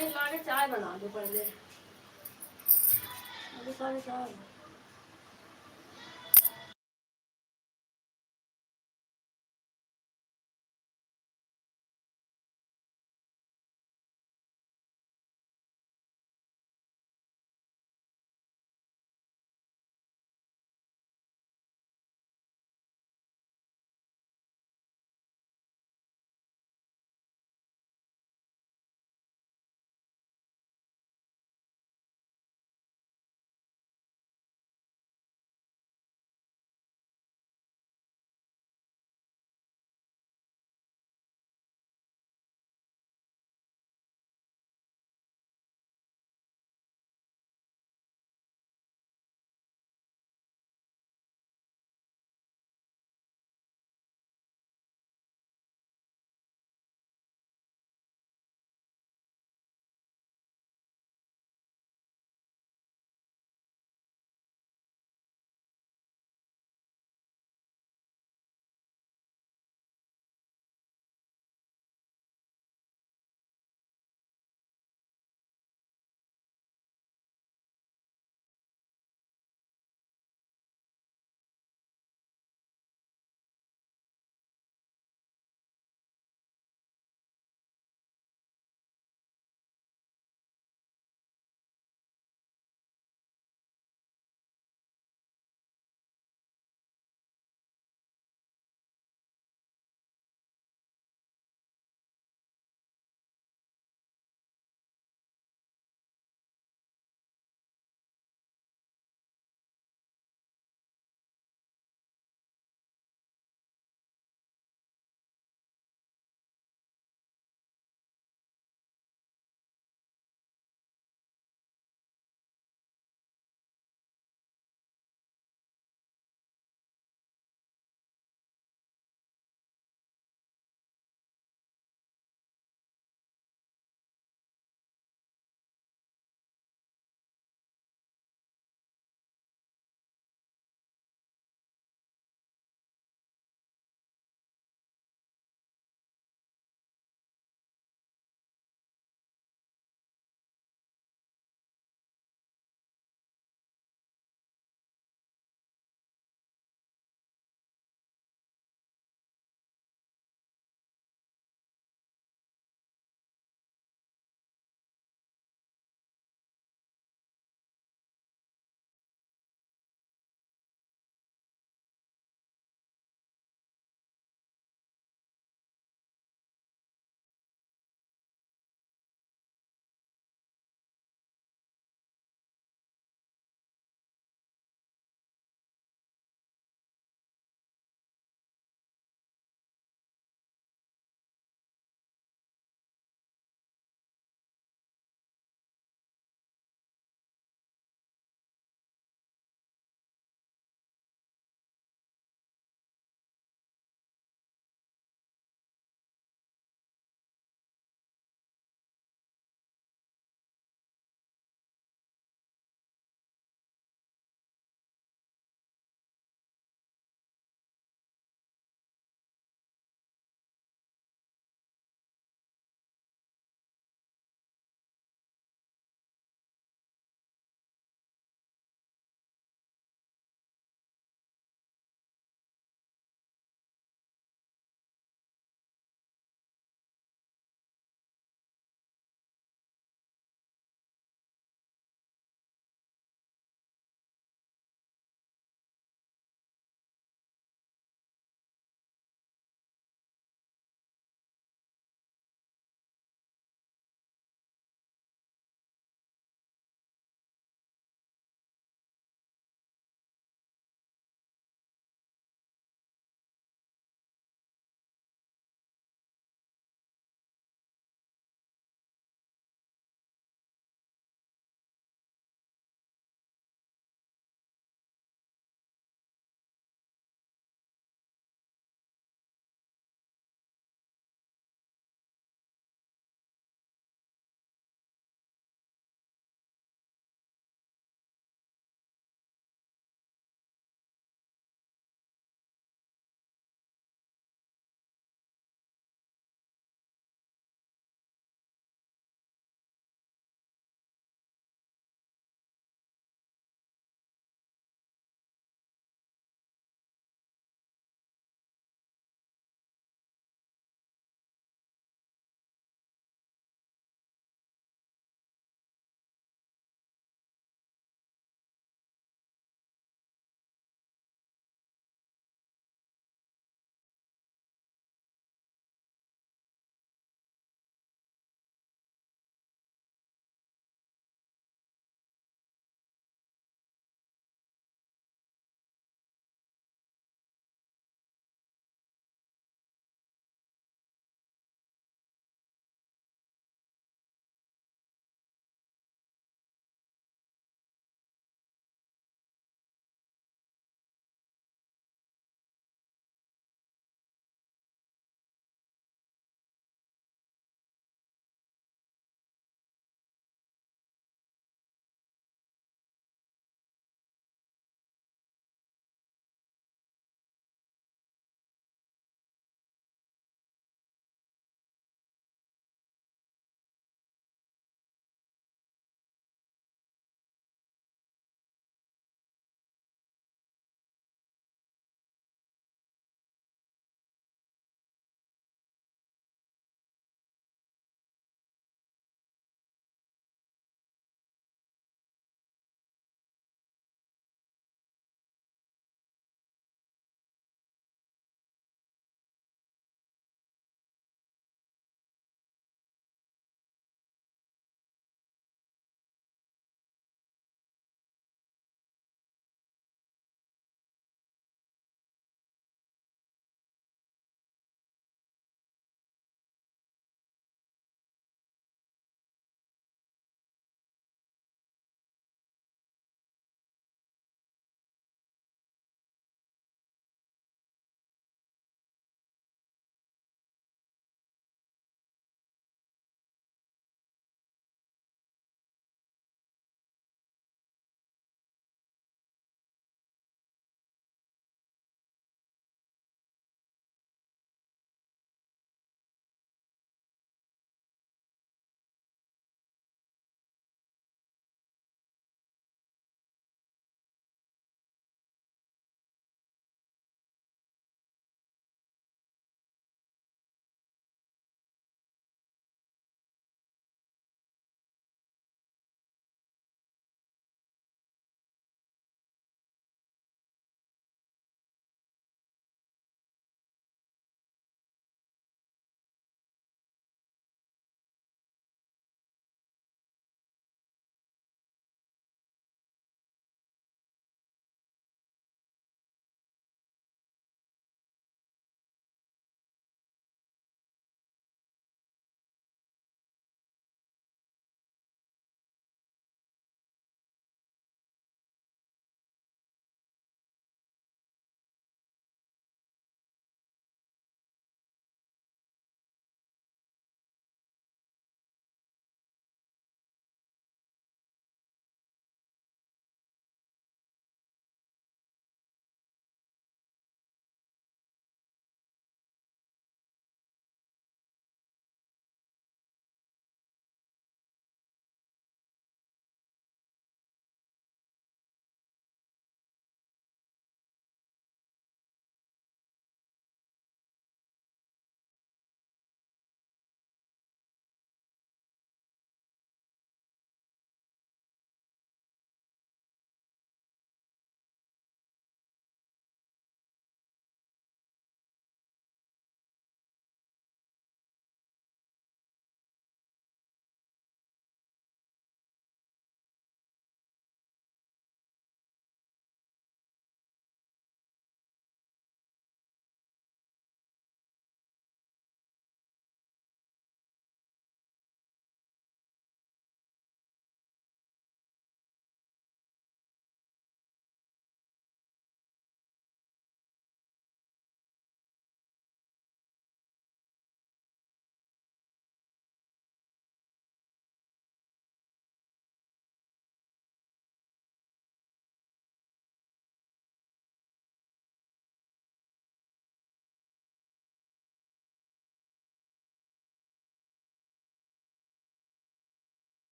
नहीं ला के चाय बना दो पहले। अभी 4:30।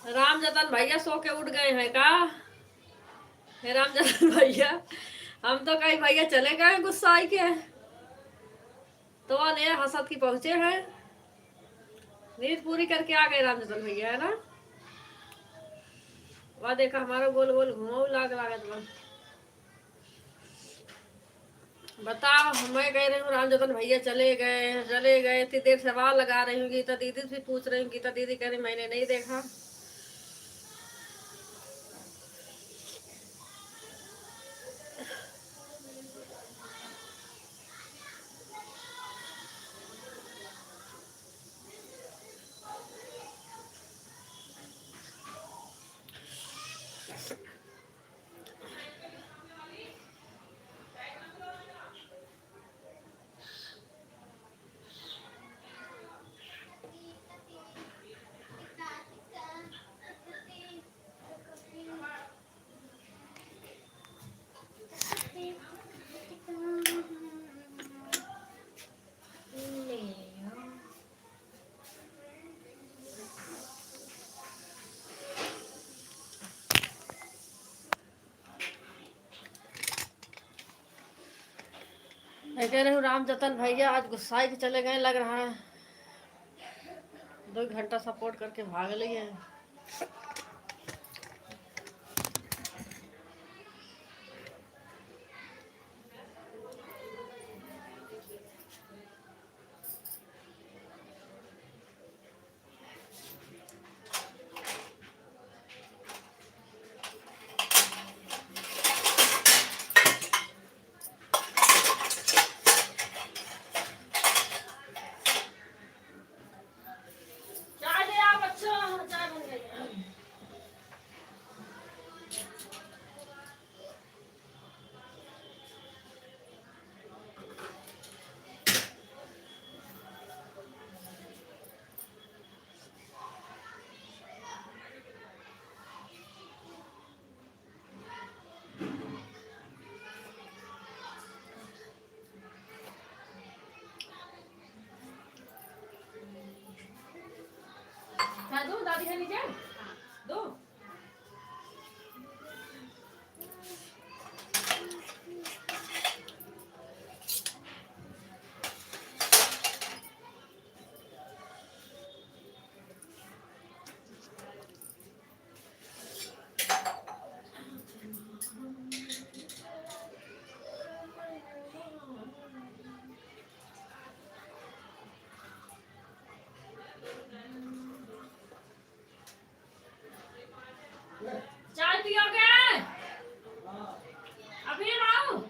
राम जतन भैया सो के उठ गए हैं का? हे राम जतन भैया, हम तो कहीं भैया चले गए गुस्साई के, तो ने हसत की पहुंचे हैं। नींद पूरी करके आ गए राम जतन भैया, है ना? वह देखा हमारा गोल गोल घुमाऊ लाग लागत बा। बताओ, मैं कह रही हूँ राम जतन भैया चले गए, इतनी देर सवाल लगा रही हूँ, गीता दीदी से पूछ रही हूँ, गीता दीदी कह रही मैंने नहीं देखा। मैं कह रही हूँ राम जतन भैया आज गुस्साई के चले गए लग रहा है, 2 घंटा सपोर्ट करके भाग लिए। चाय ले आओ बच्चों, चाय बन गई है। चाय दूं दादी है नीचे? दो। चाय पियोगे? अभी लाऊं?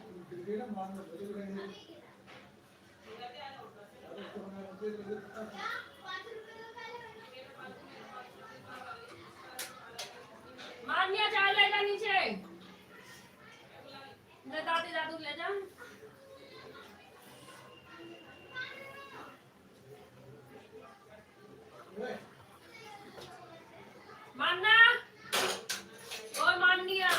मान्या चाय ले जा नीचे, ले दादी दादू ले जा। मान्ना, ओ मान्या।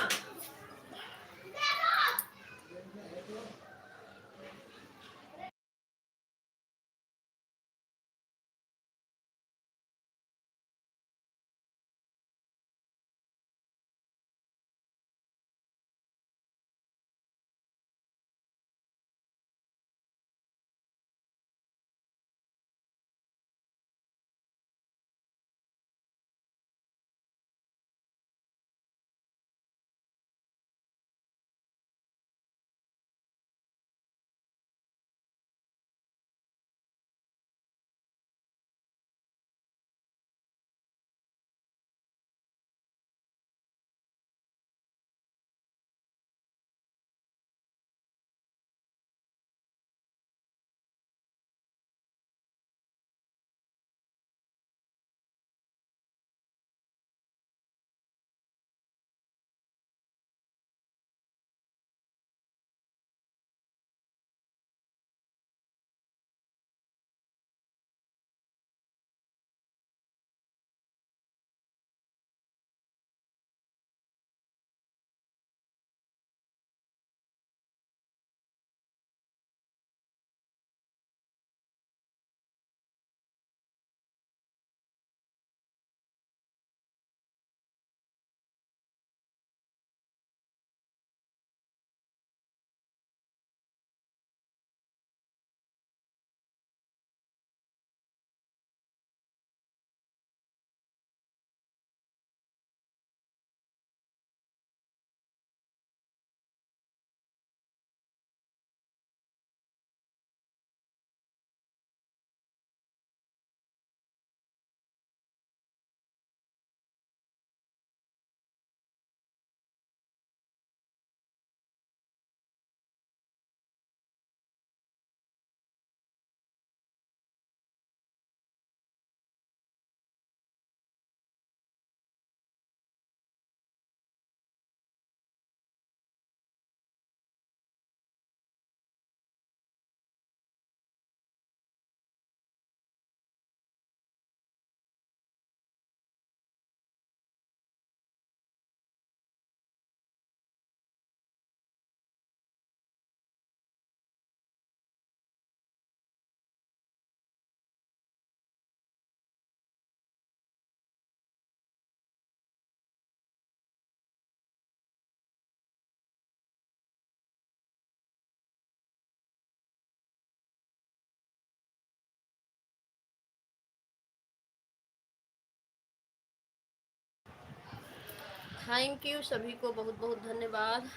थैंक यू सभी को, बहुत बहुत धन्यवाद।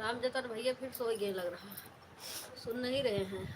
राम जतर भैया फिर सो गए लग रहा, सुन नहीं रहे हैं।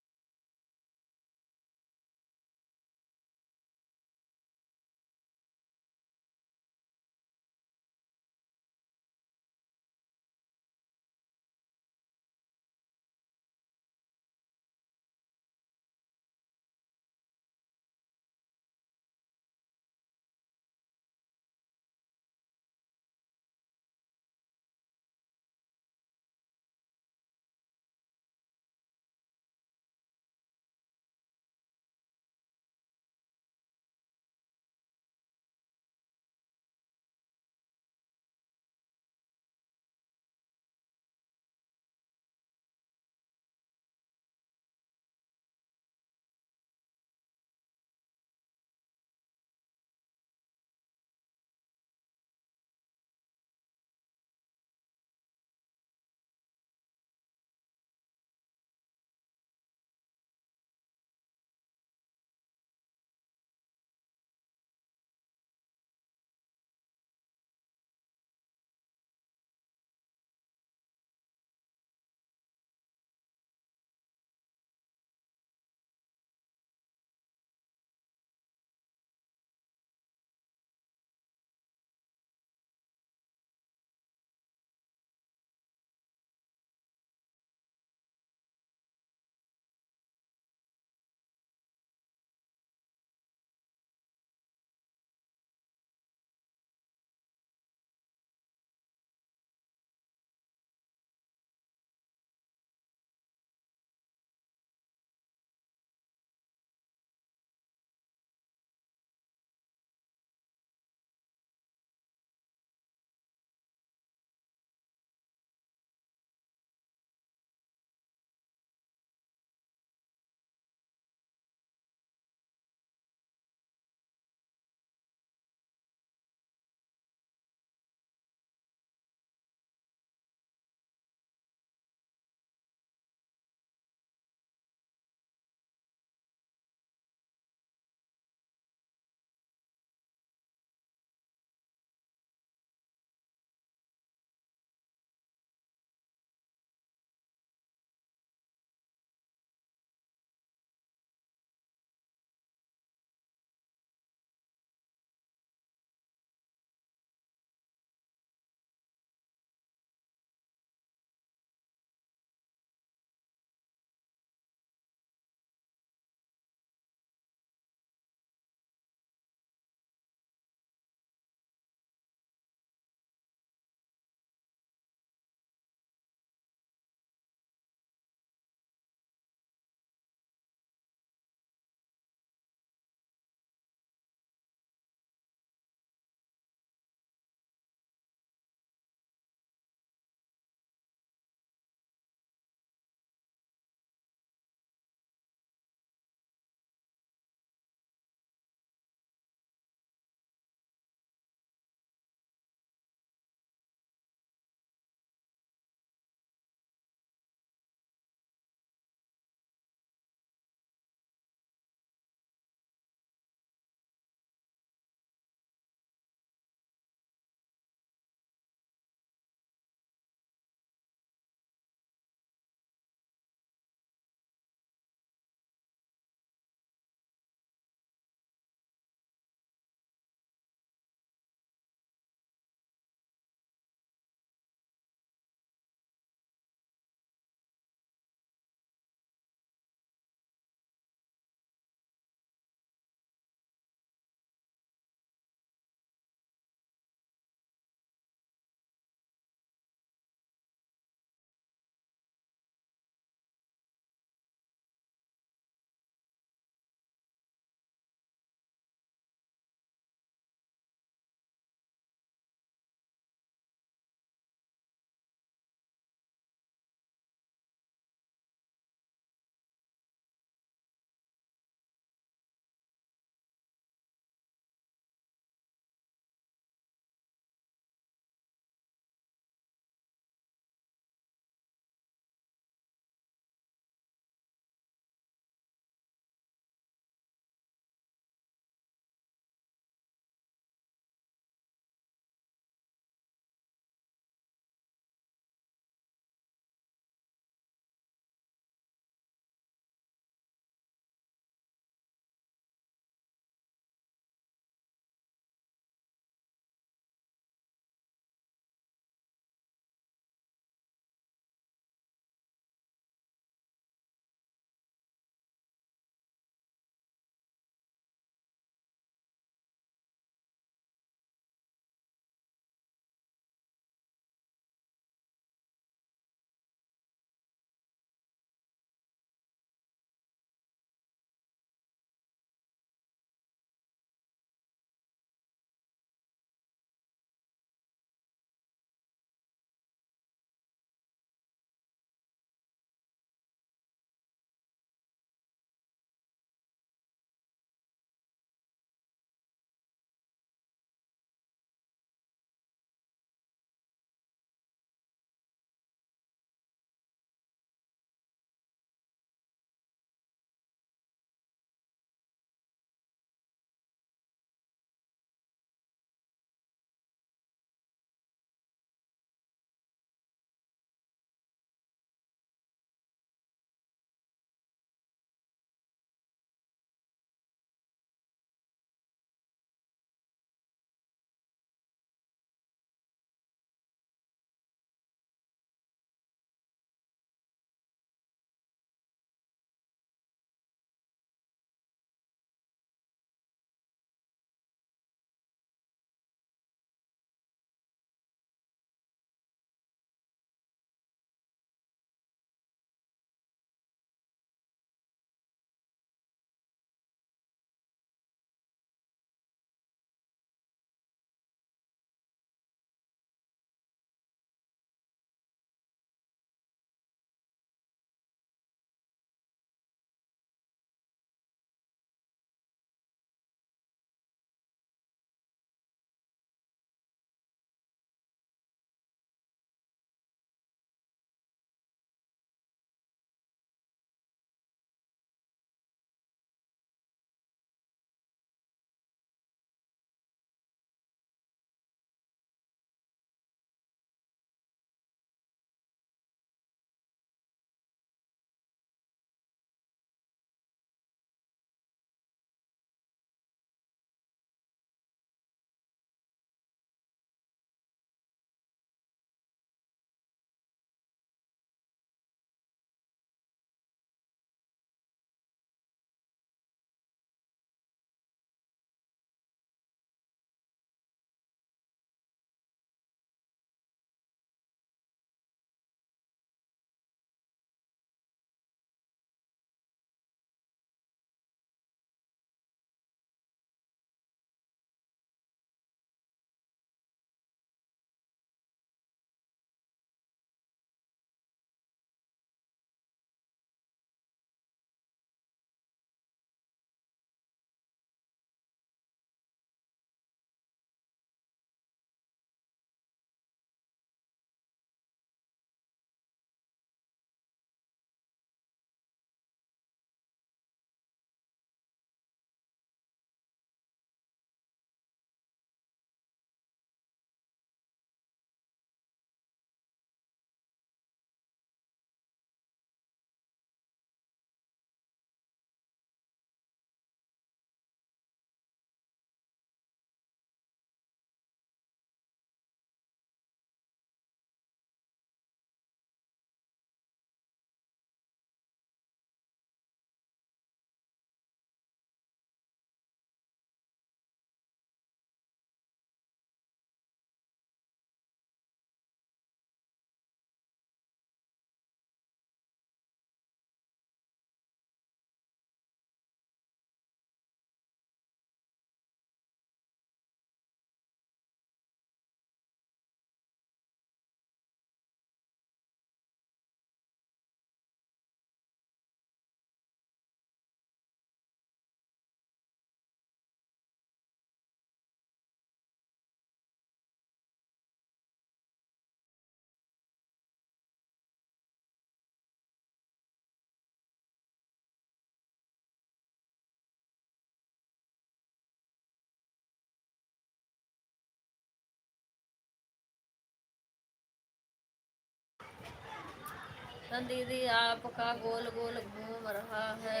ना दीदी आपका गोल गोल घूम रहा है।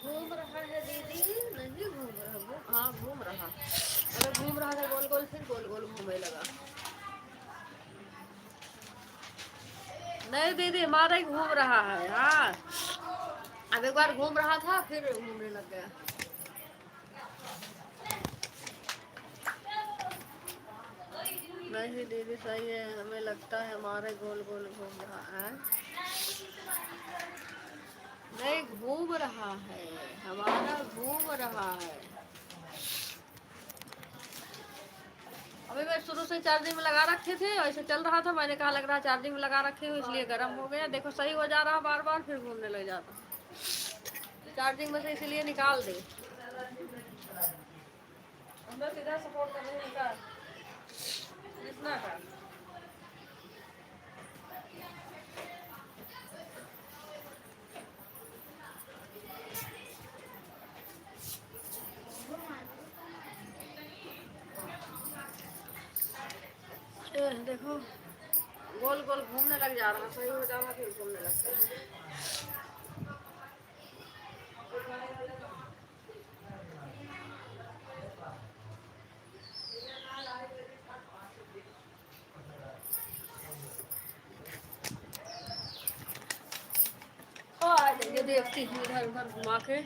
घूम रहा है दीदी, नहीं घूम रहा, हाँ घूम रहा। अरे घूम रहा था गोल गोल, फिर गोल गोल घूमने लगा। नहीं दीदी हमारा ही घूम रहा है। हाँ अब एक बार घूम रहा था फिर घूमने लग गया। नहीं दीदी सही है, हमें लगता है हमारे गोल गोल घूम रहा है। नहीं घूम रहा है, हमारा घूम रहा है। अभी मैं शुरू से चार्जिंग में लगा रखे थे, ऐसे चल रहा था, मैंने कहा लग रहा चार्जिंग में लगा रखे हो इसलिए गर्म हो गया। देखो सही हो जा रहा बार बार, फिर घूमने लग जाता। चार्जिंग में से इसीलिए निकाल दे। हम लोग सीधा सपोर्ट कर रहे हैं का इतना का। देखो गोल गोल घूमने लग जा रहा, सही हो जा रहा फिर घूमने लगता है। ये देखती हूँ इधर उधर घुमा के।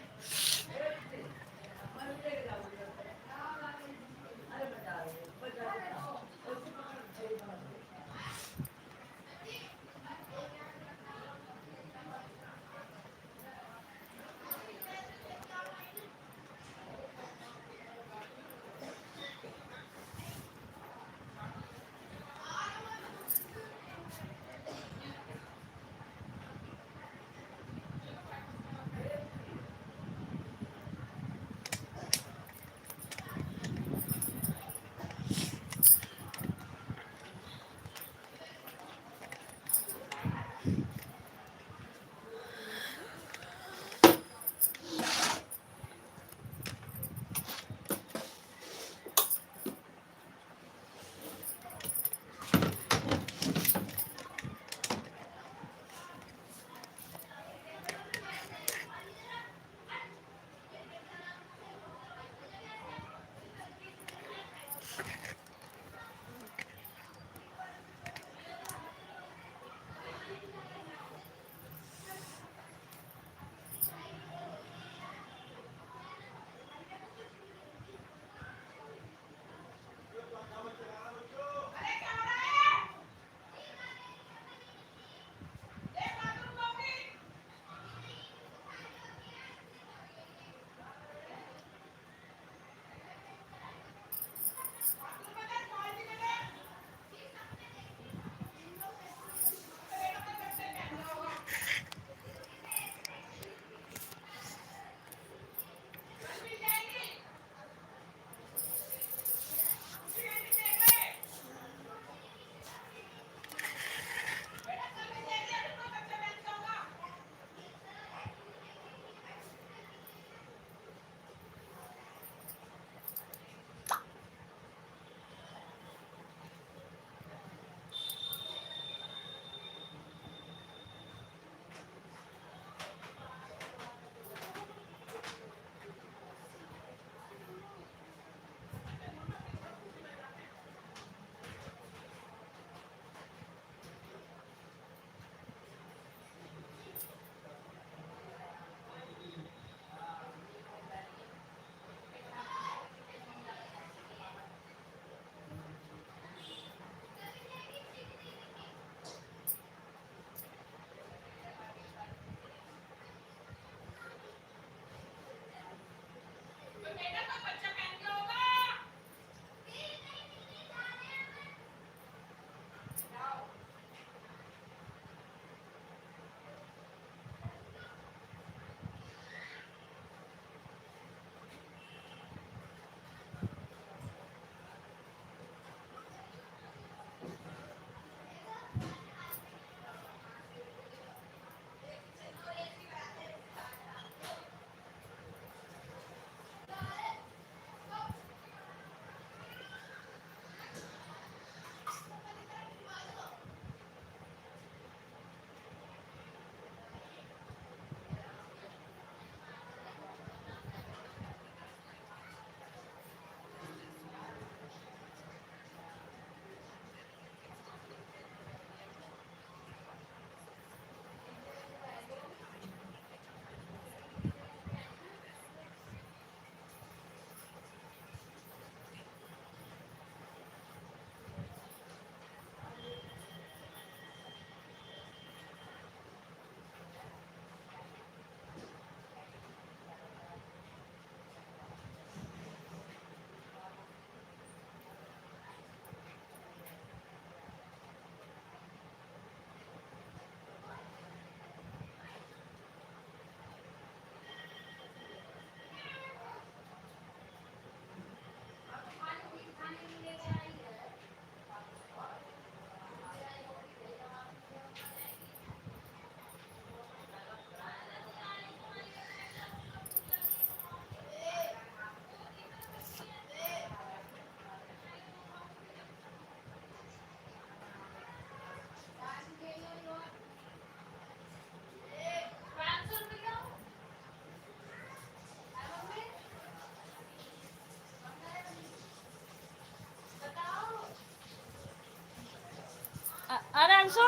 अरे अंशु,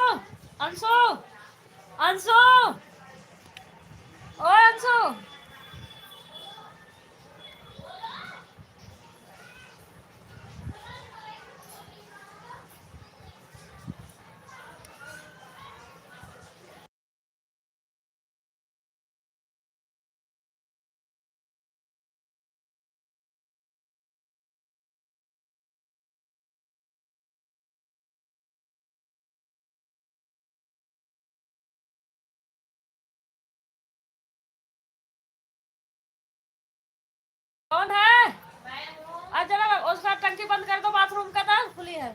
अंशु, अंशु, ओ अंशु, कौन है? आज जरा उसका टंकी बंद कर दो, बाथरूम का नल खुली है।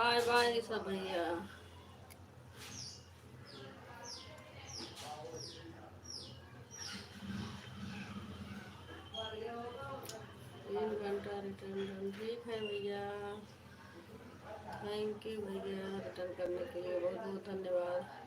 बाय बाय सब भैया। तीन घंटा रिटर्न ठीक है भैया। थैंक यू भैया, रिटर्न करने के लिए बहुत बहुत धन्यवाद।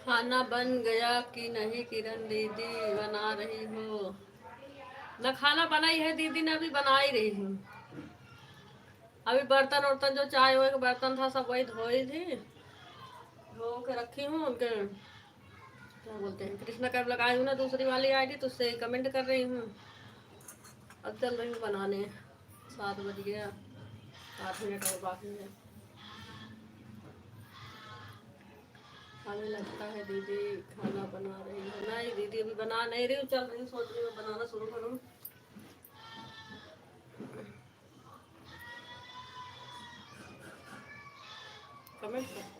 खाना बन गया कि नहीं किरण दीदी, बना रही हो? न खाना बनाई है दीदी ने, अभी बना ही रही हूँ। अभी बर्तन वर्तन जो चाय वाय का बर्तन था सब वही धोई थी, धो के रखी हूँ। उनके क्या बोलते हैं, कृष्णा कैब लगाई हूँ ना दूसरी वाली आईडी, तो उससे कमेंट कर रही हूँ। अब चल रही हूँ बनाने। 7 बज गया, 8 मिनट और बाकी है। हमें लगता है दीदी खाना बना रही है। नहीं दीदी अभी बना नहीं रही हूँ, चल रही हूँ, सोच रही हूँ बनाना शुरू करूँ। कमेंट कर।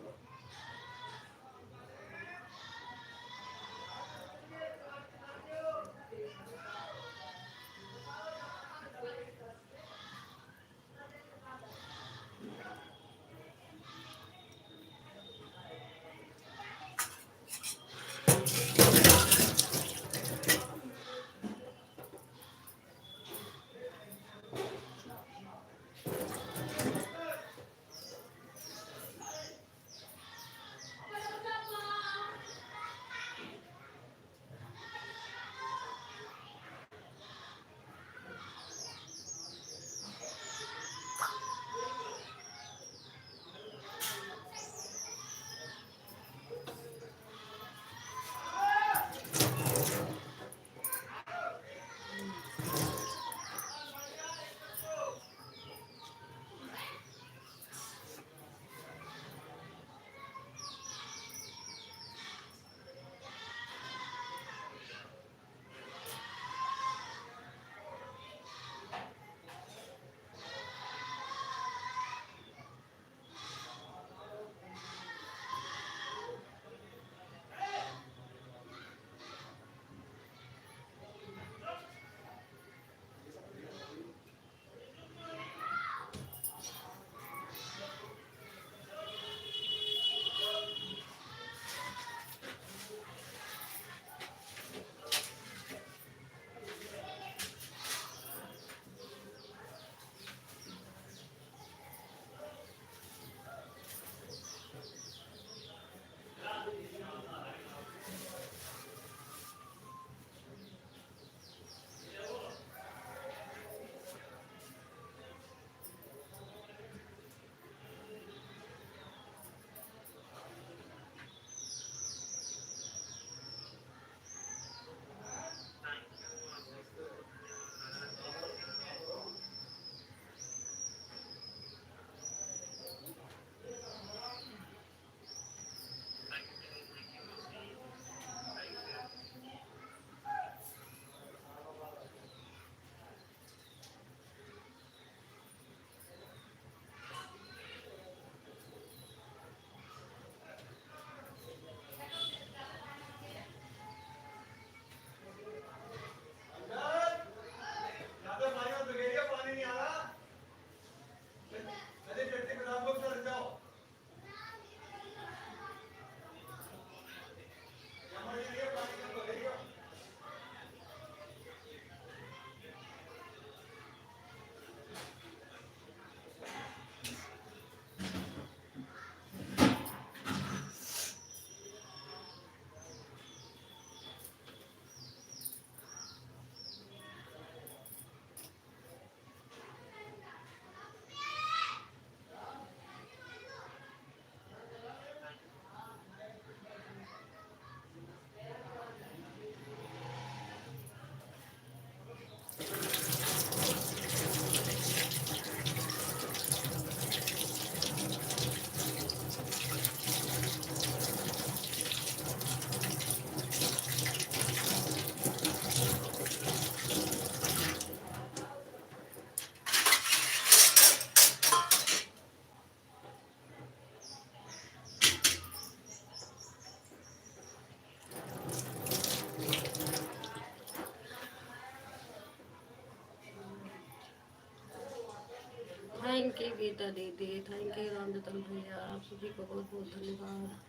थैंक यू गीता दीदी, थैंक यू रामजतन भैया, आप सभी को बहुत बहुत धन्यवाद।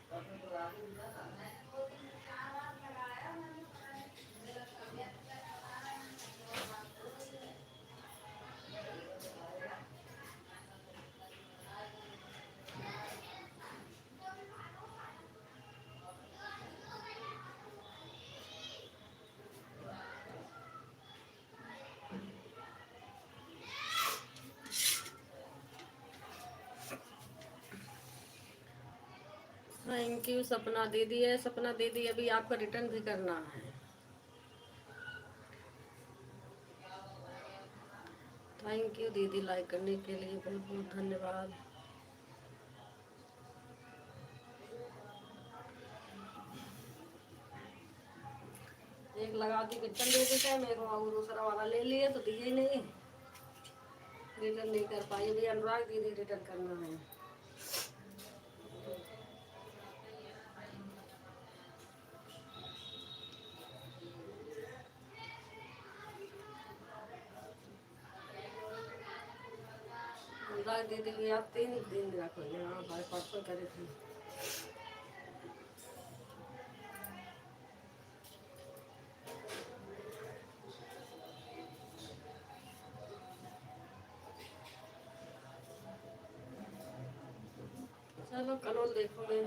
थैंक यू सपना दीदी है। सपना दीदी अभी आपका रिटर्न भी करना है। थैंक यू दीदी, लाइक करने के लिए बहुत बहुत धन्यवाद। एक लगा दी किचन दीदी का मेरे को, और दूसरा वाला ले लिए तो दिए ही नहीं, रिटर्न नहीं कर पाई। अभी अनुराग दीदी रिटर्न करना है। अनुराग दीदी की आप 3 दिन रखो, हाँ भाई परसों करे थे। चलो कलोल देखोगे।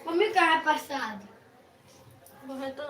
मम्मी कहाँ है प्रसाद? वो है तो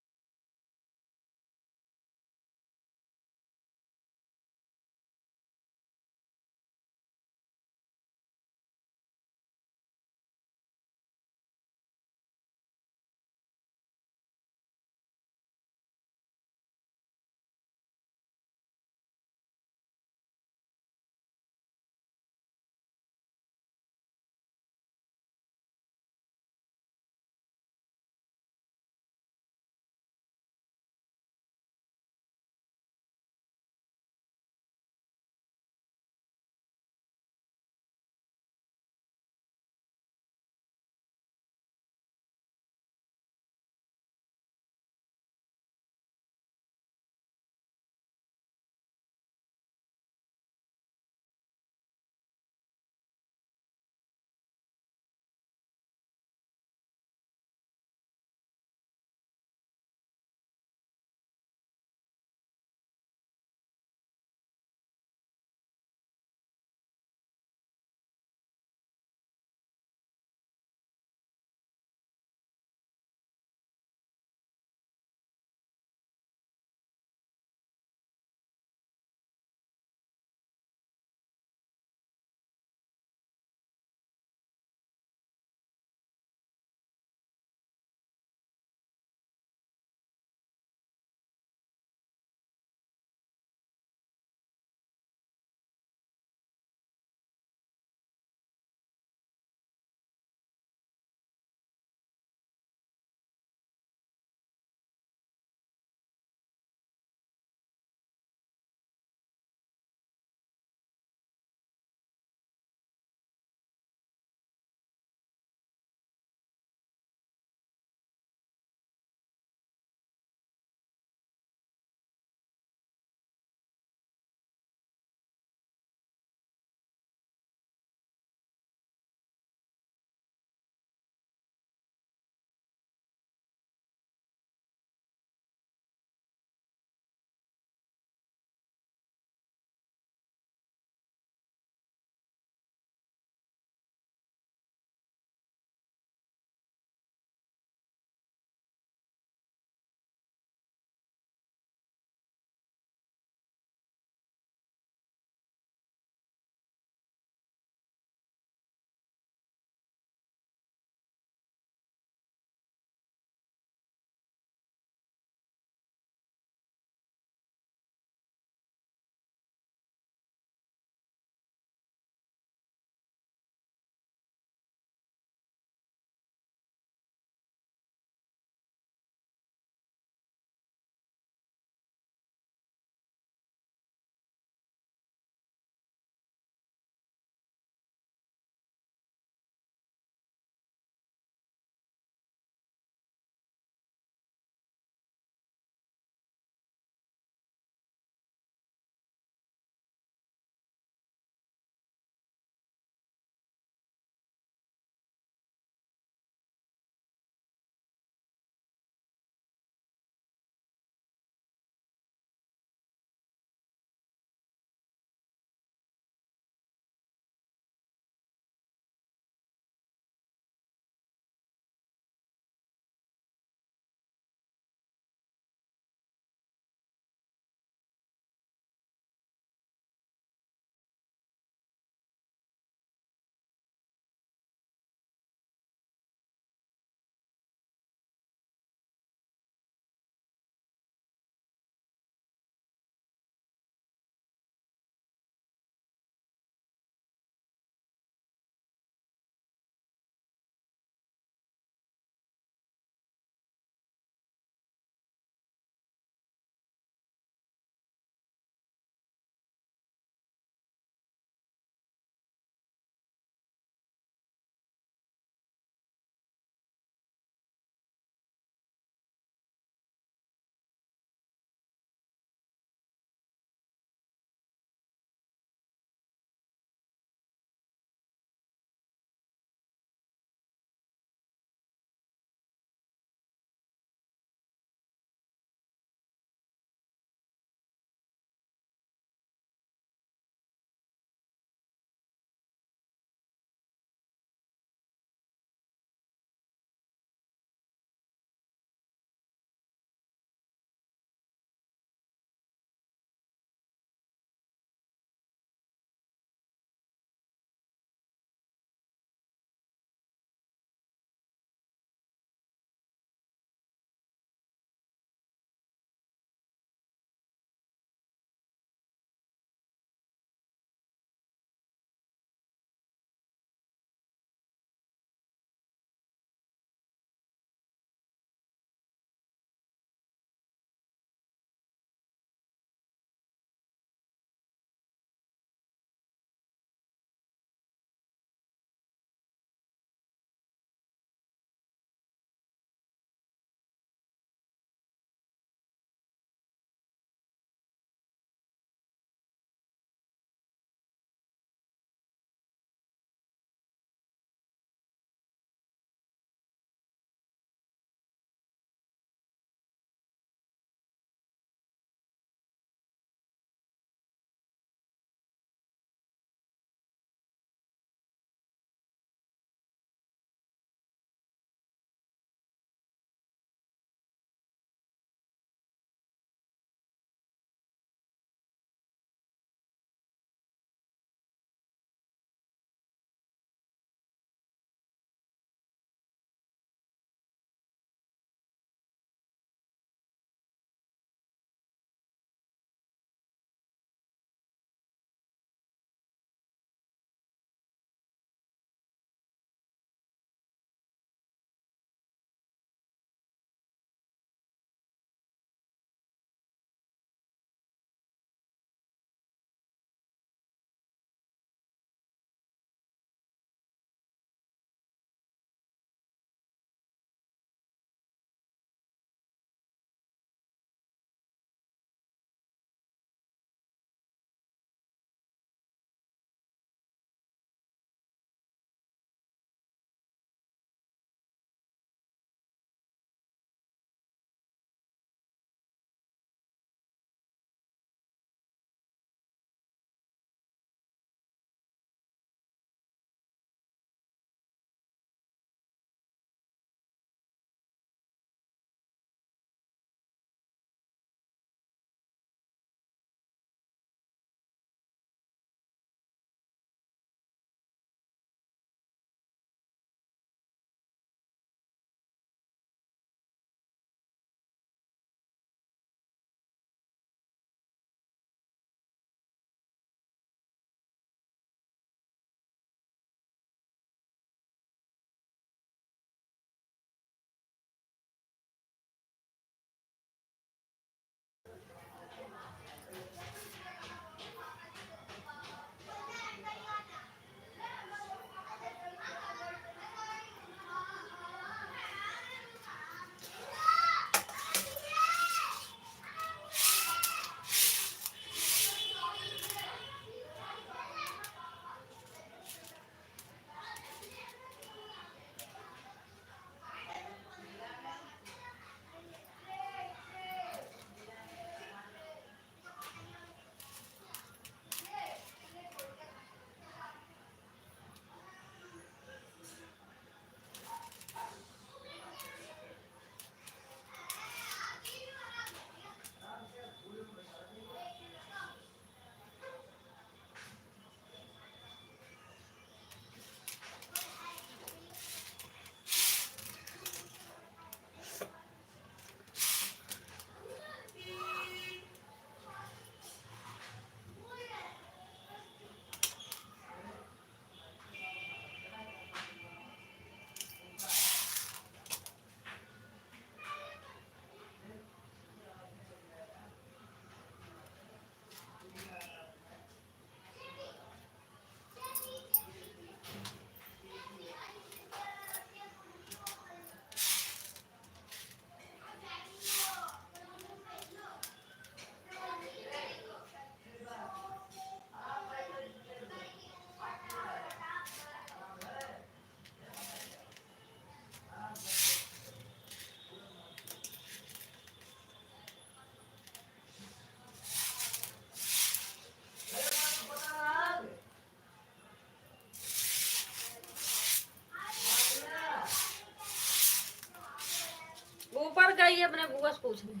अपने बुआ से पूछ ली।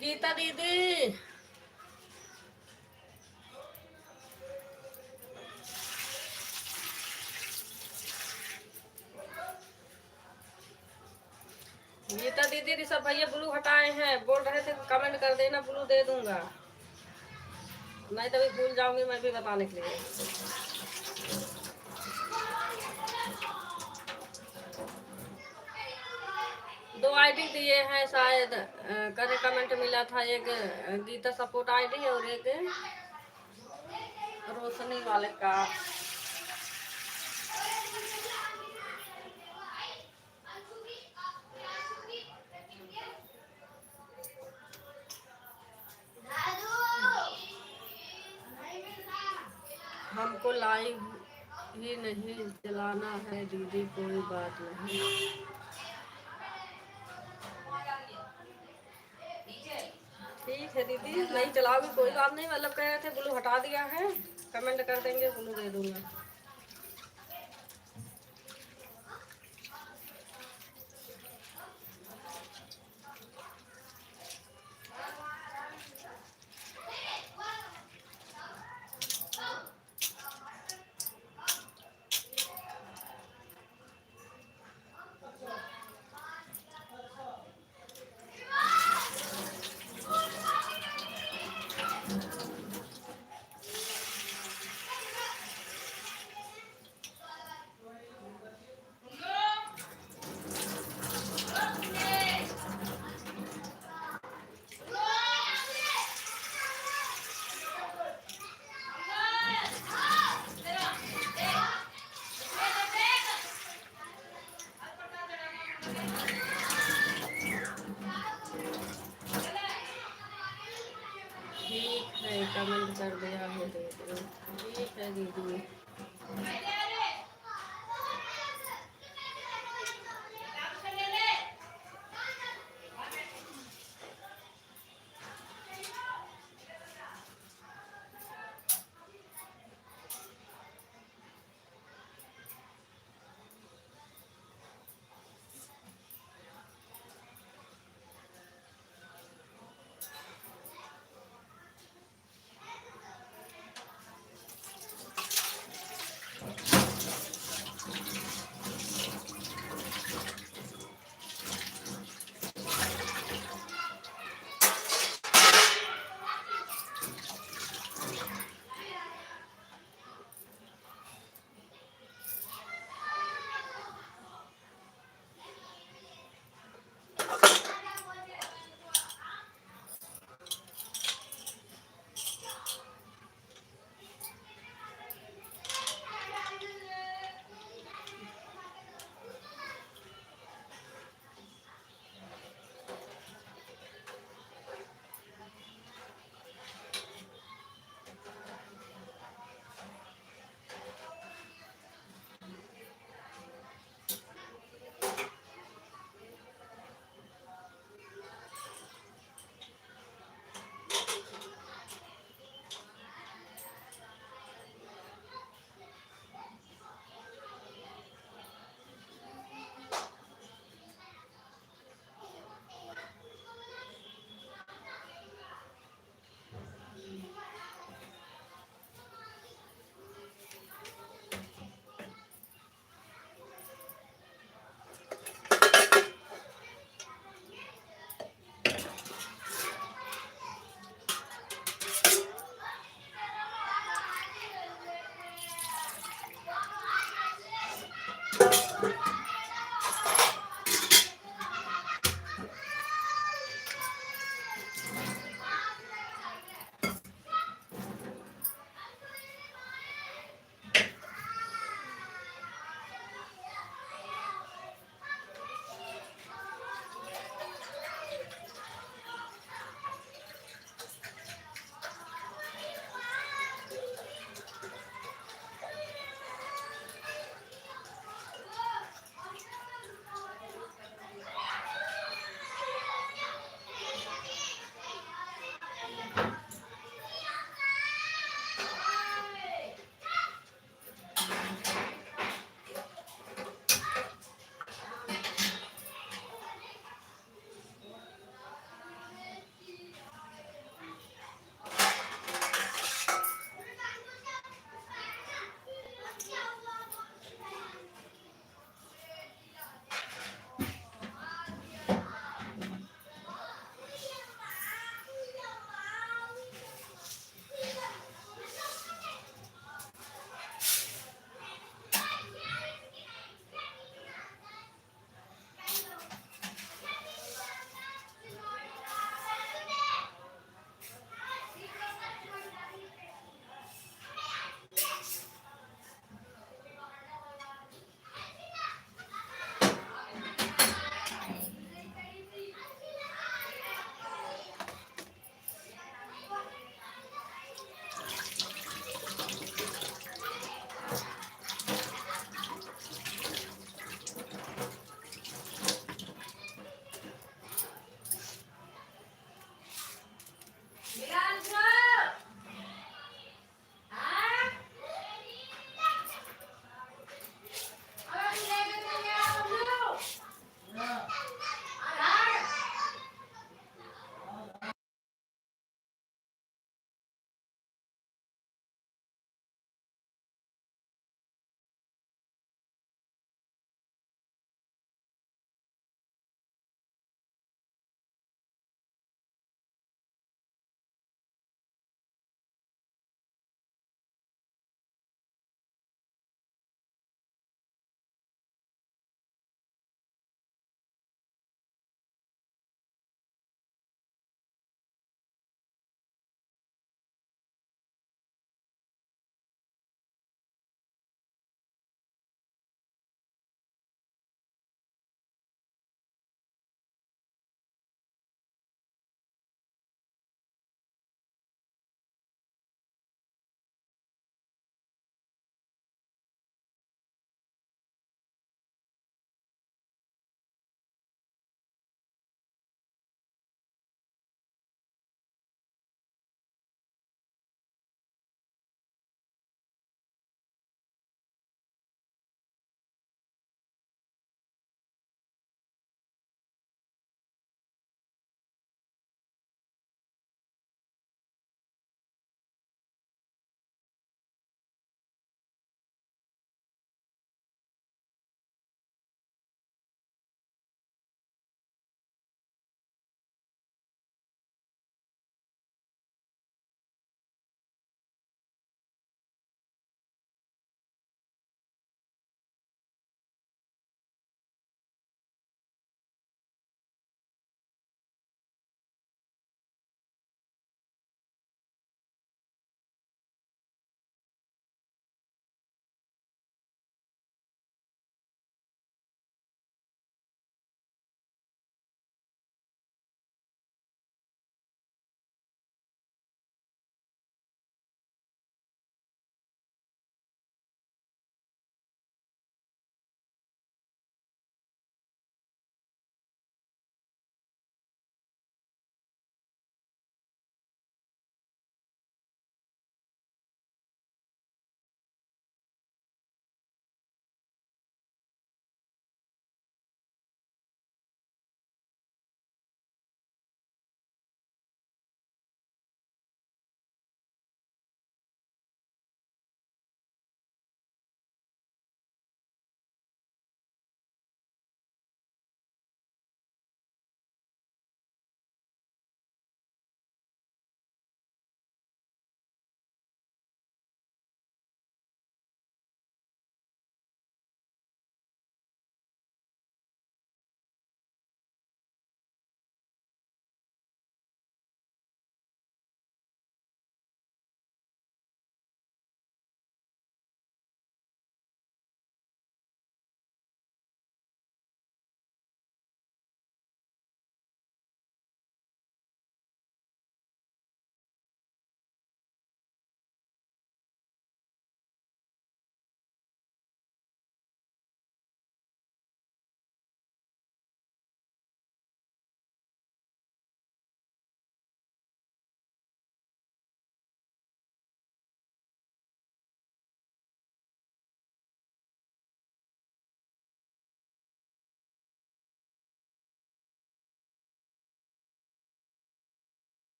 गीता दीदी, गीता दीदी ऋषभ भैया ब्लू हटाए हैं, बोल रहे थे कमेंट कर देना, ब्लू दे दूंगा, नहीं तभी भूल जाऊंगी मैं भी बताने के लिए। दो आईडी दिए हैं शायद, करे कमेंट मिला था, एक गीता सपोर्ट आईडी और एक रोशनी वाले का। हमको लाइव भी नहीं चलाना है दीदी, कोई बात नहीं। ठीक है दीदी, नहीं चलाओगी कोई बात नहीं, मतलब कह रहे थे ब्लू हटा दिया है, कमेंट कर देंगे ब्लू दे दूंगा। ठीक है, कमेंट कर दिया है दे दो। ठीक है दीदी।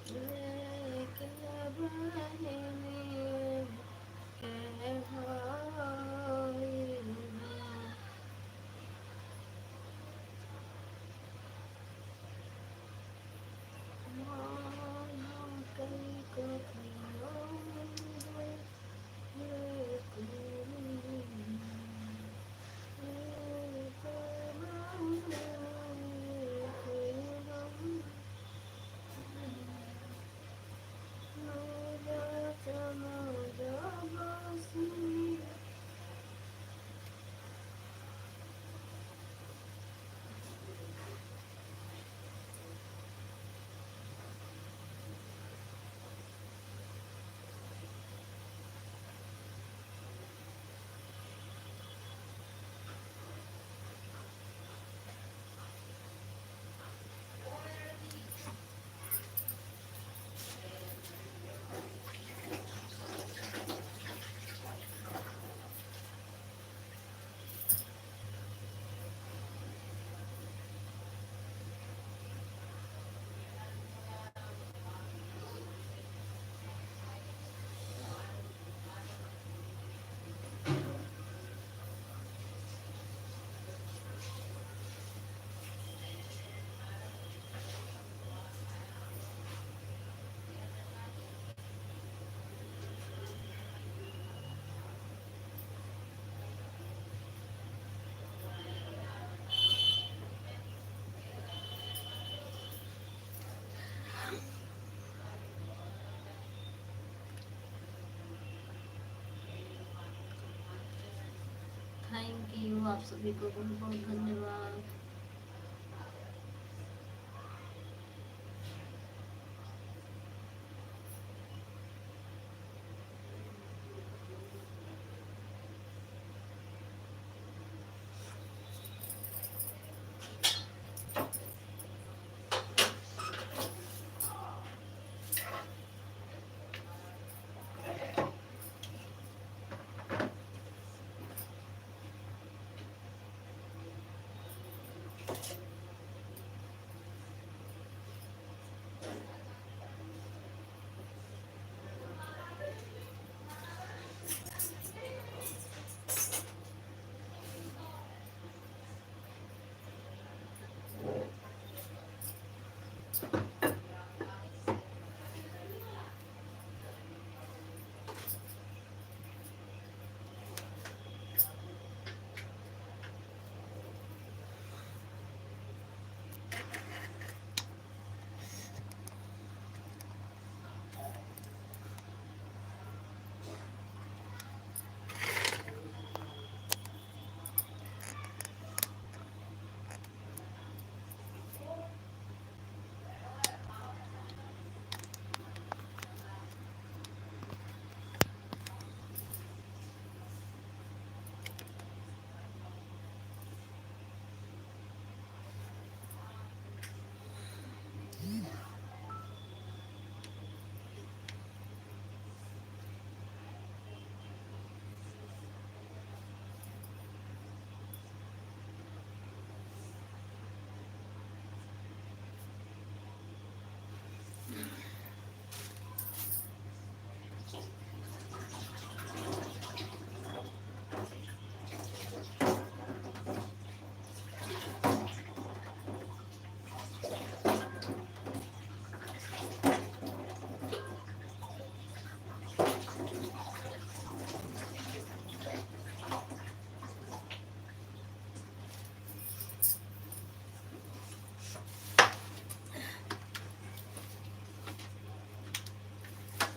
के बहिनी के भाई माया कई कपियों थैंक यू आप सभी को बहुत बहुत धन्यवाद।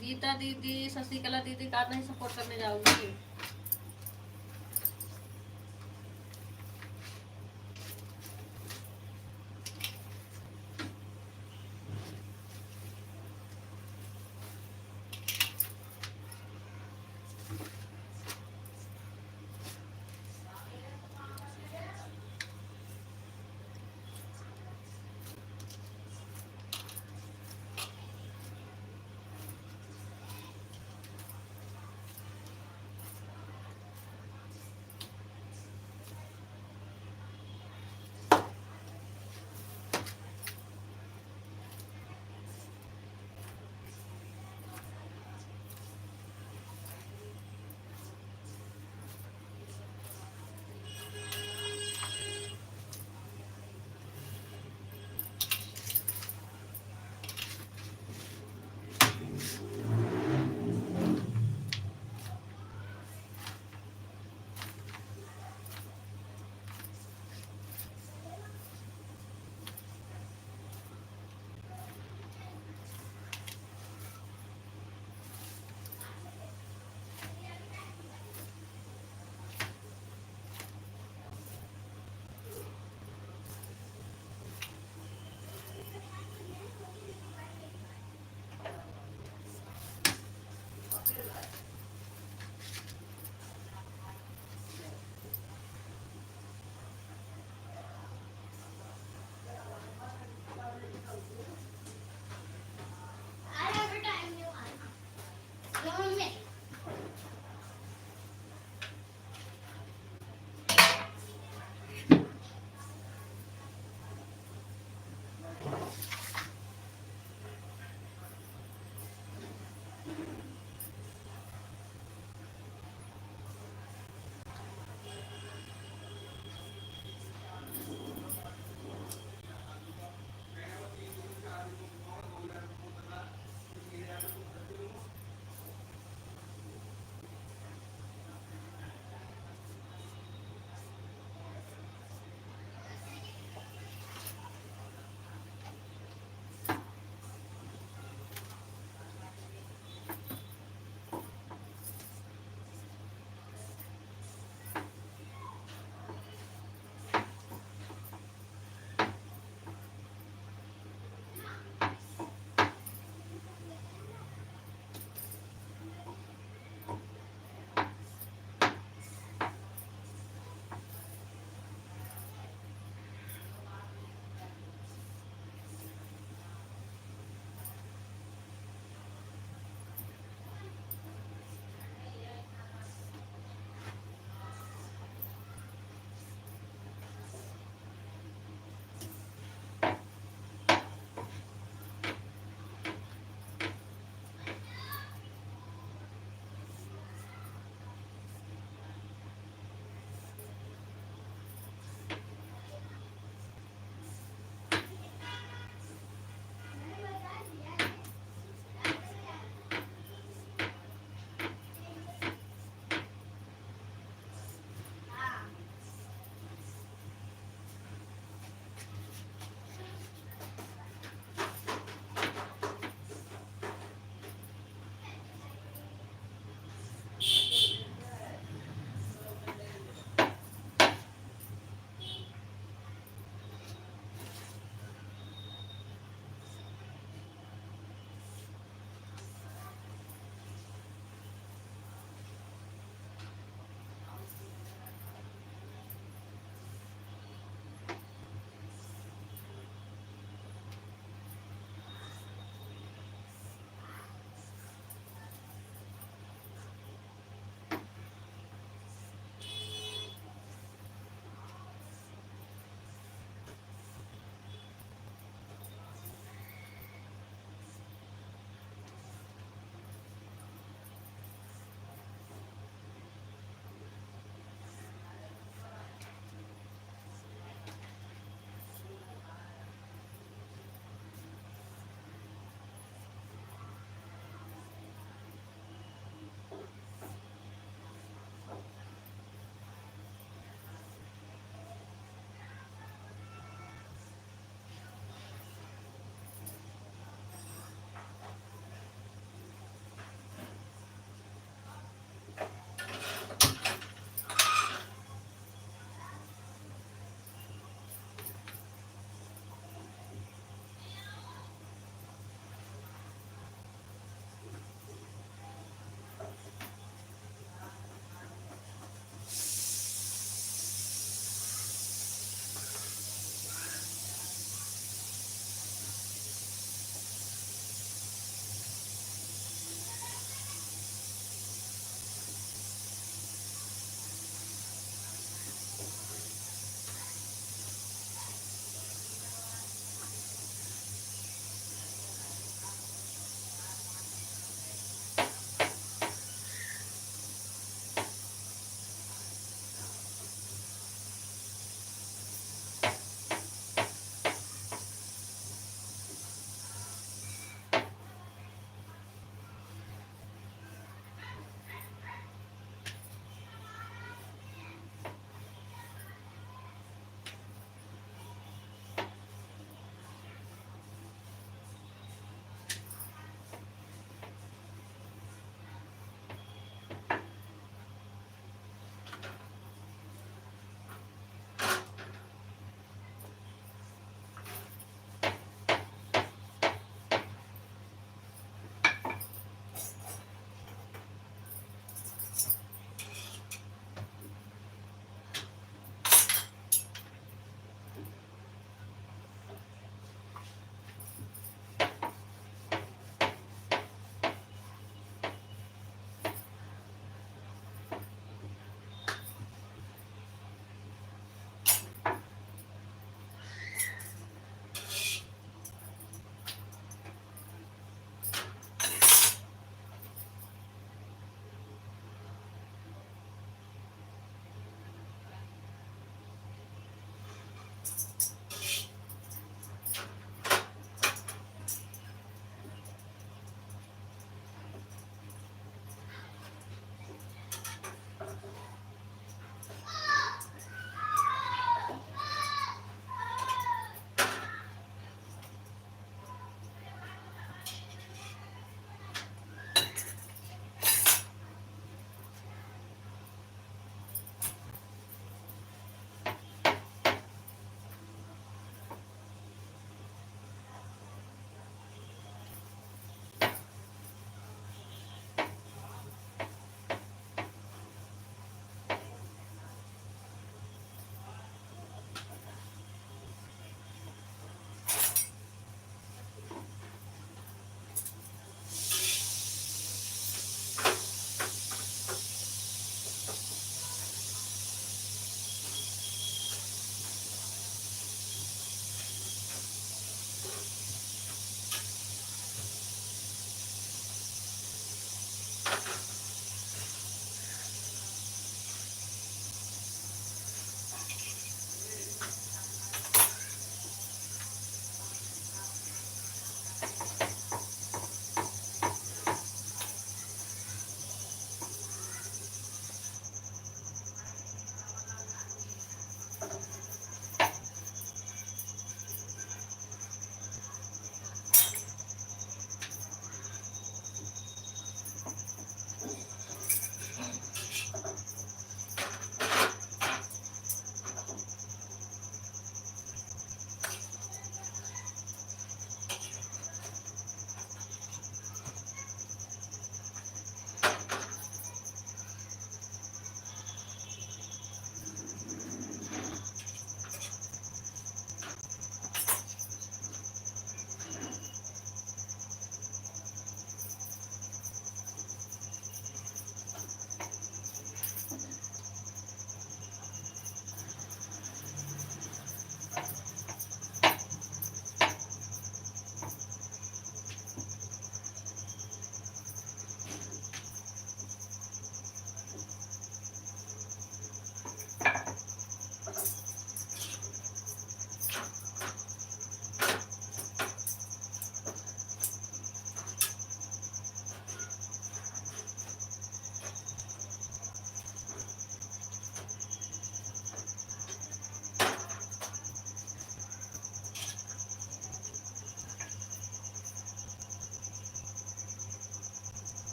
गीता दीदी, शशिकला दीदी का नहीं सपोर्ट करने जाओगी?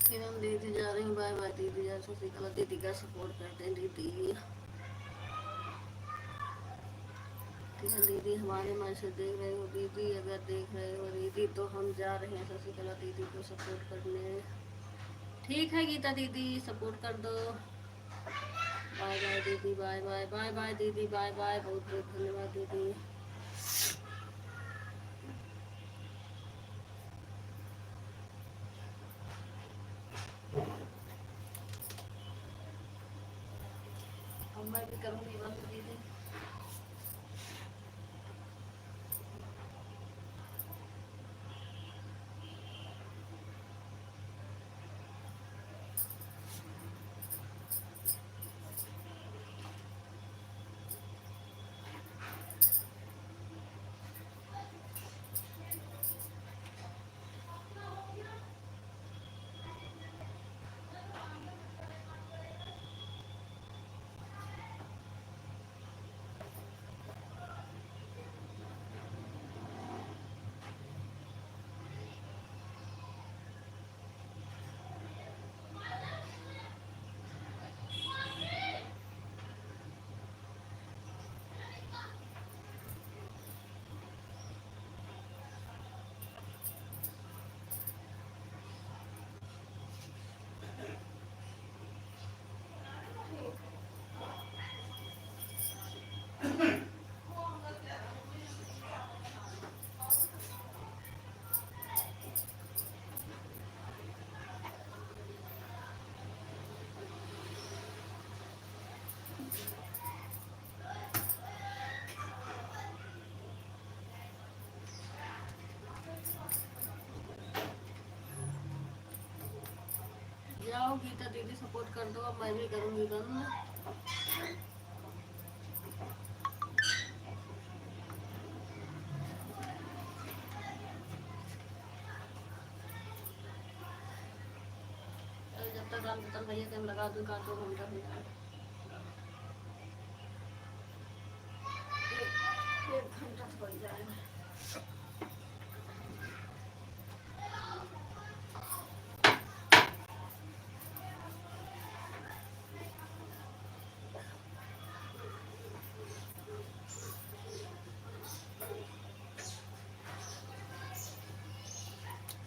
फिर हम दीदी जा रही हैं। बाय बाय दीदी। यार शशिकला दीदी का सपोर्ट करते हैं दीदी। ठीक है दीदी, हमारे मैसेज देख रहे हो दीदी? अगर देख रहे हो दीदी तो हम जा रहे हैं शशिकला दीदी को सपोर्ट करने। ठीक है गीता दीदी, सपोर्ट कर दो। बाय बाय दीदी। Bye bye. बाय बाय दीदी। Bye bye. बहुत बहुत धन्यवाद दीदी। अब मैं भी करूँगी बंद दीदी। जाओ गीता दीदी सपोर्ट कर दो। अब मैं भी करूँगी बंद। जब तक राम रतन भैया के हम लगा दूँ का 2 घंटा हो जाए। एक घंटा तो बन जाएगा।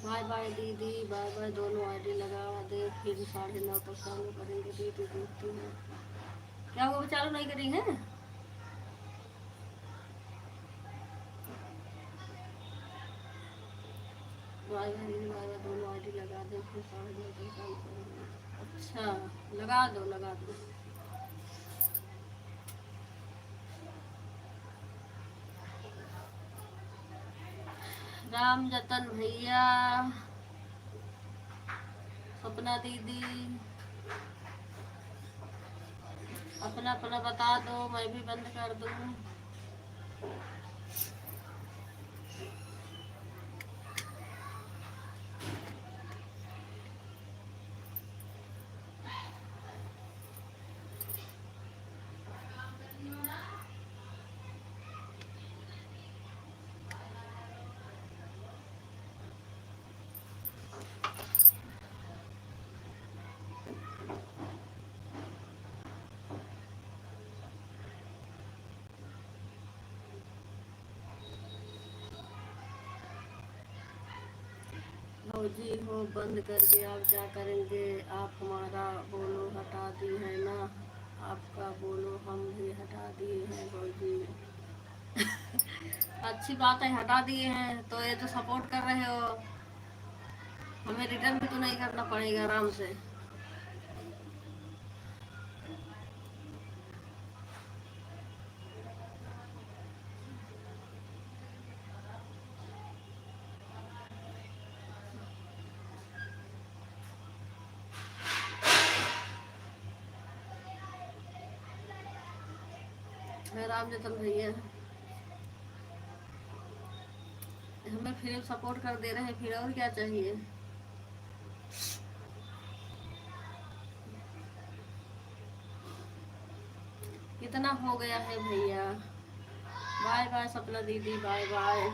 बाय बाय दीदी। Bye bye. दोनों आईडी लगा दे, फिर 9:30 तक चालू करेंगे दीदी। देखती हैं क्या वो चालू नहीं करी है। बाय बाय दीदी। Bye bye. दोनों आईडी लगा दे, फिर 9:30 तक चालू करेंगे। अच्छा लगा दो लगा दो। राम जतन भैया, सपना दीदी, अपना अपना बता दो, मैं भी बंद कर दूँ। जी हो बंद करके आप क्या करेंगे? आप हमारा बोलो हटा दी है ना, आपका बोलो हम भी हटा दिए हैं भौजी। अच्छी बात है, हटा दिए हैं तो ये तो सपोर्ट कर रहे हो। हमें रिटर्न भी तो नहीं करना पड़ेगा आराम से। राम जतन भैया हमें फिर सपोर्ट कर दे रहे हैं, फिर और क्या चाहिए। कितना हो गया है भैया। बाय बाय सपना दीदी। Bye bye.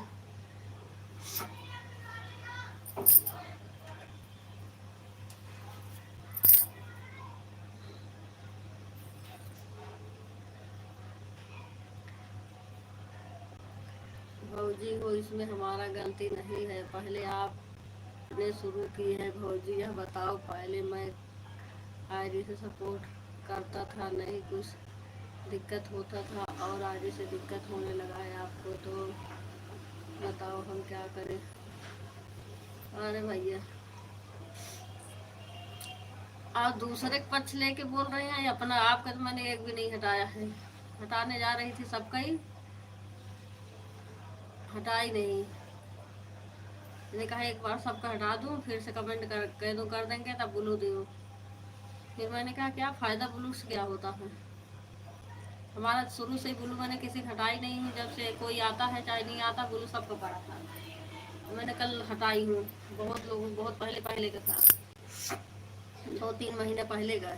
भौजी हो, इसमें हमारा गलती नहीं है, पहले आपने शुरू की है भौजी। यह बताओ, पहले मैं आईडी से सपोर्ट करता था, नहीं कुछ दिक्कत होता था और आईडी से दिक्कत होने लगा है आपको, तो बताओ हम क्या करें। अरे भैया, आप दूसरे का पक्ष लेके बोल रहे हैं, अपना आपका तो मैंने एक भी नहीं हटाया है। हटाने जा रही थी सबका ही, हटा ही नहीं। मैंने कहा एक बार सबका हटा दूं, फिर से कमेंट कह दूं कर देंगे तब ब्लू दूं। फिर मैंने कहा क्या फ़ायदा, ब्लू से क्या होता है। हमारा शुरू से ही ब्लू मैंने किसी का हटाई नहीं हूँ, जब से कोई आता है चाहे नहीं आता ब्लू सबको पड़ा था। मैंने कल हटाई हूँ, बहुत लोगों बहुत पहले पहले का था, 2-3 महीने पहले का।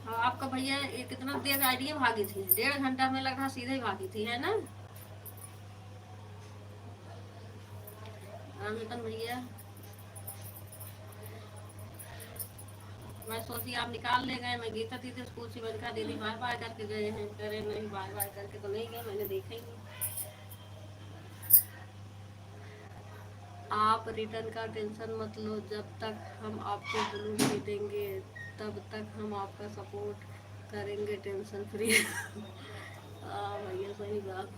हाँ, आपका भैया ये कितना देर आईडी भागी थी, 1.5 घंटा में लगा सीधे ही भागी थी, है ना रामचंद्र भैया। मैं सोची आप निकाल ले गए, मैं गीता दीदी से पूछी, मैंने कहा दीदी बाय बाय करके गए हैं, करे नहीं बाय बाय करके तो नहीं गए, मैंने देखा ही नहीं। आप रिटर्न का टेंशन मत लो, जब तक हम आपको ब्लू नहीं देंगे तब तक हम आपका सपोर्ट करेंगे टेंशन फ्री। हाँ भैया सही बात।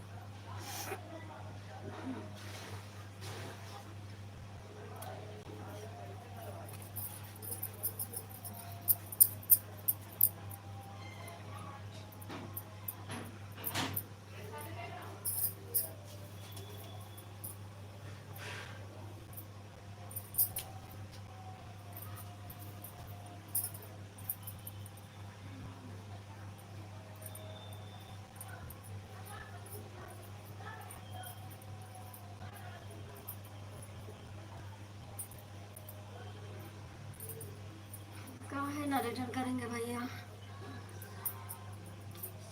कहाँ है ना रिटर्न करेंगे भैया,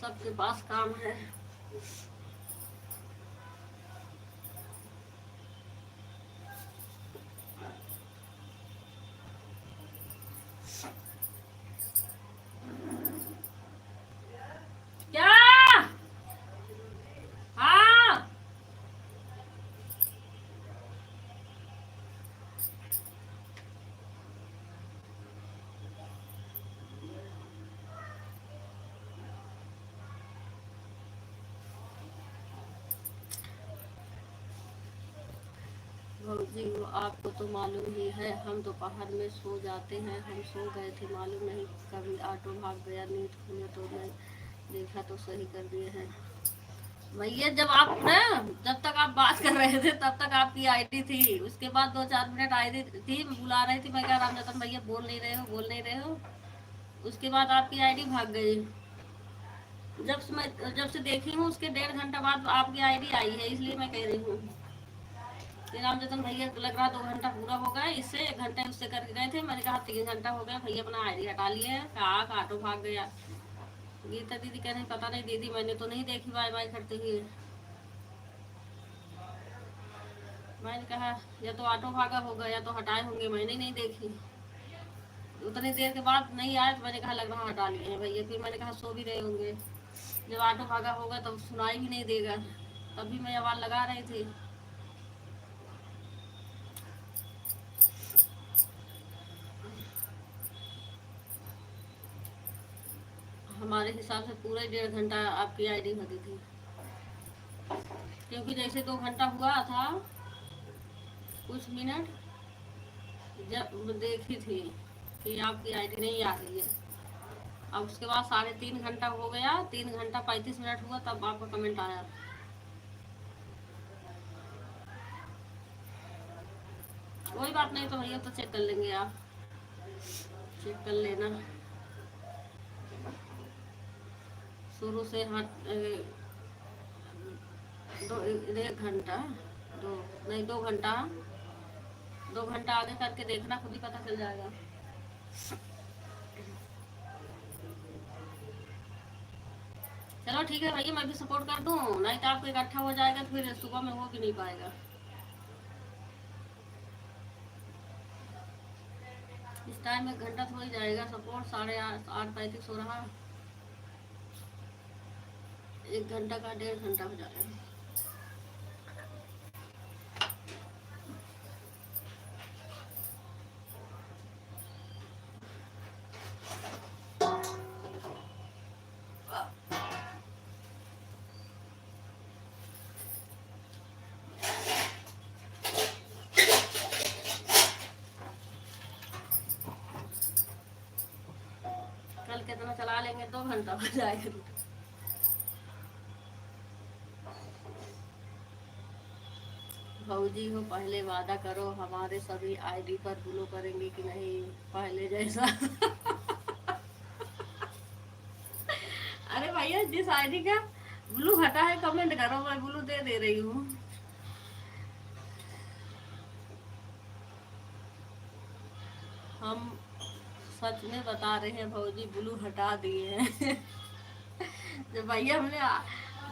सबके पास काम है। क्या हाँ भौजी वो आपको तो मालूम ही है, हम दोपहर में सो जाते हैं, हम सो गए थे मालूम नहीं, कभी ऑटो भाग गया, नींद खुले तो मैं देखा तो सही कर दिए हैं। भैया जब आप ना, जब तक आप बात कर रहे थे तब तक आपकी आईडी थी, उसके बाद 2-4 मिनट आईडी थी, मैं बुला रही थी, मैं कहा रामरतन भैया बोल नहीं रहे हो, बोल नहीं रहे हो, उसके बाद आपकी आईडी भाग गई। जब से देखी हूँ उसके 1.5 घंटा बाद आपकी आईडी आई है, इसलिए मैं कह रही हूँ कि रामजतन भैया लग रहा 2 घंटा पूरा हो गया, इससे 1 घंटे उससे करके गए थे, मैंने कहा 3 घंटा हो गया, भैया अपना आईडी हटा लिए, कहा ऑटो भाग गया। गीता दीदी कह रही पता नहीं दीदी मैंने तो नहीं देखी बाय बाय करते हुए। मैंने कहा या तो ऑटो भागा होगा या तो हटाए होंगे, मैंने नहीं देखी। उतनी देर के बाद नहीं आया तो मैंने कहा लग रहा हटा लिए हैं भैया, फिर मैंने कहा सो भी रहे होंगे, जब ऑटो भागा होगा तो सुनाई भी नहीं देगा, तभी मैं आवाज़ लगा रही थी। हमारे हिसाब से पूरा 1.5 घंटा आपकी आईडी भरी थी, क्योंकि जैसे 2 घंटा हुआ था कुछ मिनट जब देखी थी कि आपकी आईडी नहीं आ रही है, अब उसके बाद 3.5 घंटा हो गया, 3 घंटा 35 मिनट हुआ तब आपका कमेंट आया। कोई बात नहीं, तो भैया तो चेक कर लेंगे, आप चेक कर लेना। शुरू से हट 1 घंटा 2 घंटा 2 घंटा आगे करके देखना, खुद ही पता चल जाएगा। चलो ठीक है भैया, मैं भी सपोर्ट कर दूं, नहीं तो आपको इकट्ठा हो जाएगा तो फिर सुबह में हो भी नहीं पाएगा। टाइम 1 घंटा थोड़ी जाएगा। सपोर्ट 8:35 हो रहा। 1 घंटा का 1.5 घंटा हो जाएगा। कल कितना चला लेंगे, 2 घंटा हो जाएगा। भौजी हो, पहले वादा करो हमारे सभी आईडी पर ब्लू करेंगे कि नहीं पहले जैसा। अरे भैया, जिस आईडी का ब्लू हटा है कमेंट करो, मैं ब्लू दे रही हूँ। हम सच में बता रहे हैं भौजी, ब्लू हटा दिए हैं। जब भैया हमने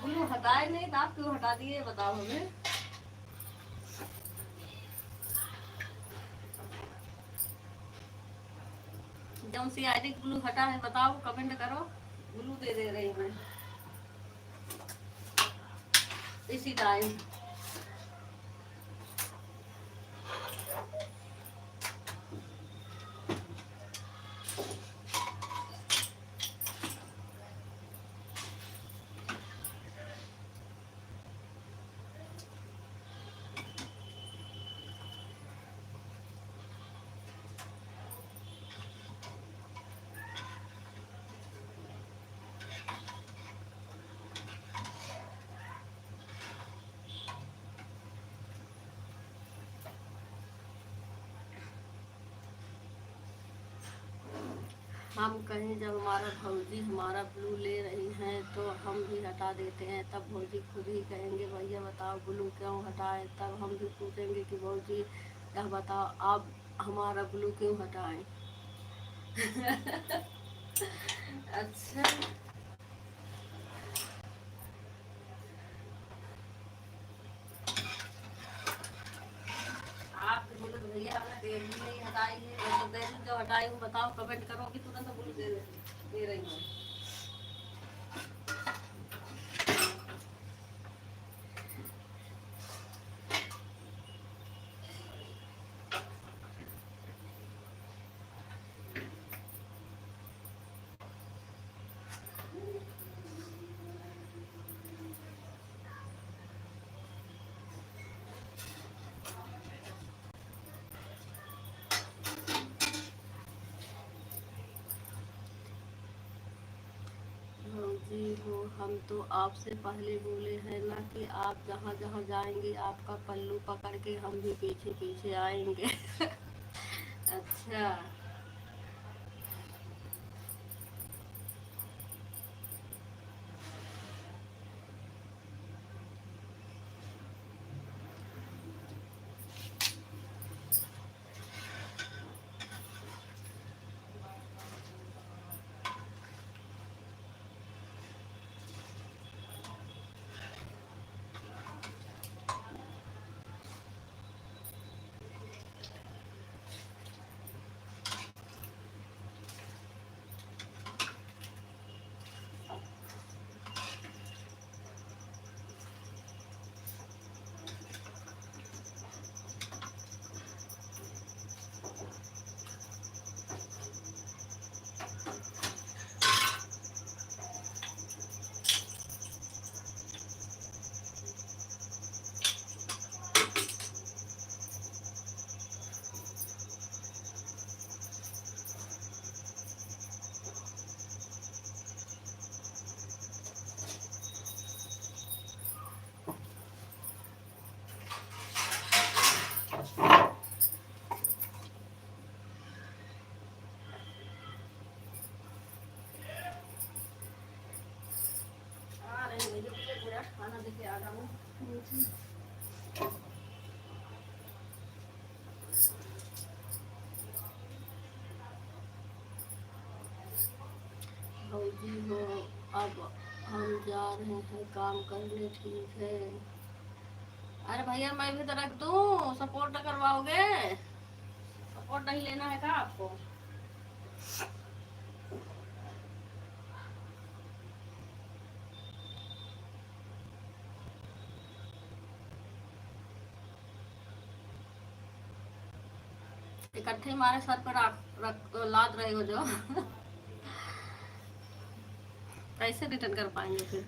ब्लू हटाए नहीं तो आप क्यों हटा दिए, बताओ हमें। जौन सी आईडी ब्लू हटा है बताओ, कमेंट करो, ब्लू दे रही हूँ इसी टाइम। हम कहीं जब हमारा भौजी हमारा ब्लू ले रही हैं तो हम भी हटा देते हैं, तब भौजी खुद ही कहेंगे भैया बताओ ब्लू क्यों हटाए। तब हम भी पूछेंगे कि भौजी यह बताओ आप हमारा ब्लू क्यों हटाए। अच्छा, आप बोले तो भैया हमने देर भी नहीं हटाई है, मैं तो देर जो हटाई हूँ बताओ, कमेंट करो कि तुरंत ब्लू दे रही हूँ। भौजी हो, हम तो आपसे पहले बोले हैं ना कि आप जहाँ जहाँ जाएंगे आपका पल्लू पकड़ के हम भी पीछे पीछे आएंगे। अच्छा, आ रही है जो खाना देके आ रहा हूँ। भौजी हो, अब हम जा रहे हैं काम करने, ठीक है। अरे भैया मैं भी तो रख दूँ, सपोर्ट करवाओगे? सपोर्ट नहीं लेना है क्या आपको? इकट्ठे हमारे सर पर लाद रहे हो जो कैसे रिटर्न कर पाएंगे फिर।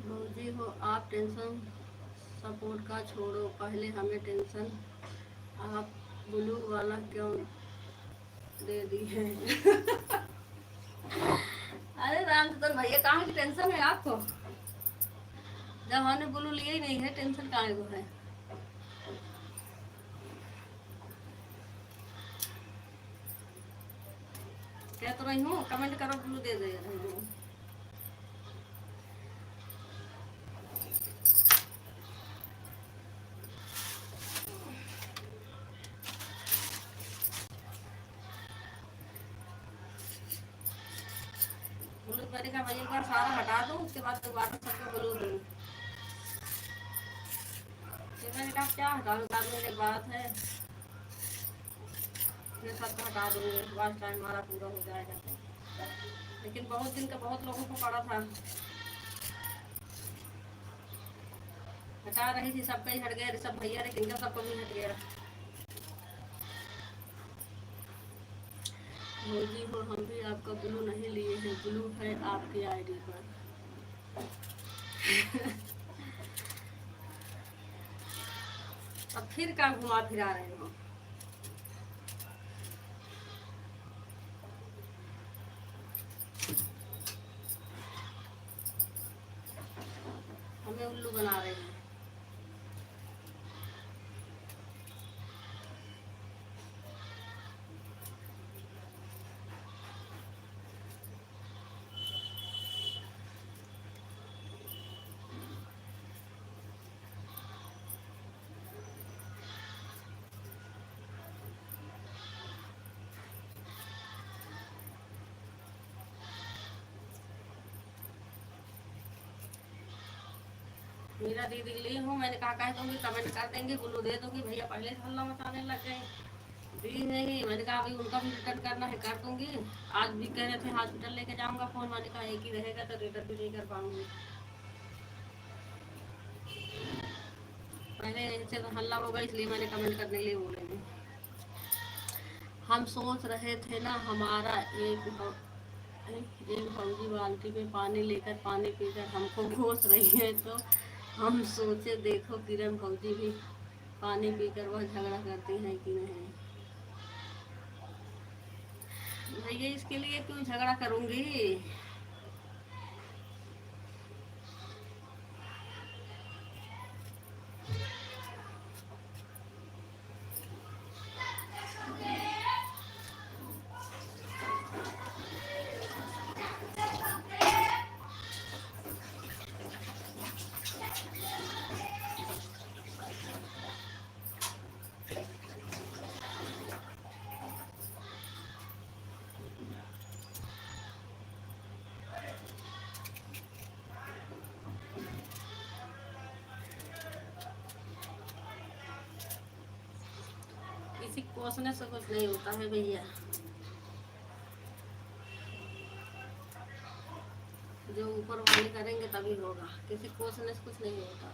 भौजी हो आप टेंशन सपोर्ट का छोड़ो, पहले हमें टेंशन आप ब्लू वाला क्यों दे दी है। अरे रामचंद्र भैया कहाँ की टेंशन है आपको, जब हमने ब्लू लिया ही नहीं है टेंशन कहाँ को है। कह तो रही हूँ कमेंट करो ब्लू दे दे रही हूँ। ब्लू करी का वजन का सारा हटा दो, उसके बाद दोबारा सबको ब्लू दूँ। मैंने कहा क्या हटाने की बात है, फिर सबको हटा दूँगी, बस टाइम हमारा पूरा हो जाएगा। लेकिन बहुत दिन का बहुत लोगों को पड़ा था, हटा रही थी सबका ही हट गया, सब भैया ने किनका सबको भी हट गया। भौजी हो हम भी आपका ब्लू नहीं लिए हैं, ब्लू है आपकी आईडी पर। अब फिर क्या घुमा फिरा रहे हो। हमें उल्लू बना रहे हैं। मेरा दीदी ली हूँ, मैंने कहा कह दूँगी कमेंट कर देंगे ब्लू दे दूँगी, भैया पहले से हल्ला मचाने लग गए, दी नहीं। मैंने कहा अभी उनका भी रिटर्न करना है कर दूँगी। आज भी कह रहे थे हॉस्पिटल लेके जाऊँगा फ़ोन, मैंने कहा एक ही रहेगा तो रिटर्न भी नहीं कर पाऊँगी। पहले इनसे हल्ला होगा इसलिए मैंने कमेंट करने के लिए बोलेंगे। हम सोच रहे थे ना हमारा एक भौजी बाल्टी में पानी लेकर पानी पीकर हमको घोष रही है, तो हम सोचे देखो किरण भौजी भी पानी पीकर वह झगड़ा करती हैं कि नहीं। भैया इसके लिए क्यों झगड़ा करूँगी। किसी कोसने से कुछ नहीं होता है भैया, जो ऊपर वाले करेंगे तभी होगा, किसी कोसने से कुछ नहीं होता।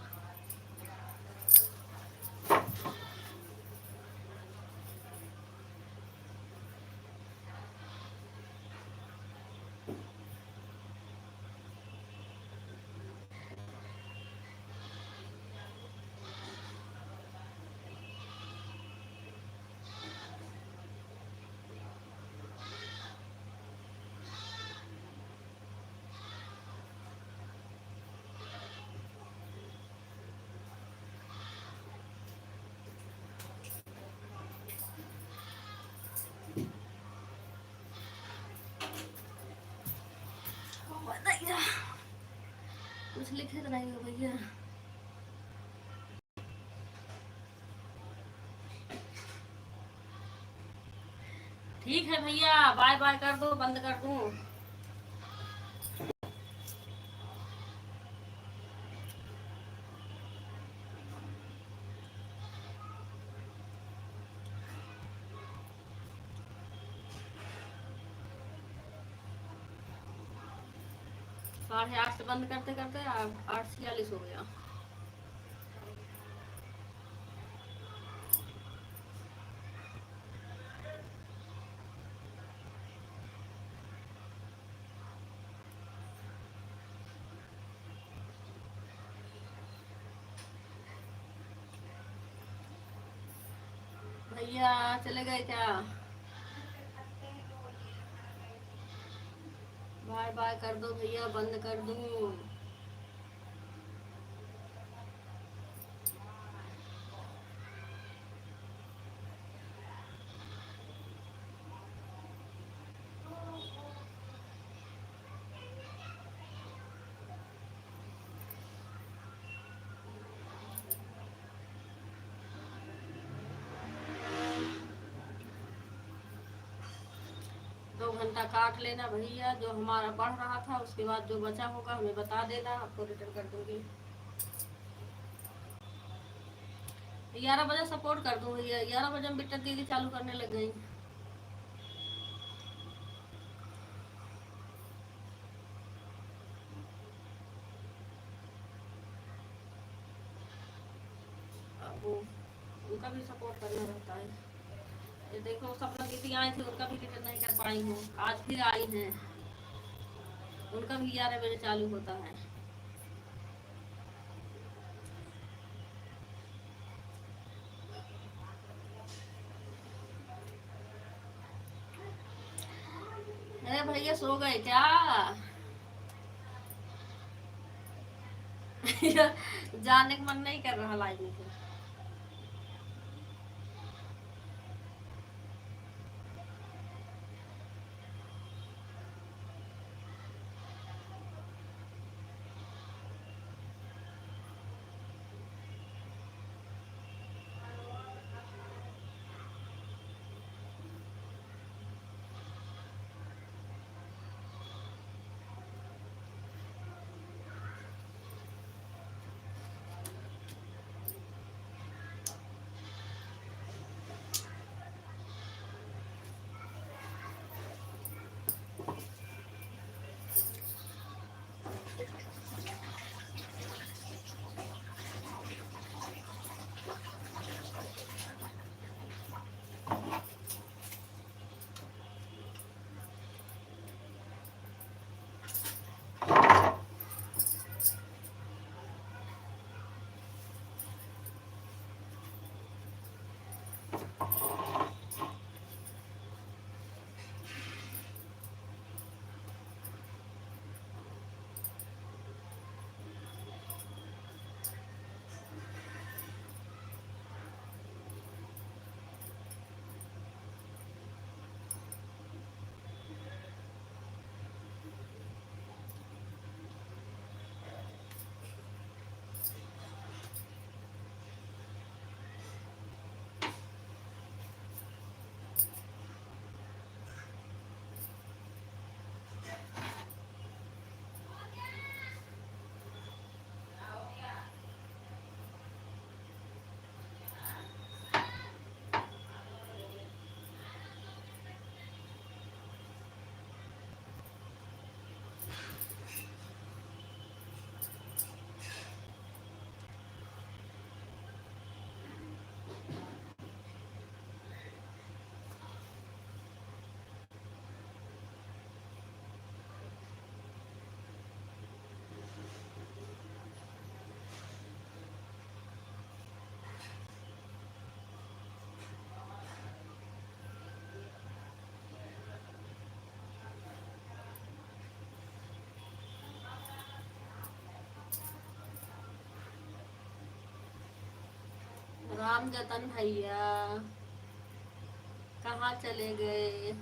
कुछ लिखे तो नहीं हो भैया। ठीक है भैया, बाय बाय कर दो, बंद कर दूं। साढ़े आठ से बंद करते करते 8:46 हो गया। भैया चले गए क्या? बाय बाय कर दो भैया, बंद कर दूं। दो घंटा काट लेना भैया, जो हमारा बढ़ रहा था, उसके बाद जो बचा होगा हमें बता देना, आपको रिटर्न कर दूंगी। 11 बजे सपोर्ट कर दूँ भैया, 11 बजे हम बिट्टा दीदी चालू करने लग गई। अब उनका भी सपोर्ट करना रहता है। ये देखो सपना दीदी आई थी, उनका भी रिटर्न नहीं कर पाई हूँ, आज फिर आई हैं, उनका भी 11 बजे चालू होता है। अरे भैया सो गए क्या? जाने का मन नहीं कर रहा लाइव में। राम जतन भैया कहाँ चले गए?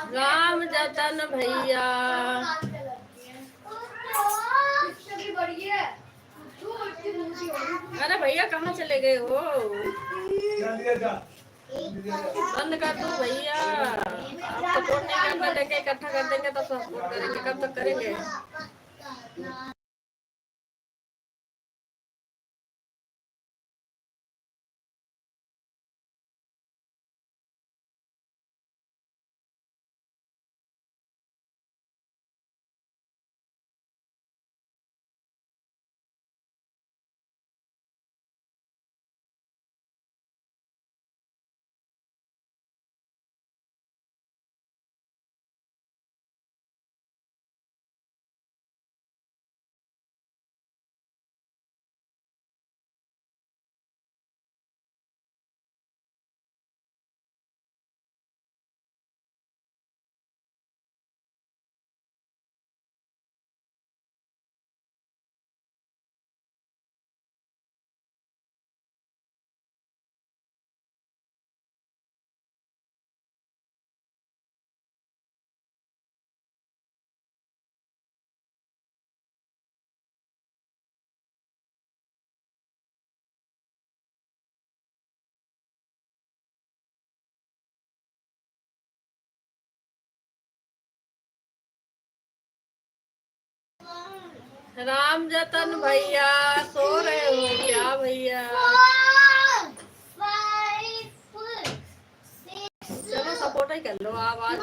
राम जतन भैया। सभी बढ़िया। अरे भैया कहाँ चले गए हो? बंद कर दो भैया। आप सपोर्ट नहीं करने देंगे, इकट्ठा कर देंगे तो सपोर्ट करेंगे, कब तक करेंगे? राम जतन भैया सो रहे हो क्या भैया? चलो सपोर्ट ही कर लो आप आज।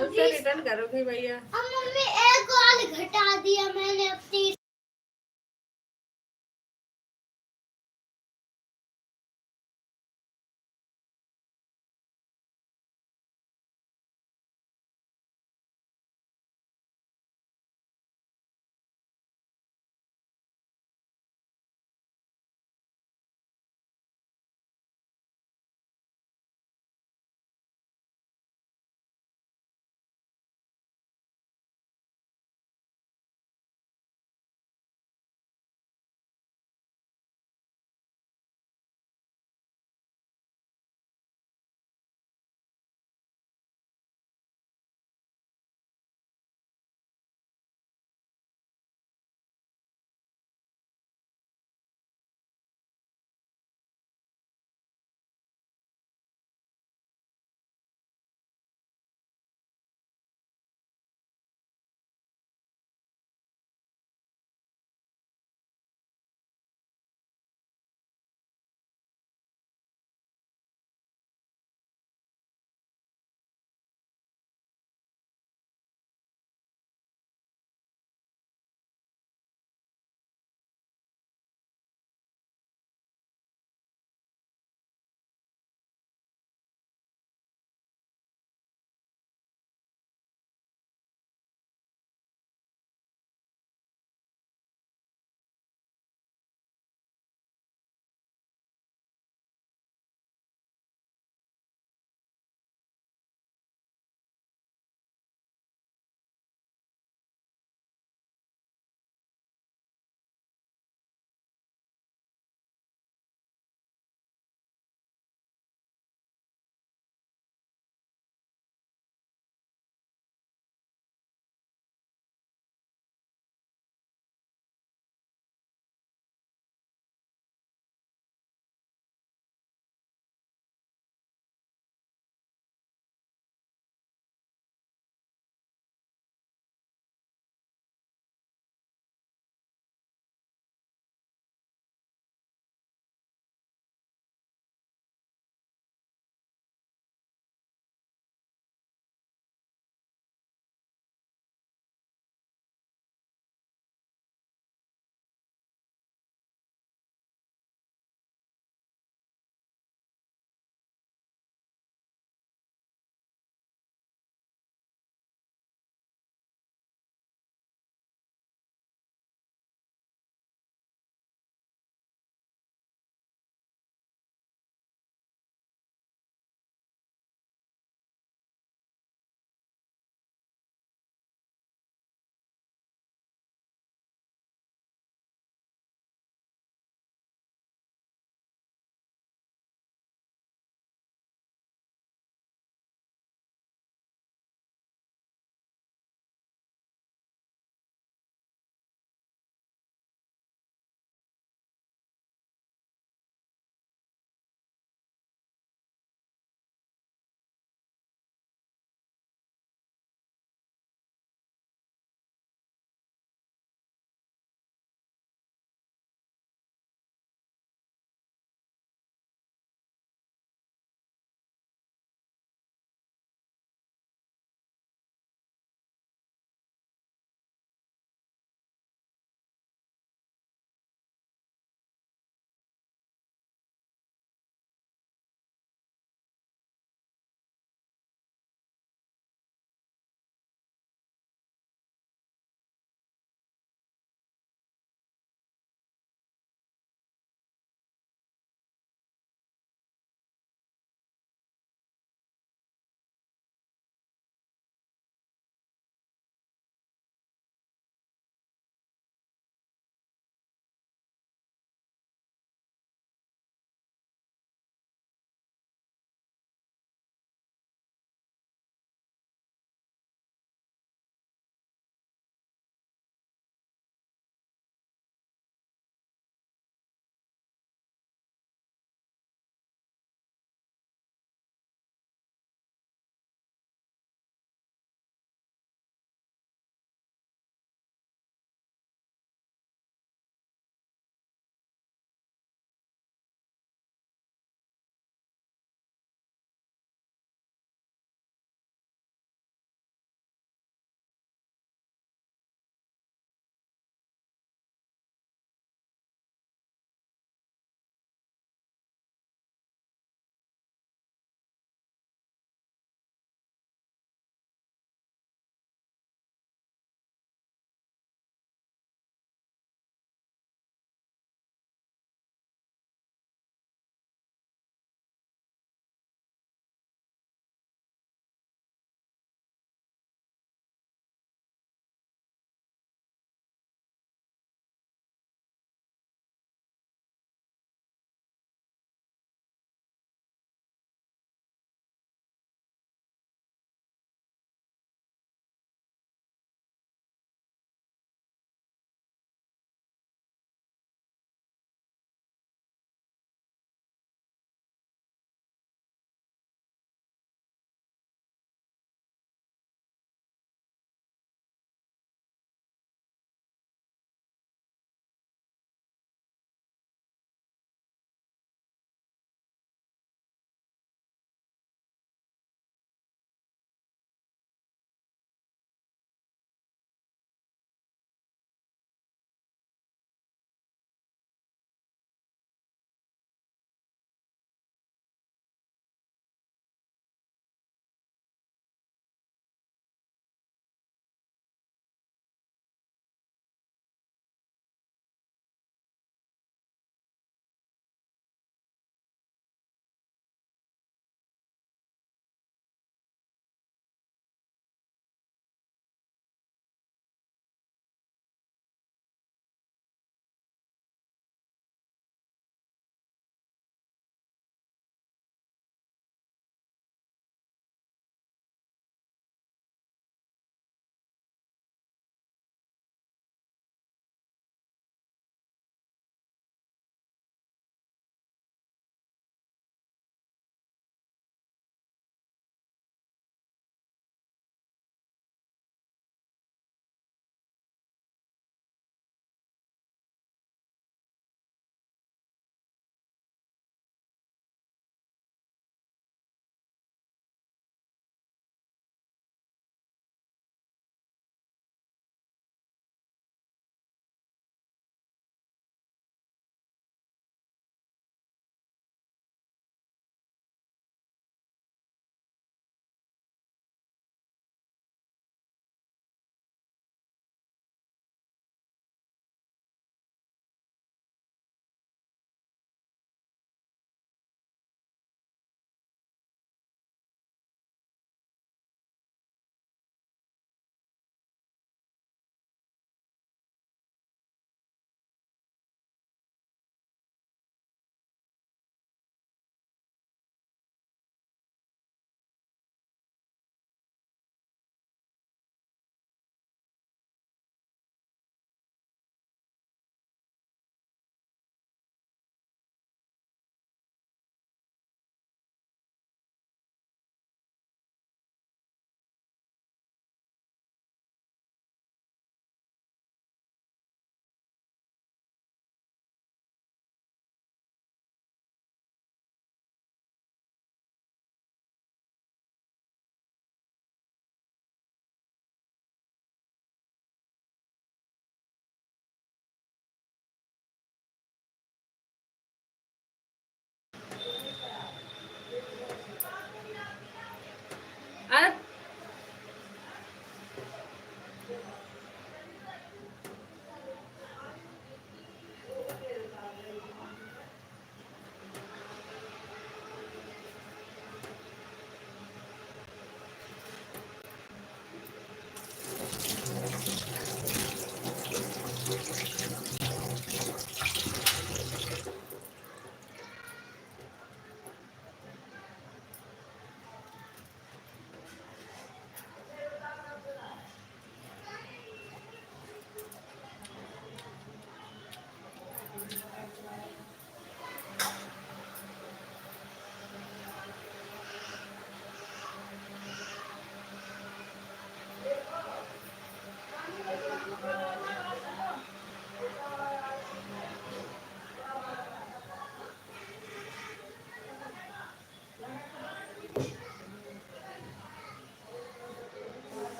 मुझसे रिटर्न करोगी भैया? मम्मी एक और घटा दिया मैंने अपनी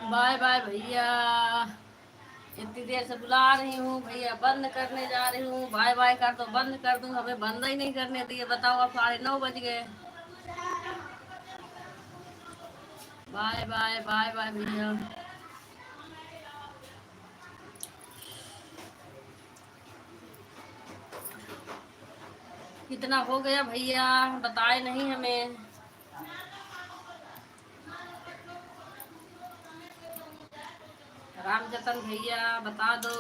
बाय बाय भैया, इतनी देर से बुला रही हूँ भैया, बंद करने जा रही हूँ। बाय बाय कर दो, बंद कर दूँ, हमें बंद ही नहीं करने दिए। बताओ, अब 9:30 बज गए। बाय बाय बाय बाय भैया। कितना हो गया भैया, बताए नहीं हमें। रामजतन भैया बता दो।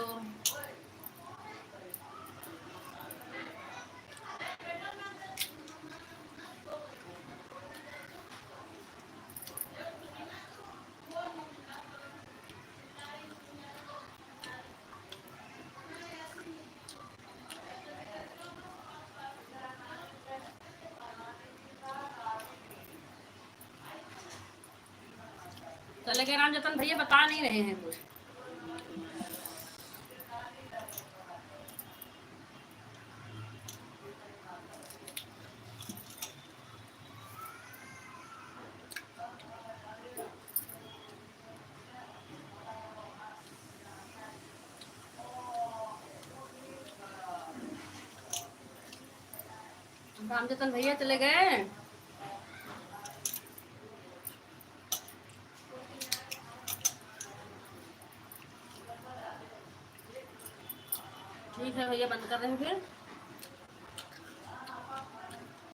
चले गए रामजतन भैया, बता नहीं रहे हैं कुछ। रामजतन भैया चले गए। ठीक है भैया, बंद कर रहे हैं फिर।